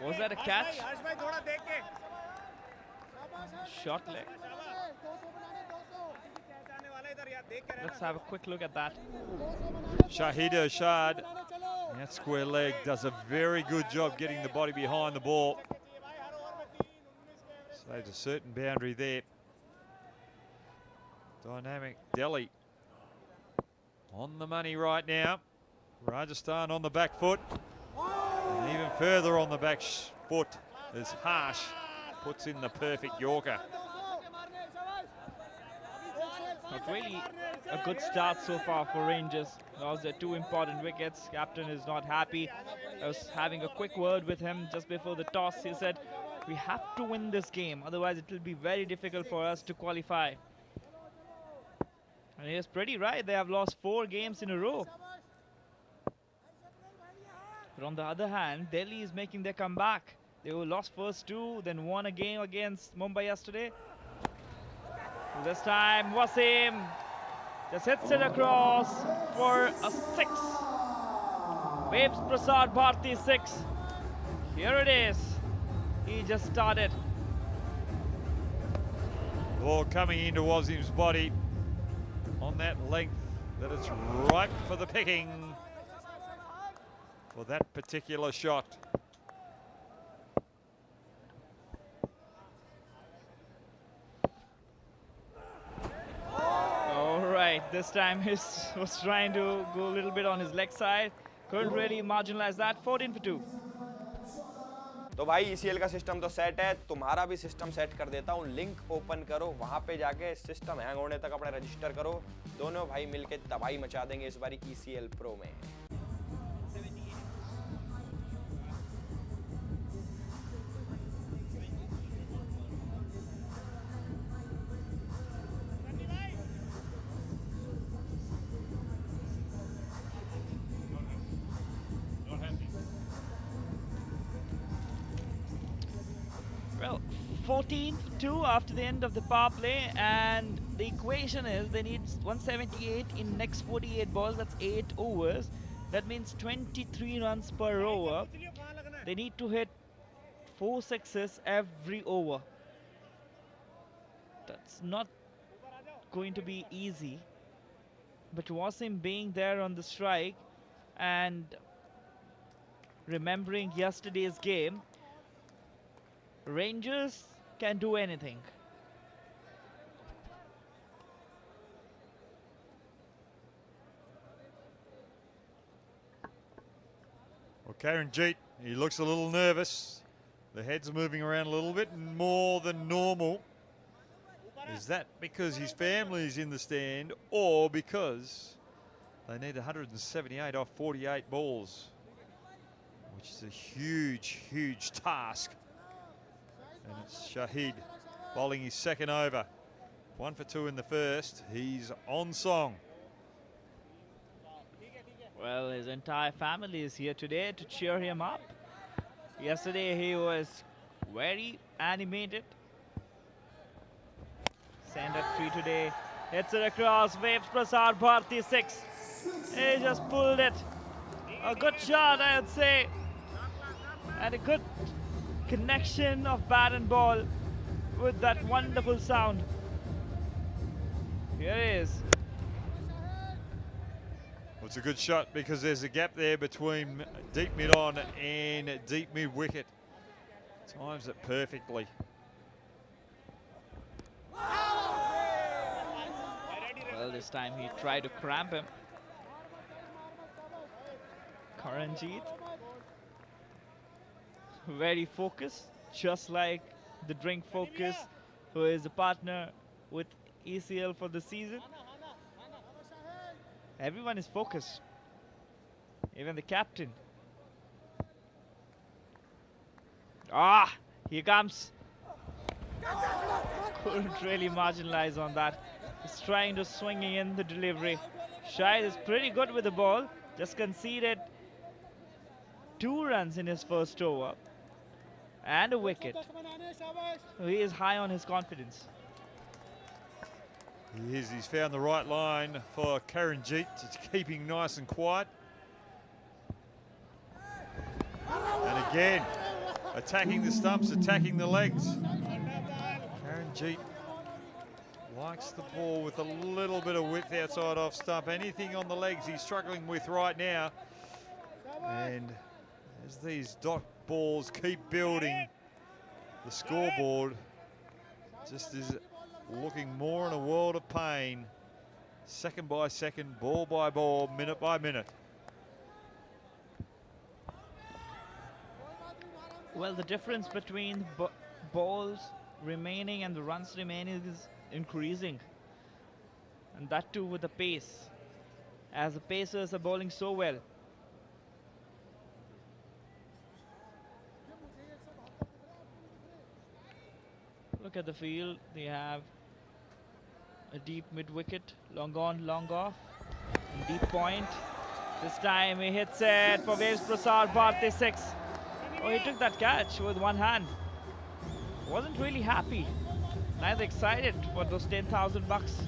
Was that a catch? Short leg. Let's have a quick look at that. Shahid Ershad, that square leg, does a very good job getting the body behind the ball. Saves a certain boundary there. Dynamic Delhi on the money right now. Rajasthan on the back foot. And even further on the back foot as Harsh puts in the perfect Yorker. But really a good start so far for Rangers. Those are 2 important wickets. Captain is not happy. I was having a quick word with him just before the toss. He said, we have to win this game, otherwise it will be very difficult for us to qualify. And he is pretty right. They have lost 4 games in a row. But on the other hand, Delhi is making their comeback. They were lost first 2, then won a game against Mumbai yesterday. This time, Wasim just hits it across for a 6. Waves Prasar Bharti 6. Here it is. He just started. Ball coming into Wasim's body on that length that it's ripe for the picking for that particular shot. This time he was trying to go a little bit on his leg side. Couldn't really marginalize that. 14 for 2. तो भाई ECL का system तो set है, तुम्हारा भी system set कर देता हूँ। लिंक ओपन करो, वहां पे जाके सिस्टम हैंग होने तक अपना रजिस्टर करो। दोनों भाई मिलके तबाही मचा देंगे इस बारी ECL Pro में। Well, 14-2 after the end of the power play, and the equation is they need 178 in next 48 balls. That's 8 overs. That means 23 runs per over. They need to hit 4 sixes every over. That's not going to be easy. But Wasim being there on the strike and remembering yesterday's game, Rangers can do anything. Well, Karanjeet, he looks a little nervous. The head's moving around a little bit more than normal. Is that because his family is in the stand or because they need 178 off 48 balls, which is a huge, huge task. And it's Shahid bowling his second over. 1 for 2 in the first. He's on song. Well, his entire family is here today to cheer him up. Yesterday he was very animated. Send at 3 today. Hits it across. Waves Prasar Bharti 6. He just pulled it. A good shot, I would say. And a good connection of bat and ball with that wonderful sound. Here it is. Well, it's a good shot because there's a gap there between deep mid on and deep mid wicket. Times it perfectly. Well, this time he tried to cramp him. Karanjeet, very focused, just like the drink focus, who is a partner with ECL for the season. Everyone is focused. Even the captain. Ah, here comes. Couldn't really marginalize on that. He's trying to swing in the delivery. Shahid is pretty good with the ball. Just conceded 2 runs in his first over. And a wicket. He is high on his confidence. He is. He's found the right line for Karanjit. It's keeping nice and quiet. And again, attacking the stumps, attacking the legs. Karanjit likes the ball with a little bit of width outside off stump. Anything on the legs he's struggling with right now. And as these dot balls keep building, the scoreboard just is looking more in a world of pain. Second by second, ball by ball, minute by minute. Well, the difference between balls remaining and the runs remaining is increasing. And that too with the pace, as the Pacers are bowling so well. Look at the field. They have a deep mid-wicket, long on, long off, and deep point. This time he hits it for Waves Prasar Bharti 6. Oh, he took that catch with one hand. Wasn't really happy, neither excited for those 10,000 bucks.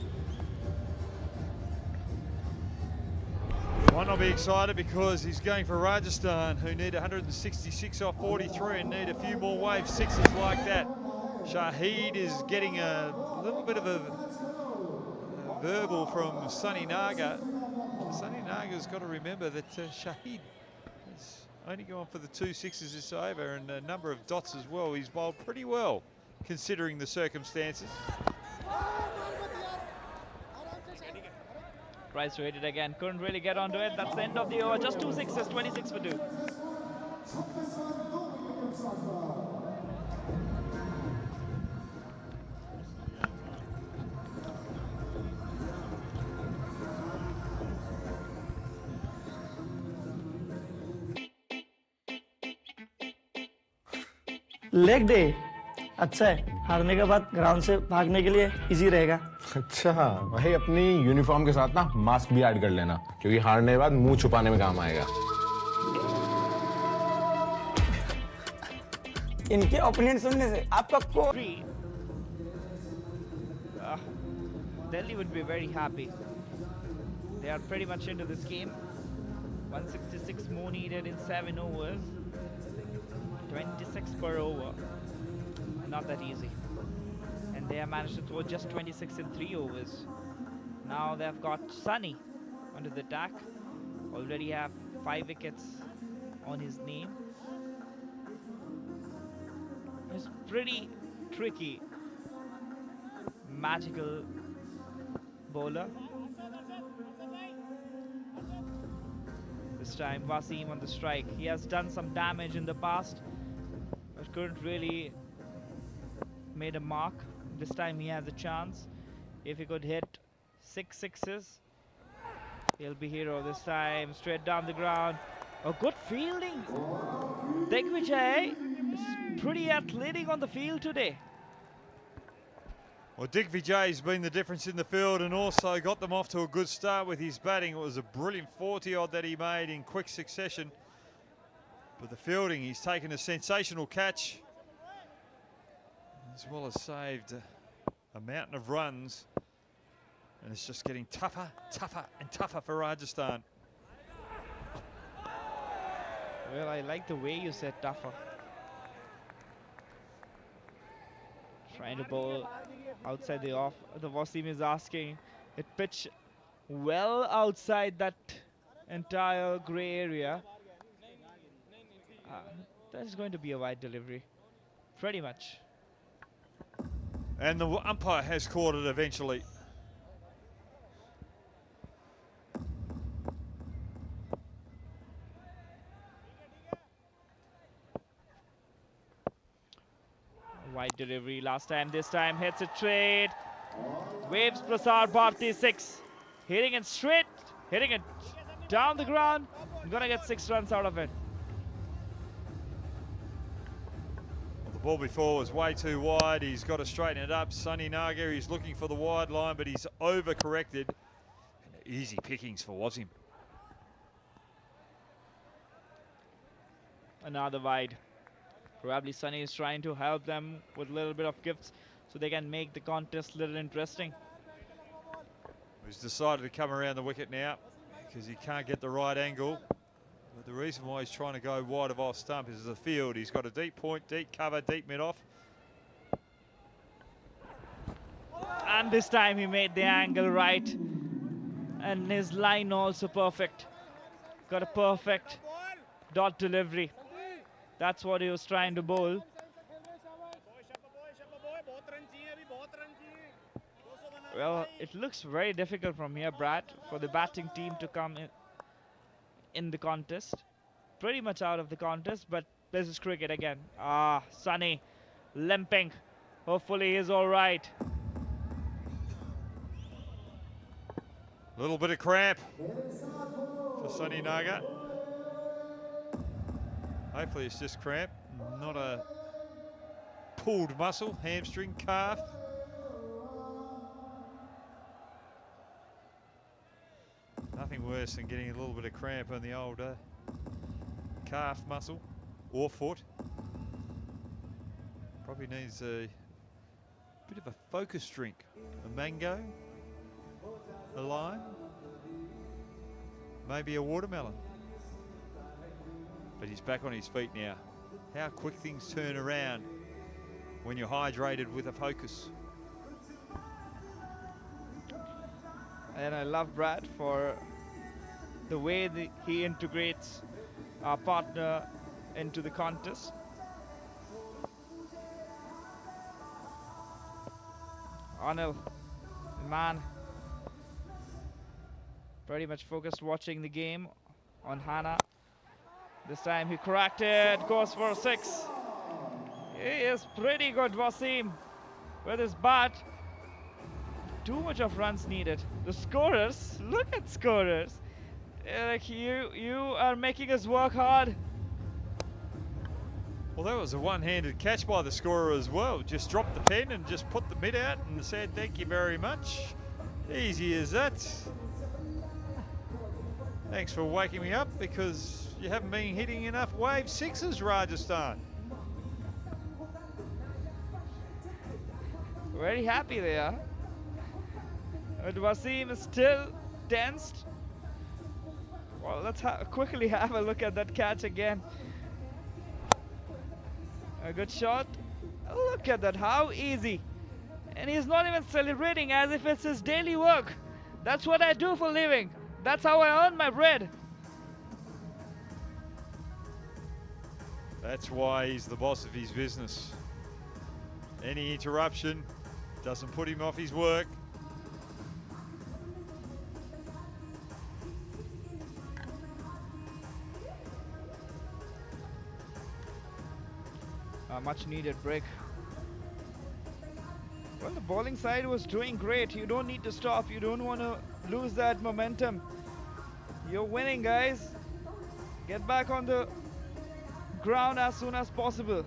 Might not be excited because he's going for Rajasthan, who need 166 off 43 and need a few more wave sixes like that. Shahid is getting a little bit of a verbal from Sunny Naga. Sunny Naga's got to remember that Shahid has only gone for the 2 sixes this over and a number of dots as well. He's bowled pretty well considering the circumstances. Tries to hit it again, couldn't really get onto it. That's the end of the over. Just 2 sixes, 26 for 2. Leg day अच्छा है, हारने के बाद ground से भागने के लिए easy रहेगा। अच्छा भाई, अपनी यूनिफॉर्म के साथ ना मास्क भी ऐड कर लेना, क्योंकि हारने के बाद मुंह छुपाने में काम आएगा। इनके ओपिनियन सुनने से आपका Delhi would be very happy. They are pretty much into this game. 166 more needed in 7 overs. 26 per over. Not that easy. And they have managed to throw just 26 in 3 overs. Now they've got Sunny under the attack. Already have 5 wickets on his name. He's pretty tricky, magical bowler. This time Wasim on the strike. He has done some damage in the past, but couldn't really made a mark. This time he has a chance. If he could hit 6 sixes, he'll be hero this time. Straight down the ground. A good fielding. Digvijay is pretty athletic on the field today. Well, Digvijay's been the difference in the field and also got them off to a good start with his batting. It was a brilliant 40-odd that he made in quick succession. But the fielding, he's taken a sensational catch, as well as saved a mountain of runs. And it's just getting tougher, tougher and tougher for Rajasthan. Well, I like the way you said tougher. Trying to bowl outside the off. The Wasim is asking. It pitched well outside that entire grey area. That is going to be a wide delivery. Pretty much. And the umpire has caught it eventually. Wide delivery last time. This time hits it straight. Waves Prasar Bharti 6. Hitting it straight Hitting it down the ground. Gonna get 6 runs out of it. Well, the ball before was way too wide. He's got to straighten it up. Sunny Naga, he's looking for the wide line, but he's overcorrected. Easy pickings for Wasim. Another wide. Probably Sunny is trying to help them with a little bit of gifts so they can make the contest a little interesting. He's decided to come around the wicket now because he can't get the right angle. But the reason why he's trying to go wide of off stump is the field. He's got a deep point, deep cover, deep mid-off. And this time he made the angle right. And his line also perfect. Got a perfect dot delivery. That's what he was trying to bowl. Well, it looks very difficult from here, Brad, for the batting team to come in the contest. Pretty much out of the contest, but this is cricket again. Sunny limping. Hopefully he's all right. A little bit of cramp for Sunny Naga. Hopefully it's just cramp, not a pulled muscle, hamstring, calf. Nothing worse than getting a little bit of cramp on the old calf muscle or foot. Probably needs a bit of a focus drink, a mango, a lime, maybe a watermelon. But he's back on his feet now. How quick things turn around when you're hydrated with a focus. And I love Brad for the way he integrates our partner into the contest. Anil, the man, pretty much focused watching the game on Hana. This time he cracked it, goes for 6. He is pretty good, Wasim, with his bat. Too much of runs needed. The scorers, look at scorers. Like you are making us work hard. Well, that was a one-handed catch by the scorer as well. Just dropped the pen and just put the mid out and said thank you very much. Easy as that. Thanks for waking me up because you haven't been hitting enough wave 6s, Rajasthan. Very happy there. But Wasim is still tensed. Well, let's quickly have a look at that catch again. A good shot. Look at that, how easy. And he's not even celebrating as if it's his daily work. That's what I do for a living. That's how I earn my bread. That's why he's the boss of his business. Any interruption doesn't put him off his work. A much needed break. Well, the bowling side was doing great. You don't need to stop. You don't want to lose that momentum. You're winning, guys. Get back on the ground as soon as possible.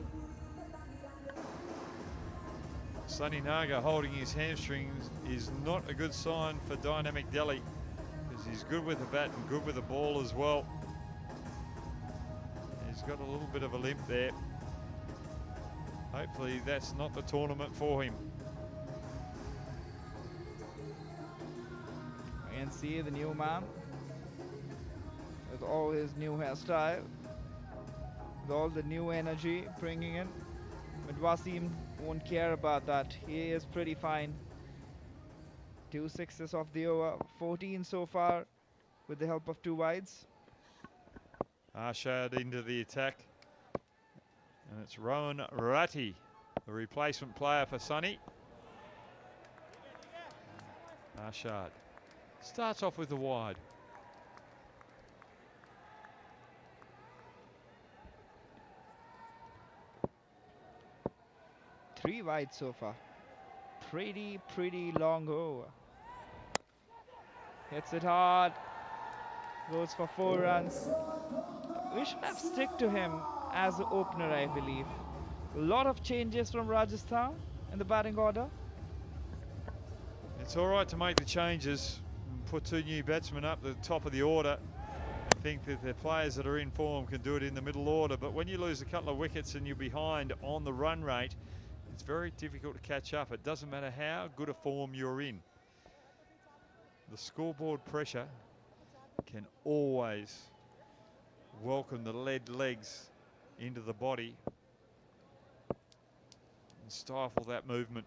Sunny Naga holding his hamstrings is not a good sign for Dynamic Delhi because he's good with the bat and good with the ball as well. He's got a little bit of a limp there. Hopefully that's not the tournament for him. You can see the new man with all his new hairstyle, with all the new energy bringing in. But Wasim won't care about that. He is pretty fine. 2 6s of the over, 14 so far with the help of 2 wides. Arshad into the attack. And it's Rohan Ratti, the replacement player for Sunny. Arshad starts off with the wide. Three wide so far. Pretty long over. Hits it hard. Goes for 4 runs. We should have stick to him as the opener, I believe. A lot of changes from Rajasthan in the batting order. It's all right to make the changes and put 2 new batsmen up the top of the order. I think that the players that are in form can do it in the middle order, but when you lose a couple of wickets and you're behind on the run rate, it's very difficult to catch up. It doesn't matter how good a form you're in. The scoreboard pressure can always welcome the lead legs into the body and stifle that movement.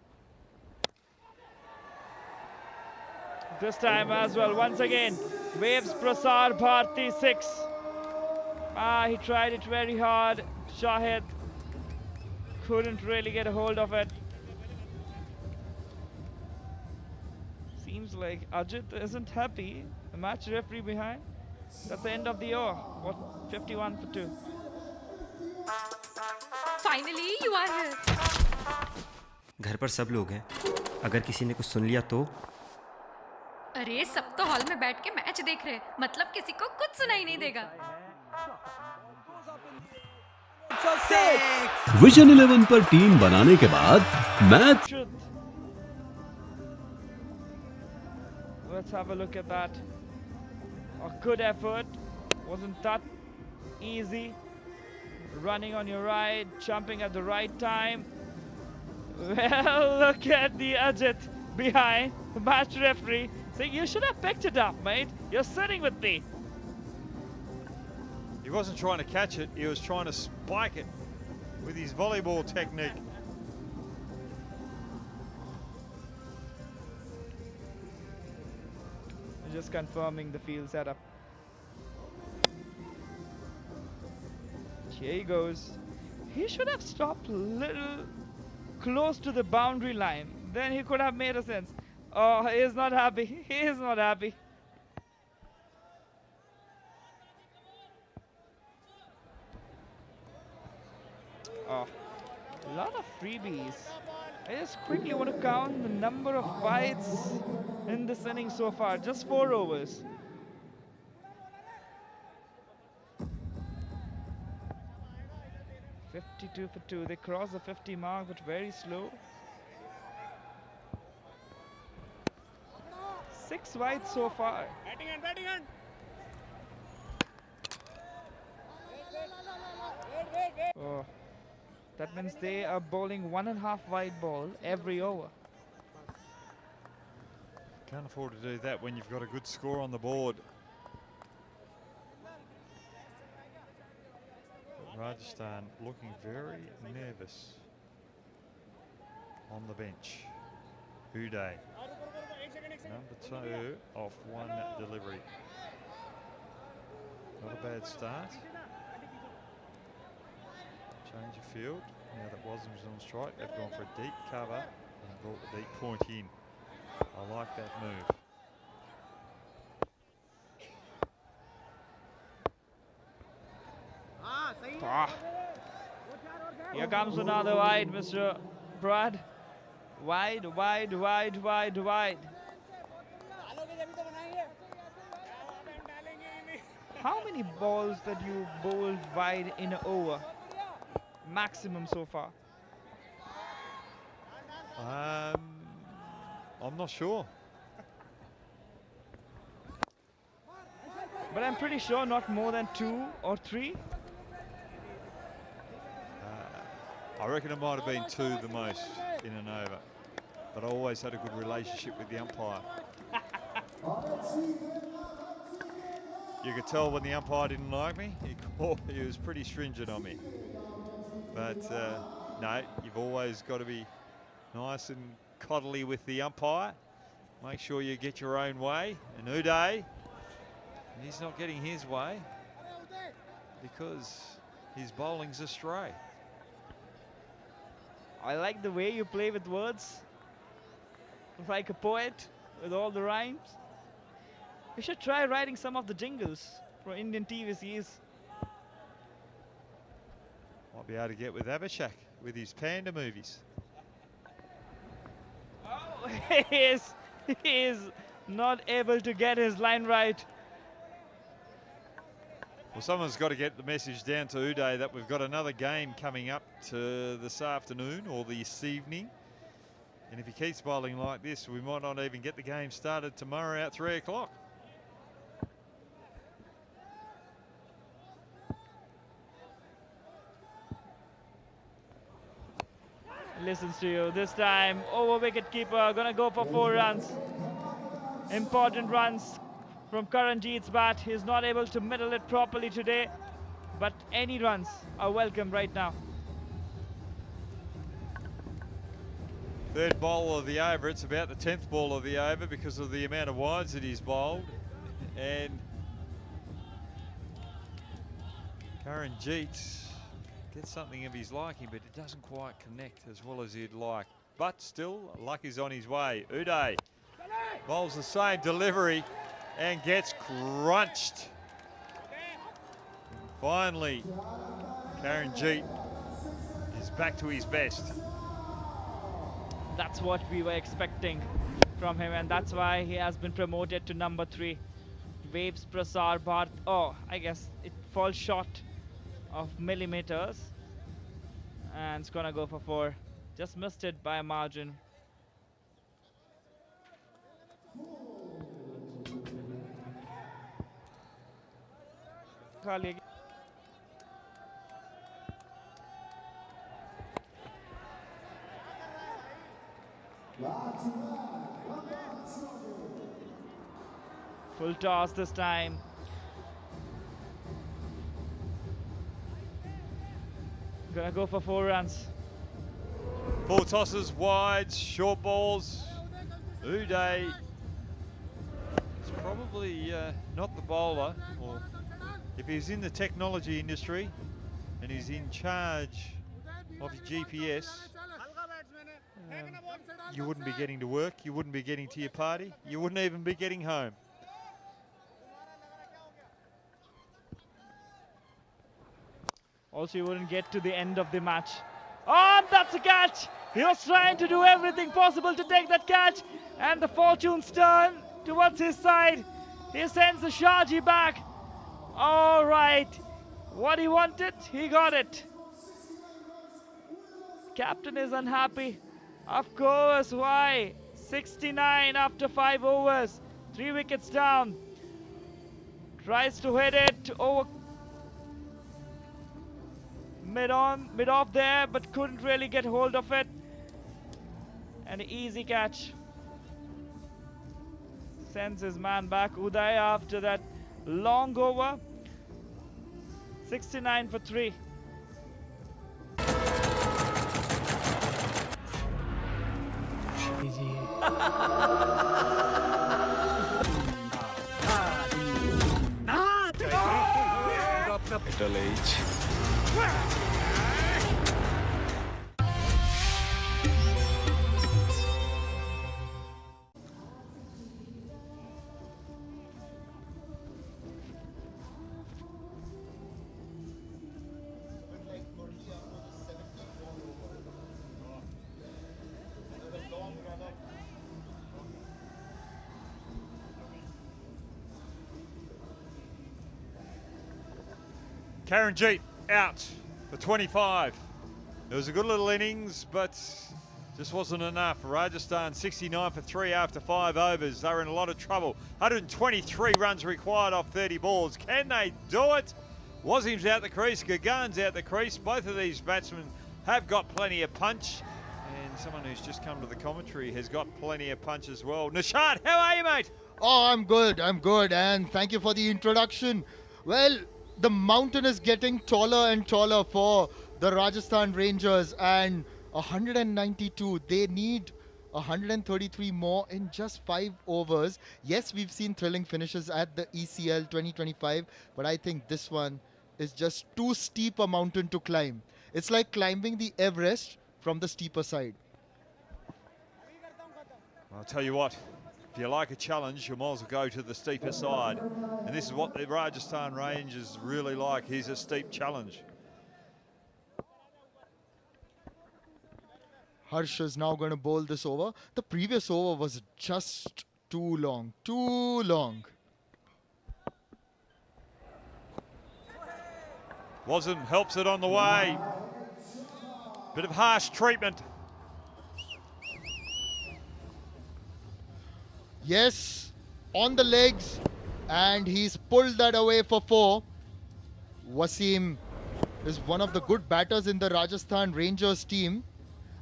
This time as well, once again, Waves Prasar Bharti 6. He tried it very hard. Shahid couldn't really get a hold of it. Seems like Ajit isn't happy. The match referee behind. That's the end of the over. What? 51 for 2. Finally, you are here. घर पर सब लोग हैं, अगर किसी ने कुछ सुन लिया तो? अरे सब तो हॉल में बैठ के मैच देख रहे, मतलब किसी को कुछ सुनाई नहीं देगा। विजन 11 पर टीम बनाने के बाद match. Let's have a look at that. A good effort. Wasn't that easy. Running on your right, jumping at the right time. Well, look at the Ajit behind the match referee saying, you should have picked it up, mate. You're sitting with me. He wasn't trying to catch it, he was trying to spike it with his volleyball technique. Just confirming the field setup. Here he goes. He should have stopped a little close to the boundary line. Then he could have made a sense. Oh, he is not happy. He is not happy. Oh, a lot of freebies. I just quickly want to count the number of wides in this inning so far. Just 4 overs. $52 for 2. They cross the 50 mark, but very slow. 6 wide so far. Batting hand. Oh, that means they are bowling 1.5 wide ball every over. Can't afford to do that when you've got a good score on the board. But Rajasthan looking very nervous on the bench. Uday, number 2 off 1 delivery. Not a bad start. Change of field. Now that Wasm's on strike, they've gone for a deep cover and brought the deep point in. I like that move. Here comes another wide, Mr. Brad. Wide. How many balls that you bowled wide in an over? Maximum so far? I'm not sure. But I'm pretty sure not more than 2 or 3. I reckon it might have been 2 the most in an over. But I always had a good relationship with the umpire. You could tell when the umpire didn't like me, he was pretty stringent on me. But no, you've always got to be nice and coddly with the umpire. Make sure you get your own way. And Uday, he's not getting his way because his bowling's astray. I like the way you play with words. Like a poet with all the rhymes. You should try writing some of the jingles for Indian TVCs. Might be able to get with Abhishek with his panda movies. Oh, he is not able to get his line right. Well, someone's got to get the message down to Uday that we've got another game coming up to this afternoon or this evening. And if he keeps bowling like this, we might not even get the game started tomorrow at 3 o'clock. Listens to you. This time, over wicket keeper, gonna go for 4 runs. Important runs from Karanjit's bat. He's not able to middle it properly today, but any runs are welcome right now. Third ball of the over. It's about the 10th ball of the over because of the amount of wides that he's bowled. And Karanjit gets something of his liking, but it doesn't quite connect as well as he'd like. But still, luck is on his way. Uday bowls the same delivery and gets crunched. And finally, Karanjit is back to his best. That's what we were expecting from him, and that's why he has been promoted to number 3. Waves Prasar Bharat. Oh, I guess it falls short of millimeters, and it's gonna go for 4. Just missed it by a margin. Full toss this time. Gonna go for 4 runs. 4 tosses, wides, short balls. Uday is probably not the bowler, or if he's in the technology industry and he's in charge of his GPS, you wouldn't be getting to work, you wouldn't be getting to your party, you wouldn't even be getting home. Also, you wouldn't get to the end of the match. Oh, that's a catch! He was trying to do everything possible to take that catch, and the fortunes turn towards his side. He sends the Shaji back. All right, what he wanted, he got it. Captain is unhappy. Of course, why? 69 after 5 overs, 3 wickets down. Tries to hit it over mid off there, but couldn't really get hold of it. An easy catch. Sends his man back. Uday after that long over. 69 for 3. Capital H. Karanjit out for 25. It was a good little innings, but just wasn't enough. Rajasthan 69 for 3 after 5 overs. They're in a lot of trouble. 123 runs required off 30 balls. Can they do it? Wasim's out the crease, Gagan's out the crease. Both of these batsmen have got plenty of punch. And someone who's just come to the commentary has got plenty of punch as well. Nishad, how are you, mate? Oh, I'm good, and thank you for the introduction. Well, the mountain is getting taller and taller for the Rajasthan Rangers, and 192, they need 133 more in just 5 overs. Yes, we've seen thrilling finishes at the ECL 2025, but I think this one is just too steep a mountain to climb. It's like climbing the Everest from the steeper side. I'll tell you what, if you like a challenge, you might as well go to the steeper side. And this is what the Rajasthan Rangers really like. Here's a steep challenge. Harsh is now going to bowl this over. The previous over was just too long, too long. Wasm helps it on the way. Bit of harsh treatment. Yes, on the legs, and he's pulled that away for 4. Wasim is one of the good batters in the Rajasthan Rangers team,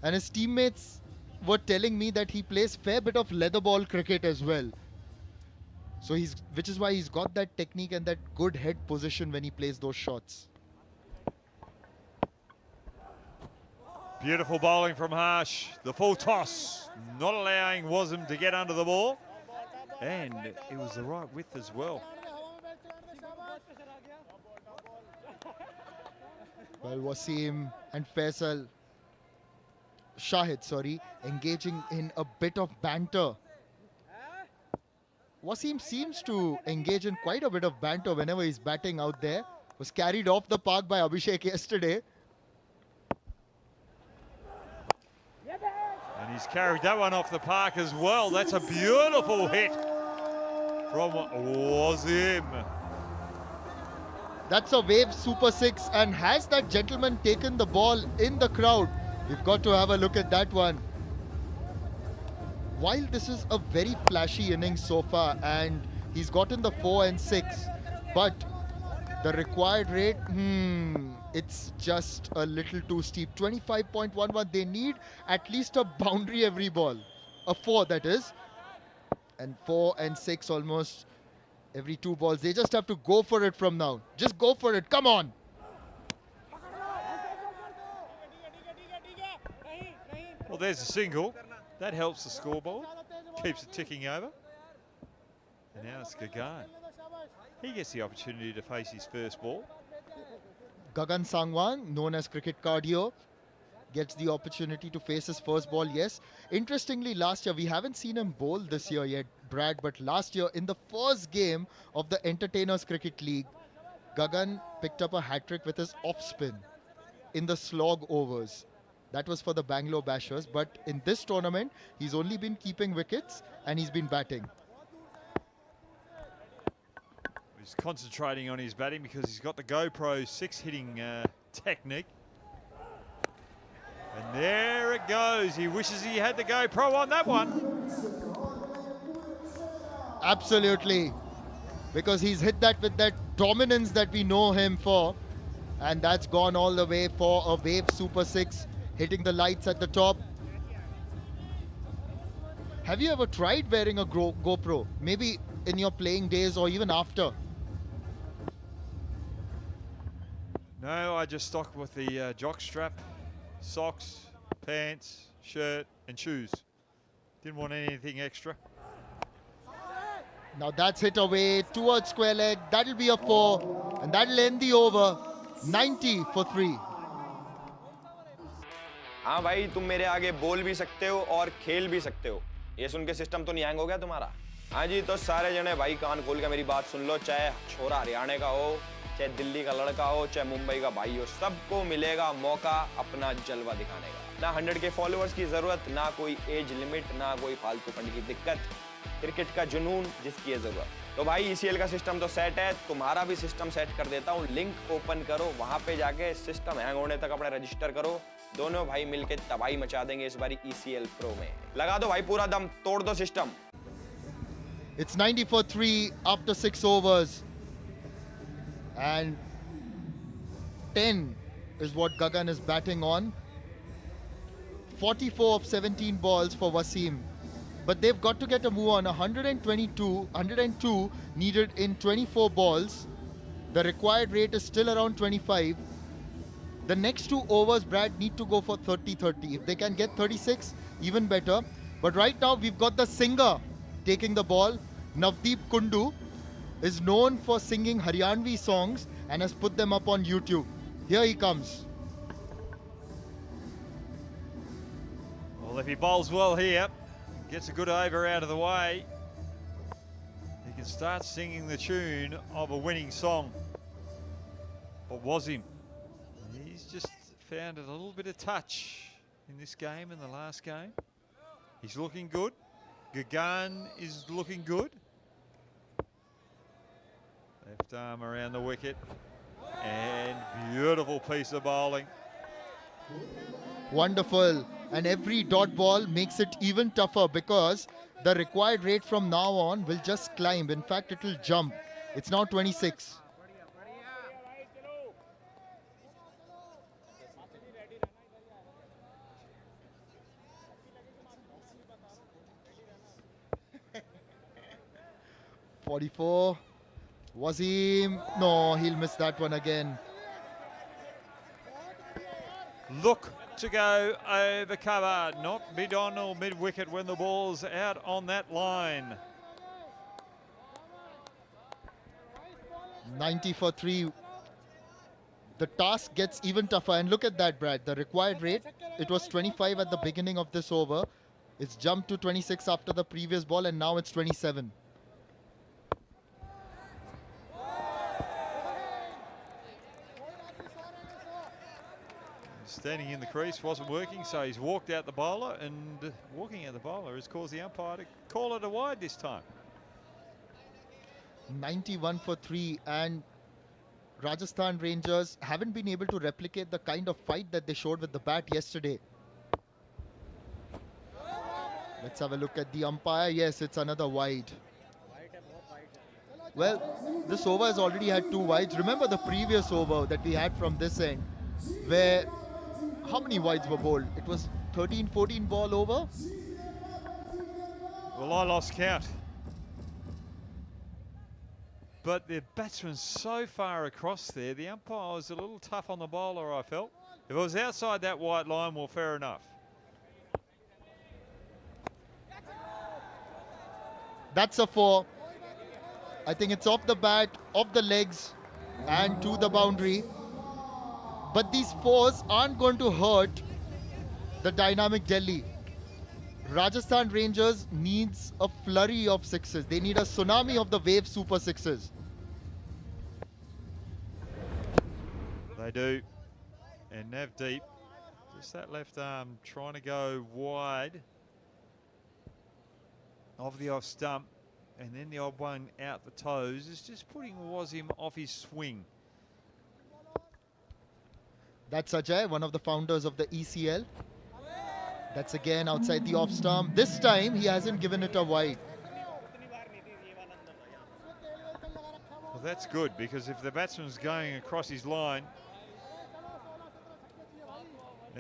and his teammates were telling me that he plays fair bit of leather ball cricket as well. So which is why he's got that technique and that good head position when he plays those shots. Beautiful bowling from Harsh. The full toss, not allowing Wasm to get under the ball. And it was the right width as well. Well, Wasim and Faisal, Shahid, engaging in a bit of banter. Wasim seems to engage in quite a bit of banter whenever he's batting out there. Was carried off the park by Abhishek yesterday. And he's carried that one off the park as well. That's a beautiful hit from Wasim. That's a wave super 6, and has that gentleman taken the ball in the crowd? We've got to have a look at that one. While this is a very flashy innings so far, and he's gotten the 4 and 6, but the required rate, it's just a little too steep. 25.11. They need at least a boundary every ball. A 4, that is. And 4 and 6 almost every 2 balls. They just have to go for it from now. Just go for it. Come on. Well, there's a single. That helps the scoreboard. Keeps it ticking over. And now it's Gagan. He gets the opportunity to face his first ball. Gagan Sangwan, known as Cricket Cardio, gets the opportunity to face his first ball, yes. Interestingly, last year, we haven't seen him bowl this year yet, Brad, but last year, in the first game of the Entertainers Cricket League, Gagan picked up a hat-trick with his off-spin in the slog overs. That was for the Bangalore Bashers, but in this tournament, he's only been keeping wickets and he's been batting. He's concentrating on his batting because he's got the GoPro 6 hitting technique. And there it goes. He wishes he had the GoPro on that one. Absolutely. Because he's hit that with that dominance that we know him for. And that's gone all the way for a wave super 6, hitting the lights at the top. Have you ever tried wearing a GoPro? Maybe in your playing days or even after? No, I just stock with the jock strap, socks, pants, shirt and shoes. Didn't want anything extra. Now that's hit away towards square leg. That'll be a 4 and that'll end the over. 90 for 3. हाँ भाई, तुम मेरे आगे बोल भी सकते हो और खेल भी सकते हो। ये सुन के सिस्टम तो नहीं हैंग हो गया तुम्हारा? हाँ जी, तो सारे जने भाई कान खोल के मेरी बात सुन लो। चाहे छोरा हरियाणा का हो, चाहे दिल्ली का लड़का हो, चाहे मुंबई का भाई हो, सबको मिलेगा मौका अपना जलवा दिखाने का। ना 100K फॉलोअर्स की जरूरत, ना कोई एज लिमिट, ना कोई फालतू फंड की दिक्कत। क्रिकेट का जुनून जिसकी है जरूरत। तो भाई ECL का सिस्टम तो सेट है, तुम्हारा भी सिस्टम सेट कर देता हूँ। लिंक ओपन करो, वहां पे जाके सिस्टम हैंग होने तक अपना रजिस्टर करो। दोनों भाई मिलके तबाही मचा देंगे इस बारी ECL Pro में। लगा दो भाई पूरा दम, तोड़ दो system. It's 90 for 3 after 6 overs. And 10 is what Gagan is batting on. 44 of 17 balls for Wasim. But they've got to get a move on. 102 needed in 24 balls. The required rate is still around 25. The next 2 overs, Brad, need to go for 30-30. If they can get 36, even better. But right now, we've got the singer taking the ball. Navdeep Kundu is known for singing Haryanvi songs and has put them up on YouTube. Here he comes. Well, if he bowls well here, gets a good over out of the way, he can start singing the tune of a winning song. What was him? He's just found a little bit of touch in this game, in the last game. He's looking good. Gagan is looking good. Left arm around the wicket. And beautiful piece of bowling. Wonderful. And every dot ball makes it even tougher because the required rate from now on will just climb. In fact, it will jump. It's now 26. .44. Wasim. No, he'll miss that one again. Look to go over cover, not mid-on or mid-wicket when the ball's out on that line. 90 for 3. The task gets even tougher. And look at that, Brad. The required rate, it was 25 at the beginning of this over. It's jumped to 26 after the previous ball, and now it's 27. Standing in the crease wasn't working, so he's walked out the bowler, and walking out the bowler has caused the umpire to call it a wide this time. 91 for 3, and Rajasthan Rangers haven't been able to replicate the kind of fight that they showed with the bat yesterday. Let's have a look at the umpire. Yes, it's another wide. Well, this over has already had 2 wides. Remember the previous over that we had from this end, where how many wides were bowled? It was 13-14 ball over. Well, I lost count. But the batsman's so far across there, the umpire was a little tough on the bowler, I felt. If it was outside that white line, well, fair enough. That's a 4. I think it's off the bat, off the legs, and to the boundary. But these 4s aren't going to hurt the dynamic Delhi. Rajasthan Rangers needs a flurry of 6s. They need a tsunami of the wave super 6s. They do. And Navdeep, just that left arm trying to go wide of the off stump, and then the odd one out the toes is just putting Wasim off his swing. That's Ajay, one of the founders of the ECL. That's again outside the off stump. This time he hasn't given it a wide. Well, that's good, because if the batsman's going across his line,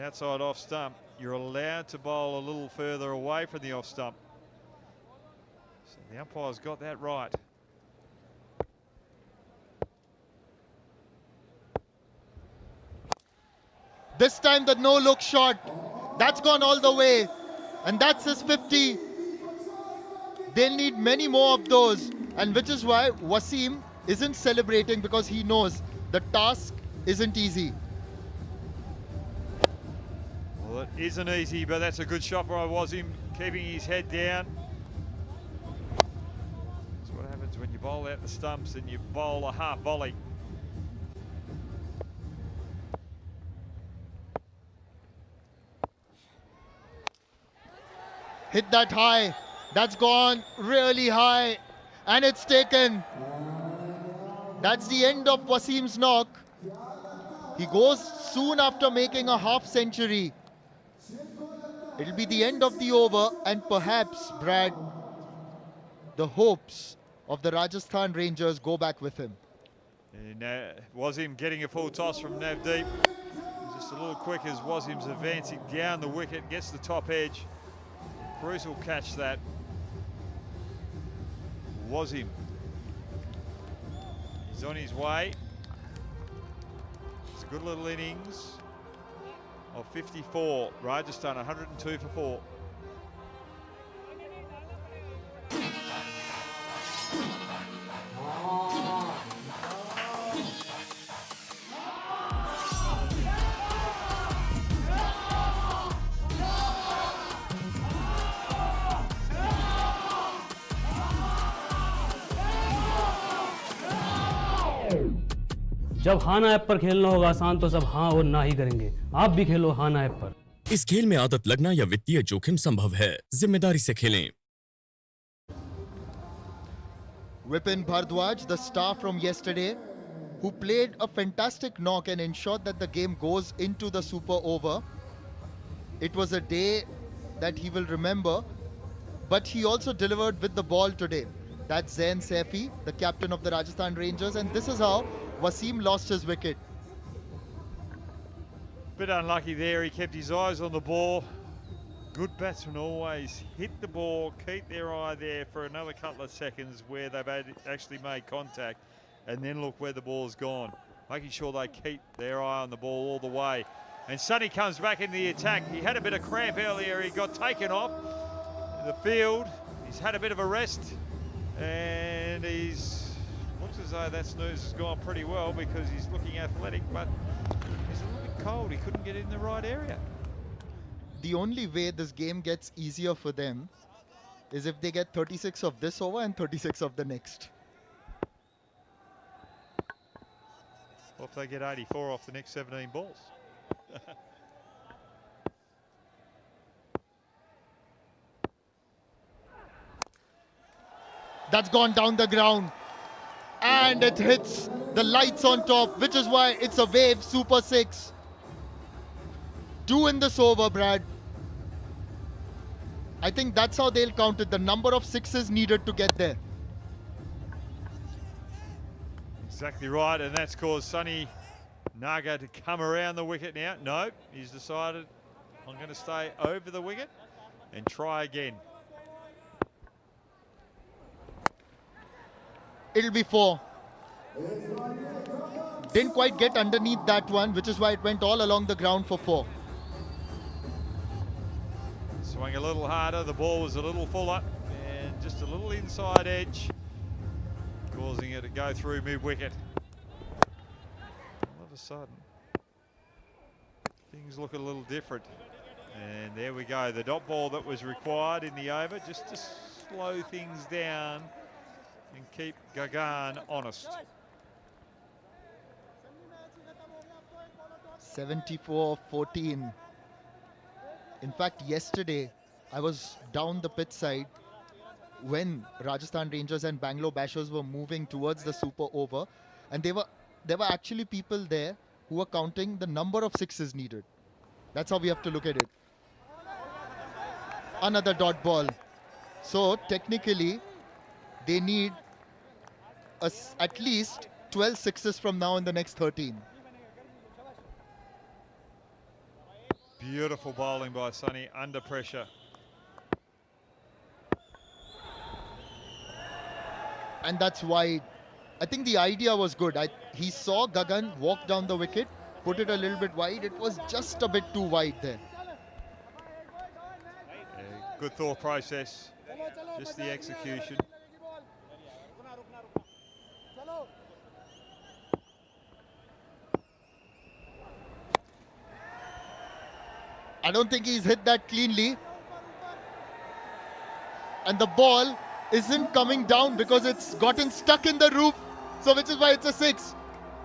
outside off stump, you're allowed to bowl a little further away from the off stump. So the umpire's got that right. This time the no-look shot. That's gone all the way. And that's his 50. They'll need many more of those. And which is why Wasim isn't celebrating, because he knows the task isn't easy. Well, it isn't easy, but that's a good shot by Wasim, keeping his head down. That's what happens when you bowl out the stumps and you bowl a half volley. Hit that high. That's gone really high. And it's taken. That's the end of Wasim's knock. He goes soon after making a half century. It'll be the end of the over, and perhaps, Brad, the hopes of the Rajasthan Rangers go back with him. And Wasim getting a full toss from Navdeep. Just a little quick as Wasim's advancing down the wicket, gets the top edge. Bruce will catch that. Wasim. He's on his way. It's a good little innings of 54. Rajasthan 102 for 4. जब हाँ ना app पर खेलना होगा आसान, तो सब हाँ और ना ही करेंगे। आप भी खेलो हाँ ना ऐप पर। इस खेल में आदत लगना या वित्तीय जोखिम संभव है, जिम्मेदारी से खेलें। Vipin Bhardwaj, the star from yesterday, who played a fantastic knock and ensured that the game goes into the super over. It was a day that he will remember, but he also delivered with the ball today. That's Zayn Saifi, the captain of the Rajasthan Rangers, and this is how Wasim lost his wicket. Bit unlucky there, he kept his eyes on the ball. Good batsmen always hit the ball, keep their eye there for another couple of seconds where they've actually made contact, and then look where the ball's gone. Making sure they keep their eye on the ball all the way. And Sonny comes back in the attack. He had a bit of cramp earlier, he got taken off the field. He's had a bit of a rest, and looks as though that snooze has gone pretty well because he's looking athletic, but he's a little bit cold. He couldn't get in the right area. The only way this game gets easier for them is if they get 36 of this over and 36 of the next. Or if they get 84 off the next 17 balls. That's gone down the ground. And it hits the lights on top, which is why it's a wave super 6. 2 in this over, Brad. I think that's how they'll count it, the number of sixes needed to get there. Exactly right, and that's caused Sonny Naga to come around the wicket now. No, he's decided, I'm going to stay over the wicket and try again. It'll be 4. Didn't quite get underneath that one, which is why it went all along the ground for 4. Swung a little harder, the ball was a little fuller, and just a little inside edge, causing it to go through mid-wicket. All of a sudden, things look a little different. And there we go, the dot ball that was required in the over, just to slow things down and keep Gagan honest. 74-14. In fact, yesterday, I was down the pitch side when Rajasthan Rangers and Bangalore Bashers were moving towards the super over, and there were actually people there who were counting the number of sixes needed. That's how we have to look at it. Another dot ball. So technically, they need at least 12 sixes from now in the next 13. Beautiful bowling by Sonny under pressure. And that's wide. I think the idea was good. He saw Gagan walk down the wicket, put it a little bit wide. It was just a bit too wide there. Good thought process, just the execution. I don't think he's hit that cleanly. And the ball isn't coming down because it's gotten stuck in the roof. So which is why it's a 6.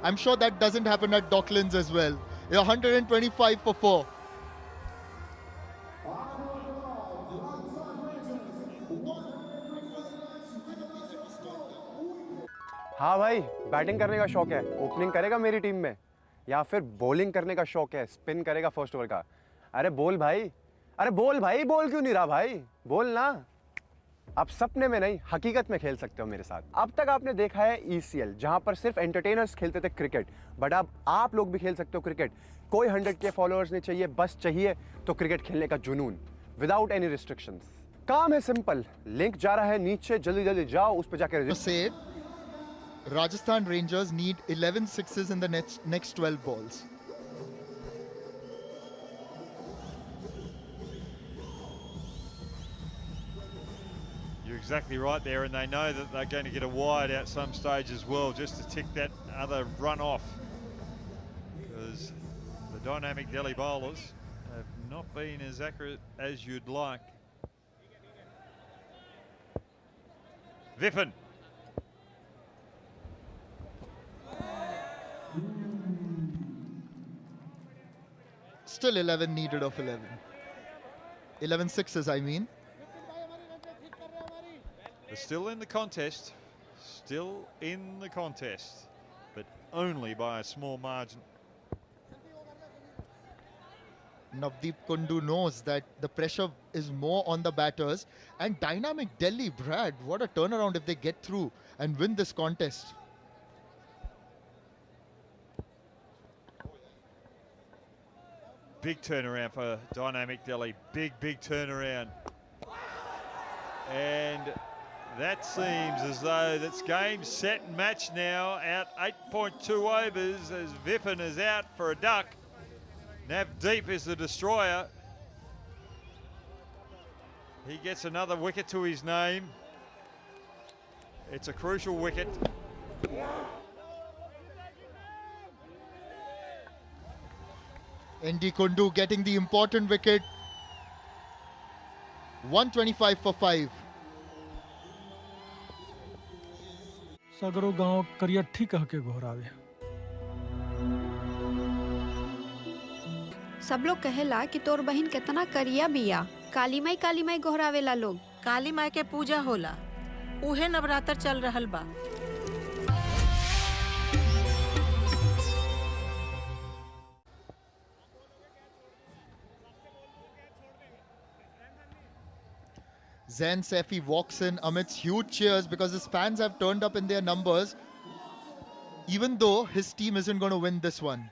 I'm sure that doesn't happen at Docklands as well. 125 for 4. हाँ भाई, batting करने का शौक है, opening करेगा मेरी team में, या फिर बॉलिंग करने का शौक है, स्पिन करेगा फर्स्ट ओवर का। अरे बोल भाई, बोल क्यों नहीं रहा भाई, बोल ना। आप सपने में नहीं, हकीकत में खेल सकते हो मेरे साथ। अब तक आपने देखा है ECL, जहां पर सिर्फ एंटरटेनर्स खेलते थे क्रिकेट, बट अब आप लोग भी खेल सकते हो क्रिकेट। कोई 100K फॉलोअर्स नहीं चाहिए, बस चाहिए तो क्रिकेट खेलने का जुनून, विदाउट एनी रिस्ट्रिक्शंस। काम है सिंपल, लिंक जा रहा है नीचे, जल्दी जल्दी जाओ, उस पर जाकर register. Rajasthan Rangers need 11 sixes in the next 12 balls. You're exactly right there, and they know that they're going to get a wide at some stage as well, just to tick that other run off, because the dynamic Delhi bowlers have not been as accurate as you'd like. Vipin. Still 11 needed of 11. 11 sixes, I mean. They're still in the contest. Still in the contest. But only by a small margin. Navdeep Kundu knows that the pressure is more on the batters. And dynamic Delhi, Brad, what a turnaround if they get through and win this contest. Big turnaround for dynamic Delhi. Big turnaround. And that seems as though that's game, set and match now. Out 8.2 overs as Vipin is out for a duck. Navdeep is the destroyer. He gets another wicket to his name. It's a crucial wicket. ND Kundu getting the important wicket. 125 for 5. सगरो गांव करियठी कह के घोरावे। सब लोग कहेला कि तोर बहन कितना करिया बिया। काली माई घोरावेला लोग। काली माई के पूजा होला, उहे नवरात्र चल रहल बा। Zayn Saifi walks in amidst huge cheers because his fans have turned up in their numbers, even though his team isn't going to win this one.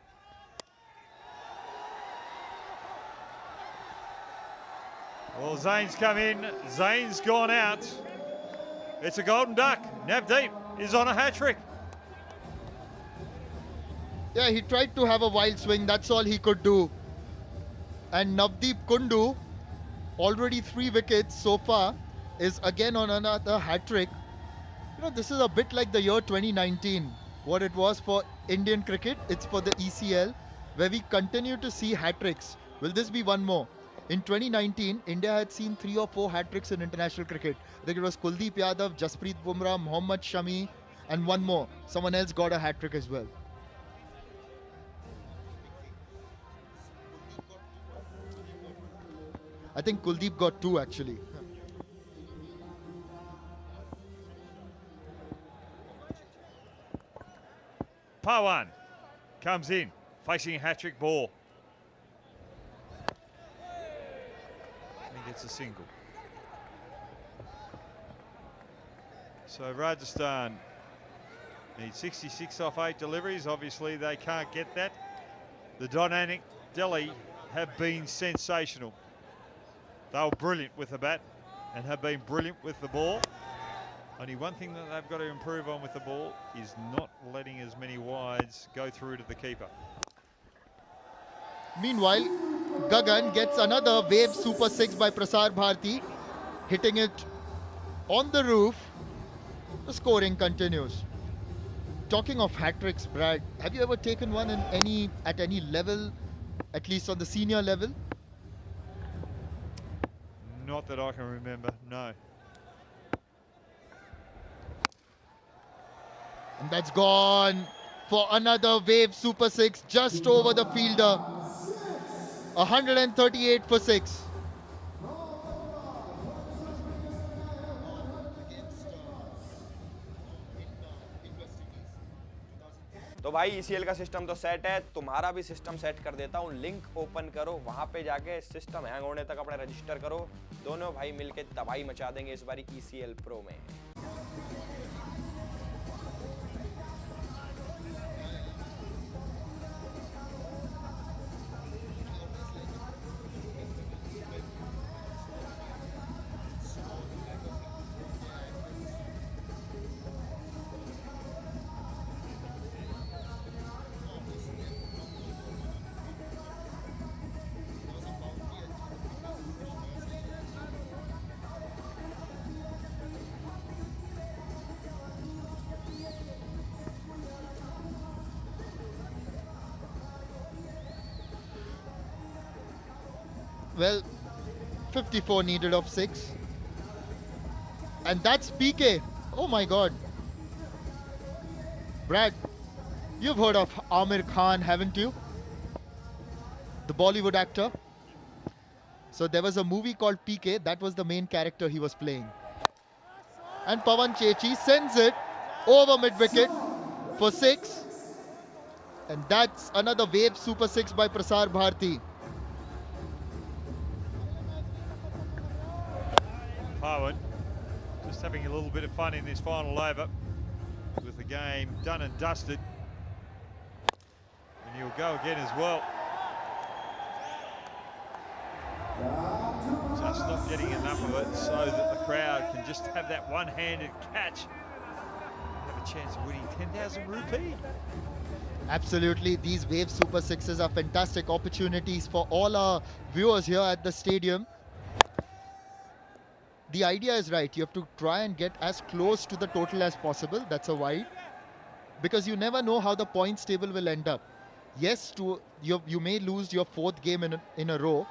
Well, Zayn's come in. Zayn's gone out. It's a golden duck. Navdeep is on a hat-trick. Yeah, he tried to have a wild swing. That's all he could do. And Navdeep Kundu, already 3 wickets so far, is again on another hat-trick. You know, this is a bit like the year 2019. What it was for Indian cricket, it's for the ECL, where we continue to see hat-tricks. Will this be one more? In 2019, India had seen 3 or 4 hat-tricks in international cricket. I think it was Kuldeep Yadav, Jasprit Bumrah, Mohammad Shami, and one more. Someone else got a hat-trick as well. I think Kuldeep got 2 actually. Pawan comes in, facing a hat-trick ball. He gets a single. So Rajasthan need 66 off 8 deliveries. Obviously they can't get that. The dynamic Delhi have been sensational. They were brilliant with the bat and have been brilliant with the ball. Only one thing that they've got to improve on with the ball is not letting as many wides go through to the keeper. Meanwhile, Gagan gets another wave super 6 by Prasar Bharti, hitting it on the roof. The scoring continues. Talking of hat-tricks, Brad, have you ever taken one in at any level, at least on the senior level? Not that I can remember, no. And that's gone for another wave super 6 just over the fielder. 138 for 6. तो भाई ECL का system तो set है, तुम्हारा भी system set कर देता हूँ। लिंक ओपन करो, वहां पे जाके सिस्टम हैंग होने तक अपना रजिस्टर करो। दोनों भाई मिलके तबाही मचा देंगे इस बारी ECL प्रो में। Well, 54 needed of 6. And that's PK. Oh my God. Brad, you've heard of Amir Khan, haven't you? The Bollywood actor. So there was a movie called PK. That was the main character he was playing. And Pawan Chechi sends it over mid-wicket for 6. And that's another wave super 6 by Prasar Bharti. Powen just having a little bit of fun in this final over with the game done and dusted. And he'll go again as well. Just not getting enough of it so that the crowd can just have that one-handed catch. Have a chance of winning 10,000 rupee. Absolutely, these Wave Super Sixes are fantastic opportunities for all our viewers here at the stadium. The idea is right, you have to try and get as close to the total as possible, that's a wide. Because you never know how the points table will end up. Yes, you may lose your fourth game in a row,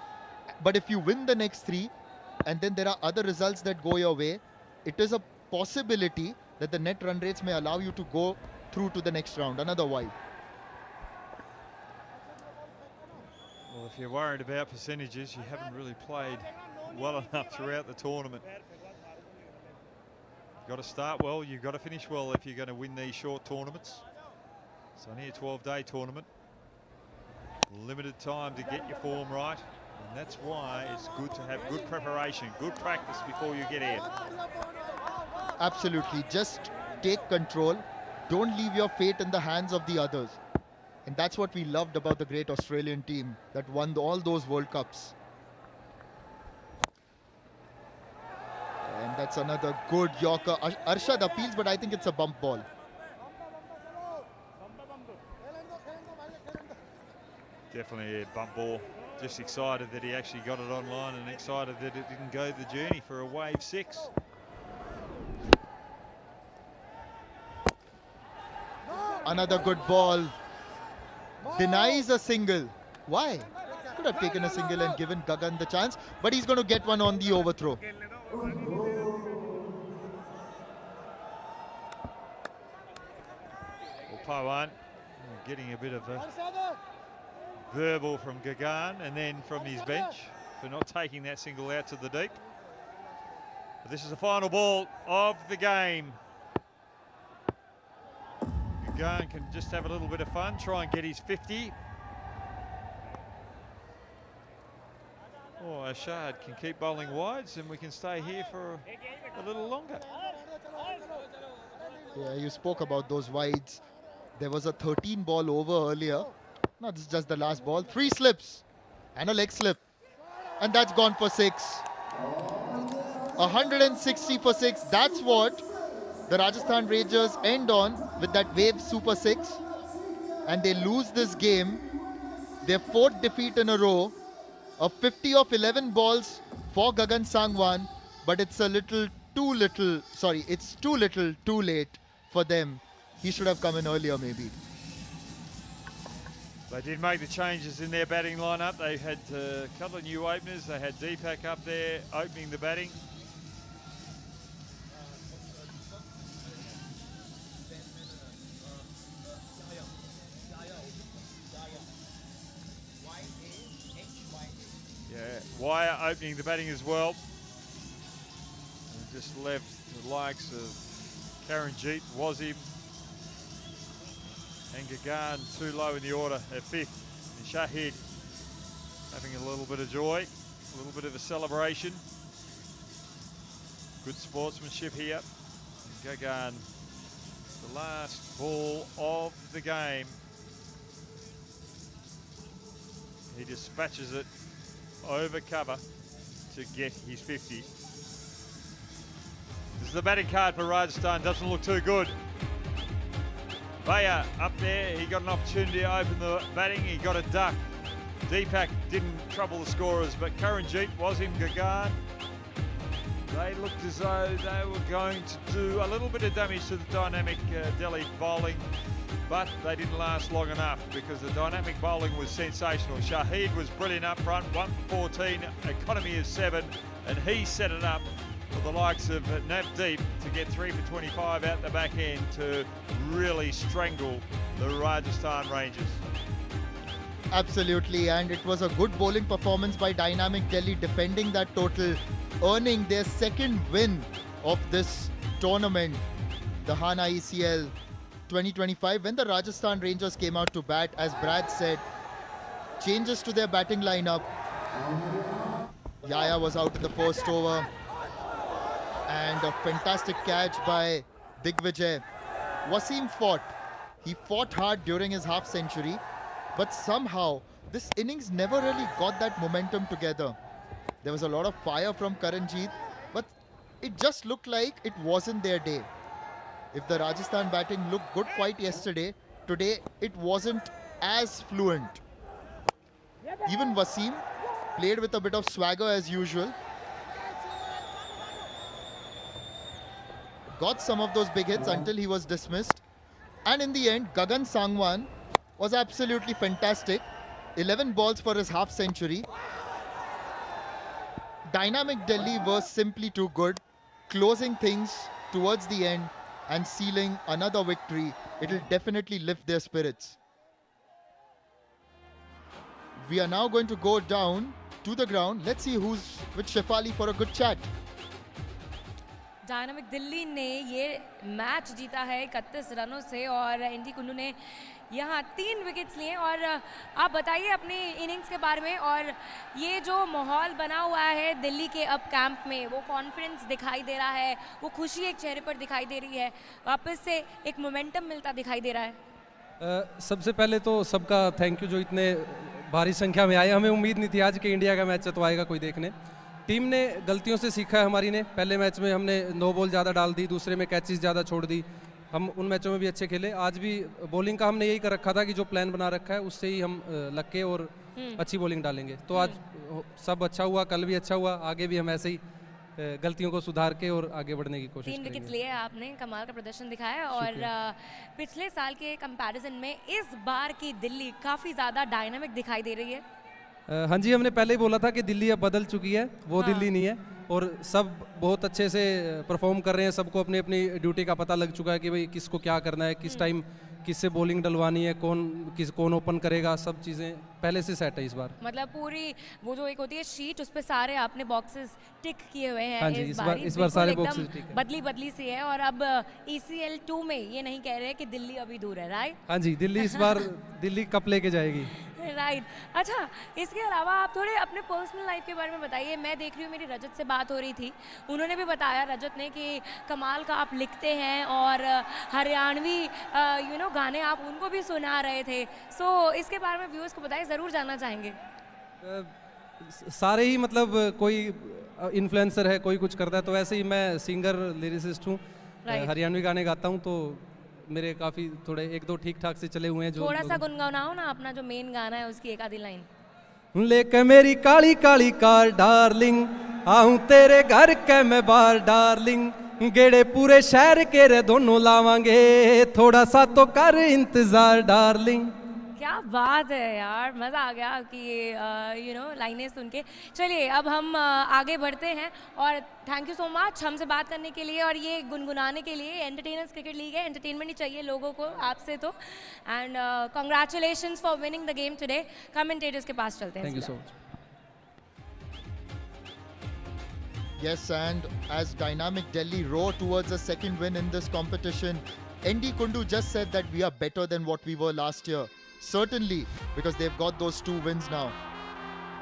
but if you win the next three, and then there are other results that go your way, it is a possibility that the net run rates may allow you to go through to the next round, another wide. Well, if you're worried about percentages, you haven't really played well enough throughout the tournament. You've got to start well, you've got to finish well if you're going to win these short tournaments. It's only a 12-day tournament. Limited time to get your form right. And that's why it's good to have good preparation, good practice before you get here. Absolutely, just take control. Don't leave your fate in the hands of the others. And that's what we loved about the great Australian team that won all those World Cups. And that's another good Yorker. Arshad appeals, but I think it's a bump ball. Definitely a bump ball. Just excited that he actually got it online and excited that it didn't go the journey for a wave 6. Another good ball. Denies a single. Why? Could have taken a single and given Gagan the chance, but he's going to get one on the overthrow. Well, Pawan getting a bit of a verbal from Gagan and then from his bench for not taking that single out to the deep. But this is the final ball of the game. Gagan can just have a little bit of fun, try and get his 50. Or Ashad can keep bowling wides and we can stay here for a little longer. Yeah, you spoke about those wides. There was a 13 ball over earlier. No, this is just the last ball. 3 slips and a leg slip. And that's gone for 6. 160 for 6. That's what the Rajasthan Rangers end on with that Wave Super 6. And they lose this game. Their 4th defeat in a row. A 50 of 11 balls for Gagan Sangwan. But it's a little too little. Sorry, it's too little, too late for them. He should have come in earlier maybe. They did make the changes in their batting lineup. They had a couple of new openers. They had Deepak up there opening the batting. Yeah, Wire opening the batting as well. And just left the likes of Karanjit, Wasim, and Gagan too low in the order at 5th. And Shahid having a little bit of joy, a little bit of a celebration. Good sportsmanship here. And Gagan, the last ball of the game. He dispatches it over cover to get his 50. This is the batting card for Rajasthan, doesn't look too good. Baya up there, he got an opportunity to open the batting, he got a duck. Deepak didn't trouble the scorers, but Karanjit, Wasim, Gagan, they looked as though they were going to do a little bit of damage to the dynamic Delhi bowling, but they didn't last long enough because the dynamic bowling was sensational. Shahid was brilliant up front, 1 for 14, economy of 7, and he set it up for the likes of Navdeep to get 3 for 25 out the back end to really strangle the Rajasthan Rangers. Absolutely, and it was a good bowling performance by Dynamic Delhi, defending that total, earning their 2nd win of this tournament, the Hana ECL 2025 when the Rajasthan Rangers came out to bat, as Brad said, changes to their batting lineup. Yaya was out in the first over, and a fantastic catch by Digvijay. Wasim fought. He fought hard during his half century, but somehow this innings never really got that momentum together. There was a lot of fire from Karanjit, but it just looked like it wasn't their day. If the Rajasthan batting looked good quite yesterday, today it wasn't as fluent. Even Wasim played with a bit of swagger as usual. Got some of those big hits until he was dismissed. And in the end, Gagan Sangwan was absolutely fantastic. 11 balls for his half century. Dynamic Delhi was simply too good, closing things towards the end and sealing another victory. It'll definitely lift their spirits. We are now going to go down to the ground. Let's see who's with Shefali for a good chat. Dynamic Delhi ने ये match जीता है 31 रनों से और Andy Kundu ने यहाँ 3 wickets लिए। और आप बताइए अपनी इनिंग्स के बारे में, और ये जो माहौल बना हुआ है दिल्ली के अब कैंप में, वो कॉन्फिडेंस दिखाई दे रहा है, वो खुशी एक चेहरे पर दिखाई दे रही है, वापस से एक मोमेंटम मिलता दिखाई दे रहा है। सबसे पहले तो सबका थैंक यू जो इतने भारी संख्या में आए। हमें उम्मीद नहीं थी आज के इंडिया का मैच तो आएगा कोई देखने। टीम ने गलतियों से सीखा है हमारी ने। पहले मैच में हमने 9 बॉल ज़्यादा डाल दी, दूसरे में कैचेस ज़्यादा छोड़ दी। हम उन मैचों में भी अच्छे खेले। आज भी बॉलिंग का हमने यही कर रखा था कि जो प्लान बना रखा है उससे ही हम लग के और अच्छी बॉलिंग डालेंगे। तो आज सब अच्छा हुआ, कल भी अच्छा हुआ, आगे भी हम ऐसे ही गलतियों को सुधार के और आगे बढ़ने की कोशिश 3 विकेट्स लिए आपने, कमाल का प्रदर्शन दिखाया। और पिछले साल के कंपैरिजन में इस बार की दिल्ली काफ़ी ज़्यादा डायनामिक दिखाई दे रही है। हाँ जी, हमने पहले ही बोला था कि दिल्ली अब बदल चुकी है, वो दिल्ली नहीं है। और सब बहुत अच्छे से परफॉर्म कर रहे हैं, सबको अपनी अपनी ड्यूटी का पता लग चुका है कि भाई किसको क्या करना है, किस टाइम किससे बॉलिंग डलवानी है, कौन ओपन करेगा, सब चीज़ें पहले से सेट है इस बार। मतलब पूरी वो जो एक होती है शीट, उस पे सारे आपने बॉक्सेस टिक किए हुए हैं। हाँ जी, इस बार सारे बॉक्सेस टिक है। बदली सी है। और अब ECL 2 में ये नहीं कह रहे कि दिल्ली अभी दूर है, राइट? हाँ जी, दिल्ली इस बार दिल्ली कप लेके जाएगी। राइट। अच्छा, इसके अलावा आप थोड़े अपने पर्सनल लाइफ के बारे में बताइए। मैं देख रही हूँ मेरी रजत से बात हो रही थी, उन्होंने भी बताया, रजत ने, कि कमाल का आप लिखते हैं और हरियाणवी गाने आप उनको भी सुना रहे थे। सो इसके बारे में व्यूअर्स को बताइए, ज़रूर जानना चाहेंगे। सारे ही मतलब कोई इन्फ्लुएंसर है, कोई कुछ करता है, तो वैसे ही मैं सिंगर लिरिसिस्ट हूँ, हरियाणवी गाने गाता हूँ। तो मेरे काफ़ी थोड़े 1-2 ठीक ठाक से चले हुए हैं। जो थोड़ा सा गुनगुनाओ ना अपना जो मेन गाना है उसकी एक आधी लाइन। लेके मेरी काली काली कार डार्लिंग, आऊं तेरे घर के मैं बार डार्लिंग, गेड़े पूरे शहर के रे दोनों लावांगे, थोड़ा सा तो कर इंतजार डार्लिंग। क्या बात है यार, मज़ा आ गया आपकी लाइनें सुन के। चलिए अब हम आगे बढ़ते हैं, और थैंक यू सो मच हमसे बात करने के लिए और ये गुनगुनाने के लिए। एंटरटेनर्स क्रिकेट लीग है, एंटरटेनमेंट ही चाहिए लोगों को आपसे तो। And congratulations for winning the game today. Commentators के पास चलते हैं। Thank you so much. Yes, and as Dynamic Delhi roar towards a second win in this competition, ND Kundu just said that we are better than what we were last year. Certainly, because they've got those 2 wins now.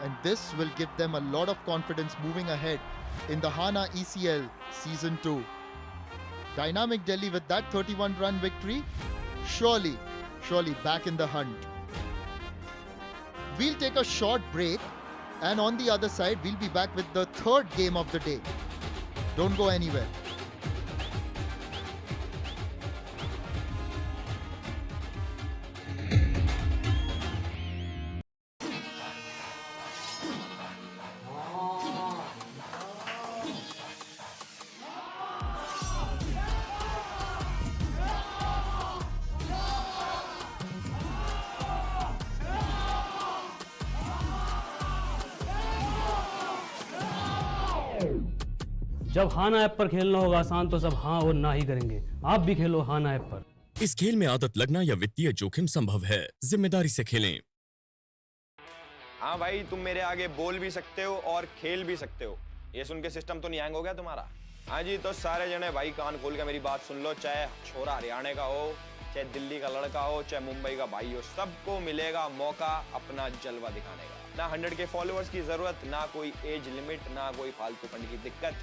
And this will give them a lot of confidence moving ahead in the Hana ECL Season 2. Dynamic Delhi with that 31-run victory, surely back in the hunt. We'll take a short break, and on the other side, we'll be back with the 3rd game of the day. Don't go anywhere. जब हाना app पर खेलना होगा आसान, तो सब हाँ और ना ही करेंगे। आप भी खेलो हाना ऐप पर। इस खेल में आदत लगना या वित्तीय जोखिम संभव है, जिम्मेदारी से खेलें। हाँ भाई, तुम मेरे आगे बोल भी सकते हो और खेल भी सकते हो। ये सुन के सिस्टम तो नहीं हैंग हो गया तुम्हारा? हाँ जी, तो सारे जने भाई कान खोल के मेरी बात सुन लो, चाहे छोरा हरियाणा का हो, चाहे दिल्ली का लड़का हो, चाहे मुंबई का भाई हो, सबको मिलेगा मौका अपना जलवा दिखाने का। ना 100K फॉलोअर्स की जरूरत, ना कोई एज लिमिट, ना कोई फालतू फंड की दिक्कत,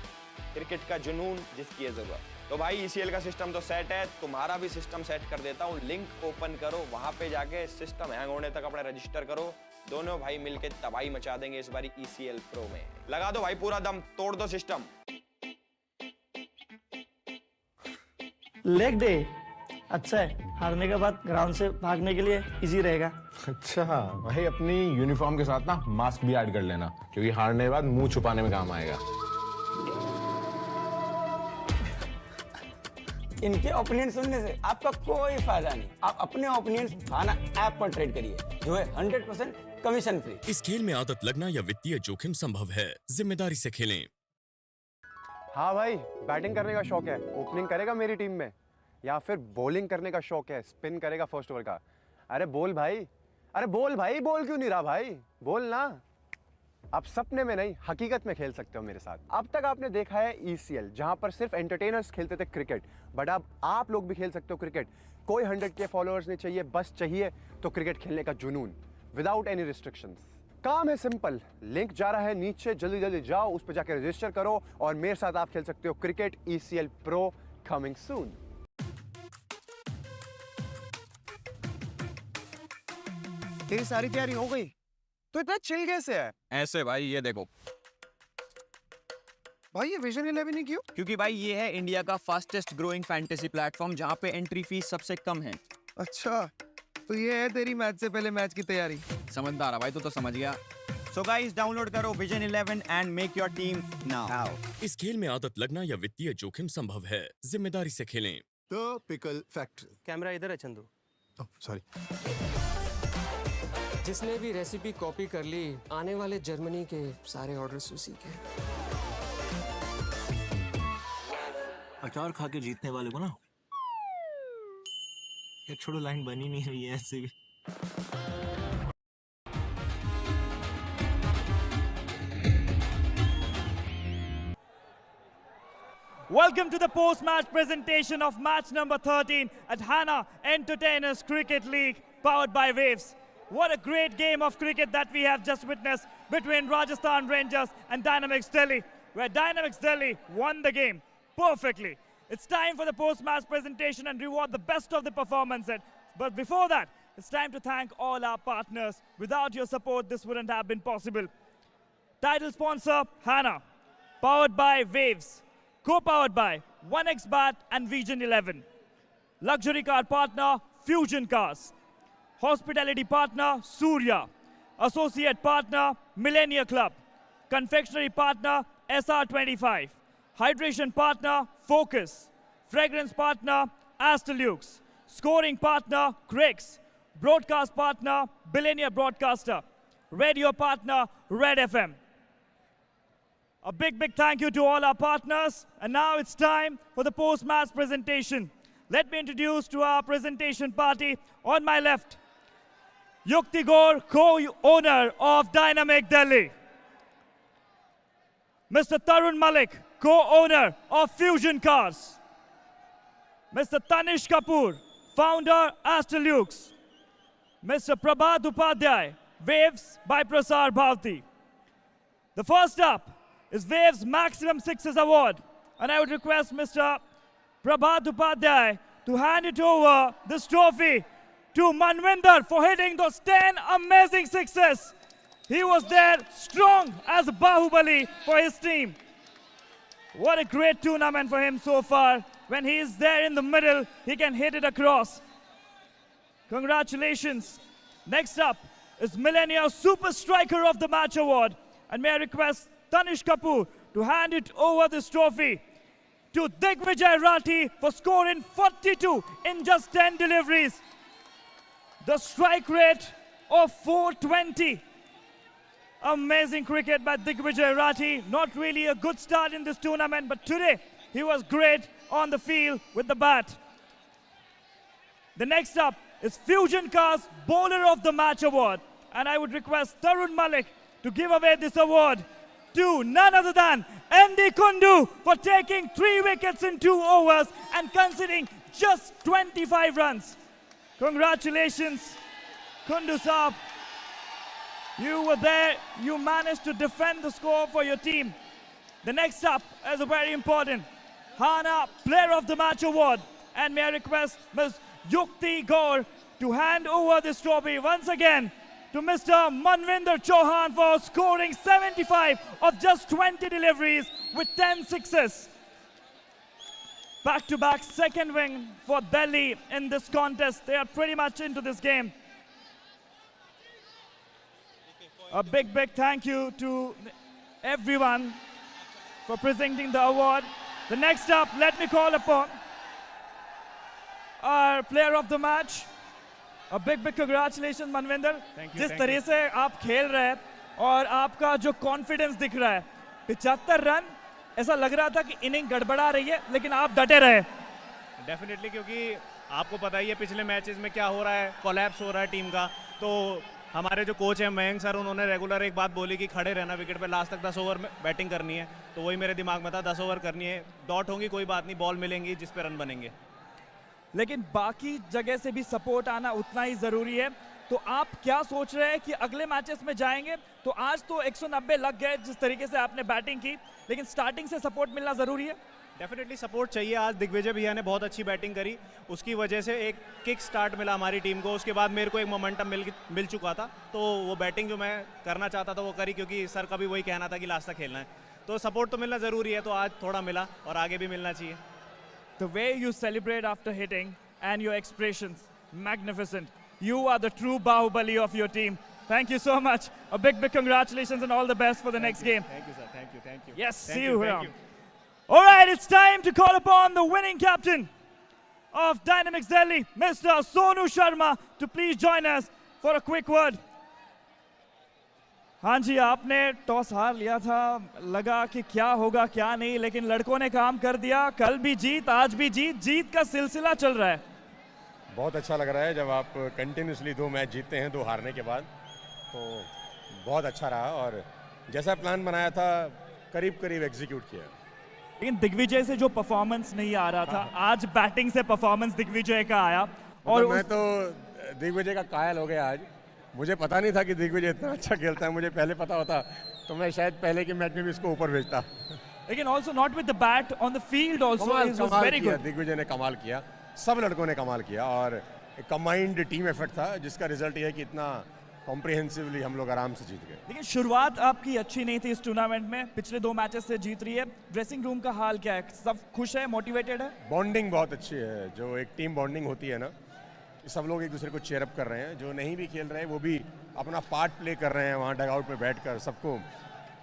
क्रिकेट का जुनून जिसकी है जरूरत। तो भाई ECL का सिस्टम तो सेट है, तुम्हारा भी सिस्टम सेट कर देता हूँ। लिंक ओपन करो, वहां पे जाके सिस्टम हैंग होने तक अपने रजिस्टर करो। दोनों भाई मिलके तबाही मचा देंगे इस बारी ECL प्रो में। लगा दो भाई पूरा दम, तोड़ दो सिस्टम। लेग डे अच्छा है, हारने के बाद ग्राउंड से भागने के लिए इजी रहेगा। अच्छा भाई, अपनी यूनिफॉर्म के साथ ना मास्क भी ऐड कर लेना, क्योंकि हारने के बाद मुंह छुपाने में काम आएगा। इनके ओपिनियन सुनने से आपका कोई फायदा नहीं। आप अपने ओपिनियन खाना ऐप पर ट्रेड करिए, जो है 100% कमीशन फ्री। इस खेल में आदत लगना या वित्तीय जोखिम संभव है, जिम्मेदारी से खेलें। हाँ भाई, बैटिंग करने का शौक है, ओपनिंग करेगा मेरी टीम में, या फिर बॉलिंग करने का शौक है, स्पिन करेगा फर्स्ट ओवर का। अरे बोल भाई, अरे बोल भाई, बोल क्यों नहीं रहा भाई, बोल ना। आप सपने में नहीं, हकीकत में खेल सकते हो मेरे साथ। अब तक आपने देखा है ECL, जहां पर सिर्फ एंटरटेनर्स खेलते थे क्रिकेट, बट अब आप लोग भी खेल सकते हो क्रिकेट। कोई 100K फॉलोअर्स नहीं चाहिए, बस चाहिए तो क्रिकेट खेलने का जुनून, विदाउट एनी रिस्ट्रिक्शंस। काम है सिंपल, लिंक जा रहा है नीचे, जल्दी जल्दी जाओ, उस पर जाकर रजिस्टर करो और मेरे साथ आप खेल सकते हो cricket. ECL pro coming soon. तेरी सारी तैयारी हो गई तो इतना चिल कैसे है? ऐसे भाई, ये देखो भाई, ये विजन 11 ही क्यों? क्योंकि भाई ये है इंडिया का फास्टेस्ट ग्रोइंग फैंटेसी प्लेटफॉर्म, जहाँ पे एंट्री फीस सबसे कम है। अच्छा, तो ये है तेरी मैच से पहले मैच की तैयारी। समझदार है भाई, तो समझ गया। सो गाइस, डाउनलोड करो vision 11 and make your team now. इस खेल में आदत लगना या वित्तीय जोखिम संभव है, जिम्मेदारी से खेलें। The pickle factory. कैमरा इधर है चंदू। सॉरी। जिसने भी रेसिपी कॉपी कर ली, आने वाले जर्मनी के सारे ऑर्डर्स उसी के। अचार खा के जीतने वाले को ना, ये छोड़ो, लाइन बनी नहीं रही है ऐसे भी। Welcome to the post-match presentation of match number 13 at Hana Entertainers Cricket League, powered by Waves. What a great game of cricket that we have just witnessed between Rajasthan Rangers and Dynamics Delhi, where Dynamics Delhi won the game perfectly. It's time for the post-match presentation and reward the best of the performances. But before that, it's time to thank all our partners. Without your support, this wouldn't have been possible. Title sponsor, Hana. Powered by Waves. Co-powered by 1xBat and Vision 11. Luxury car partner, Fusion Cars. Hospitality partner, Surya. Associate partner, Millennia Club. Confectionery partner, SR25. Hydration partner, Focus. Fragrance partner, Astelux. Scoring partner, Crix. Broadcast partner, Millennia Broadcaster. Radio partner, Red FM. A big thank you to all our partners. And now it's time for the post-match presentation. Let me introduce to our presentation party on my left, Yukti Gaur, co-owner of Dynamic Delhi. Mr. Tarun Malik, co-owner of Fusion Cars. Mr. Tanish Kapoor, founder, Astelux. Mr. Prabhat Upadhyay, Waves by Prasar Bharti. The first up is Waves Maximum Sixes Award. And I would request Mr. Prabhat Upadhyay to hand it over this trophy to Manvinder for hitting those 10 amazing sixes. He was there strong as Bahubali for his team. What a great tournament for him so far. When he is there in the middle, he can hit it across. Congratulations. Next up is Millennia Super Striker of the Match Award. And may I request Tanish Kapoor to hand it over this trophy to Digvijay Rathi for scoring 42 in just 10 deliveries. The strike rate of 420. Amazing cricket by Digvijay Rathi. Not really a good start in this tournament, but today he was great on the field with the bat. The next up is Fusion Cars Bowler of the Match Award. And I would request Tarun Malik to give away this award to none other than Andy Kundu for taking 3 wickets in 2 overs and conceding just 25 runs. Congratulations, Kundu Saab. You were there. You managed to defend the score for your team. The next up is a very important Hana Player of the Match Award. And may I request Ms. Yukti Gaur to hand over this trophy once again to Mr. Manvinder Chauhan for scoring 75 of just 20 deliveries with 10 sixes. Back-to-back second win for Delhi in this contest. They are pretty much into this game. A big thank you to everyone for presenting the award. The next up, let me call upon our player of the match. A big congratulations, Manvinder. जिस तरह से आप खेल रहे हैं और आपका जो कॉन्फिडेंस दिख रहा है, 75 रन, ऐसा लग रहा था कि इनिंग गड़बड़ा रही है, लेकिन आप डटे रहे. डेफिनेटली, क्योंकि आपको पता ही है पिछले मैचेस में क्या हो रहा है, कोलैप्स हो रहा है टीम का. तो हमारे जो कोच हैं मयंक सर, उन्होंने रेगुलर एक बात बोली कि खड़े रहना विकेट पे, लास्ट तक 10 ओवर में बैटिंग करनी है. तो वही मेरे दिमाग में था, 10 ओवर करनी है, डॉट होंगी कोई बात नहीं, बॉल मिलेंगी जिस पे रन बनेंगे. लेकिन बाकी जगह से भी सपोर्ट आना उतना ही ज़रूरी है. तो आप क्या सोच रहे हैं कि अगले मैचेस में जाएंगे? तो आज तो 190 लग गए जिस तरीके से आपने बैटिंग की, लेकिन स्टार्टिंग से सपोर्ट मिलना ज़रूरी है. डेफिनेटली सपोर्ट चाहिए. आज दिग्विजय भैया ने बहुत अच्छी बैटिंग करी, उसकी वजह से एक किक स्टार्ट मिला हमारी टीम को. उसके बाद मेरे को एक मोमेंटम मिल चुका था, तो वो बैटिंग जो मैं करना चाहता था वो करी, क्योंकि सर का भी वही कहना था कि लास्ट तक खेलना है. तो सपोर्ट तो मिलना ज़रूरी है, तो आज थोड़ा मिला और आगे भी मिलना चाहिए. The way you celebrate after hitting and your expressions, magnificent. You are the true Bahubali of your team. Thank you so much. A big congratulations and all the best for the next game. Thank you, sir. Thank you. Yes, see you here. All right, it's time to call upon the winning captain of Dynamics Delhi, Mr. Sonu Sharma, to please join us for a quick word. हाँ जी, आपने toss हार लिया था, लगा कि क्या होगा क्या नहीं, लेकिन लड़कों ने काम कर दिया. कल भी जीत, आज भी जीत का सिलसिला चल रहा है. बहुत अच्छा लग रहा है जब आप कंटिन्यूसली 2 मैच जीतते हैं 2 हारने के बाद, तो बहुत अच्छा रहा. और जैसा प्लान बनाया था करीब एग्जीक्यूट किया. लेकिन दिग्विजय से जो परफॉर्मेंस नहीं आ रहा था, आज बैटिंग से परफॉर्मेंस दिग्विजय का आया. और मैं तो दिग्विजय का कायल हो गया आज. मुझे पता नहीं था कि दिग्विजय इतना अच्छा खेलता है. मुझे पहले पता होता तो मैं शायद पहले के मैच में भी इसको ऊपर भेजता. लेकिन also not with the bat on the field also is very good. Digvijay ने कमाल किया, सब लड़कों ने कमाल किया, और एक कंबाइंड टीम एफर्ट था जिसका रिजल्ट ये है कि इतना कॉम्प्रिहेंसिवली हम लोग आराम से जीत गए. लेकिन शुरुआत आपकी अच्छी नहीं थी इस टूर्नामेंट में, पिछले 2 मैचेस से जीत रही है. ड्रेसिंग रूम का हाल क्या है? सब खुश है, मोटिवेटेड है? बॉन्डिंग बहुत अच्छी है. जो एक टीम बॉन्डिंग होती है ना, सब लोग एक दूसरे को चेयर अप कर रहे हैं. जो नहीं भी खेल रहे हैं वो भी अपना पार्ट प्ले कर रहे हैं वहाँ डगआउट में बैठकर. सबको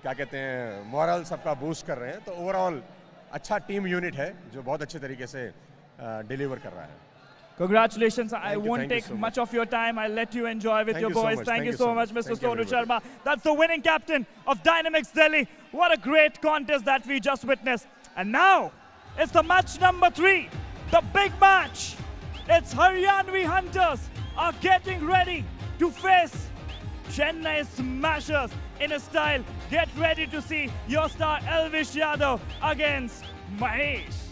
क्या कहते हैं, मोरल सबका बूस्ट कर रहे हैं. तो ओवरऑल अच्छा टीम यूनिट है जो बहुत अच्छे तरीके से डिलीवर कर रहा है. Congratulations. I won't take much of your time. I'll let you enjoy with your boys. Thank you so much, Mr. Sonu Sharma. That's the winning captain of Dynamics Delhi. What a great contest that we just witnessed. And now, it's the match number 3, the big match. It's Haryanvi Hunters are getting ready to face Chennai Smashers in a style. Get ready to see your star Elvish Yadav against Mahesh.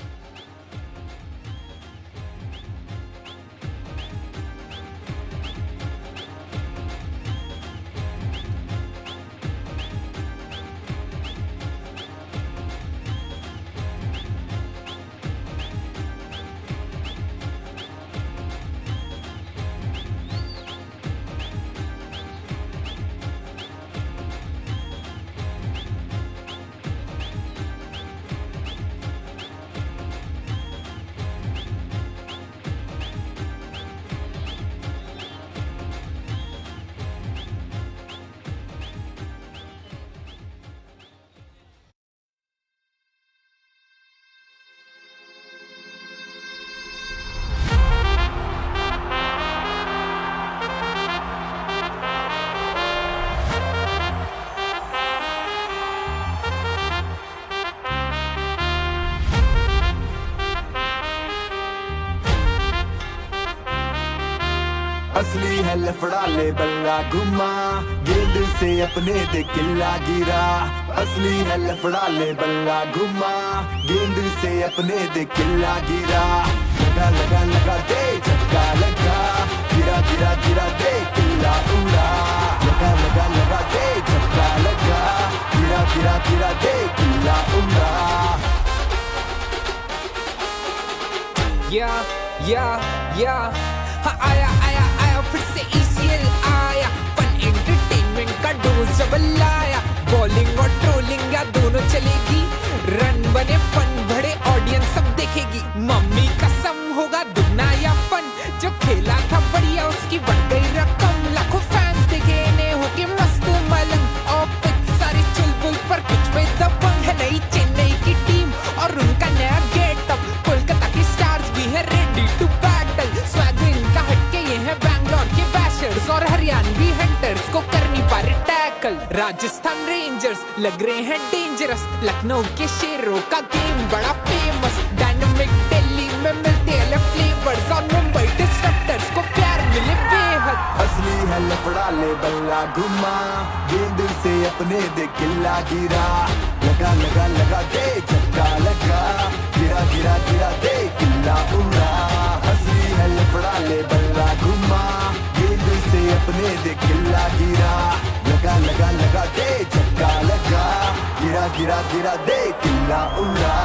असली है लफड़ा ले बल्ला घुमा, गेंद से अपने दे किल्ला गिरा. असली है लफड़ा ले बल्ला घुमा, गेंद से अपने दे किल्ला गिरा. लगा लगा लगा दे झटका लगा गिरा गिरा गिरा दे किल्ला उड़ा लगा लगा लगा दे झटका लगा गिरा गिरा गिरा दे किल्ला उड़ा या हाँ आया आया आया फिर से ECL आया फन एंटरटेनमेंट का डोज डबल आया बॉलिंग और ट्रोलिंग या दोनों चलेगी रन बने फन भरे ऑडियंस सब देखेगी मम्मी कसम होगा दुगना या फन जो खेला था बढ़िया उसकी बढ़ गई रकम लाखों फैंस देखे इन्हें होके मस्त मलंग और पिच सारी चुलबुल पर पिच पे दबंग है नई चेन्नई की टीम और उनका नया गेटअप कोलकाता की स्टार्स भी है रेडी टू बैटल स्वैग इनका हटके ये है बैंगलोर के बैशर्स और हरियाणवी हंटर्स को करनी पारे टैकल राजस्थान रेंजर्स लग रहे हैं डेंजरस लखनऊ के शेरों का गेम बड़ा फेमस डायनामिक दिल्ली में मिलते हैं फ्लेवर्स और मुंबई डिस्ट्रप्टर्स को प्यार मिले बेहद असली है लफड़ा ले बल्ला घुमा गेंद से अपने दे किल्ला गिरा लगा लगा लगा दे झटका लगा गिरा गिरा गिरा दे किल्ला उड़ा असली है लफड़ा ले बल्ला घुमा गेंद से अपने दे किल्ला गिरा लगा लगा लगा दे झटका लगा गिरा गिरा गिरा दे किल्ला उड़ा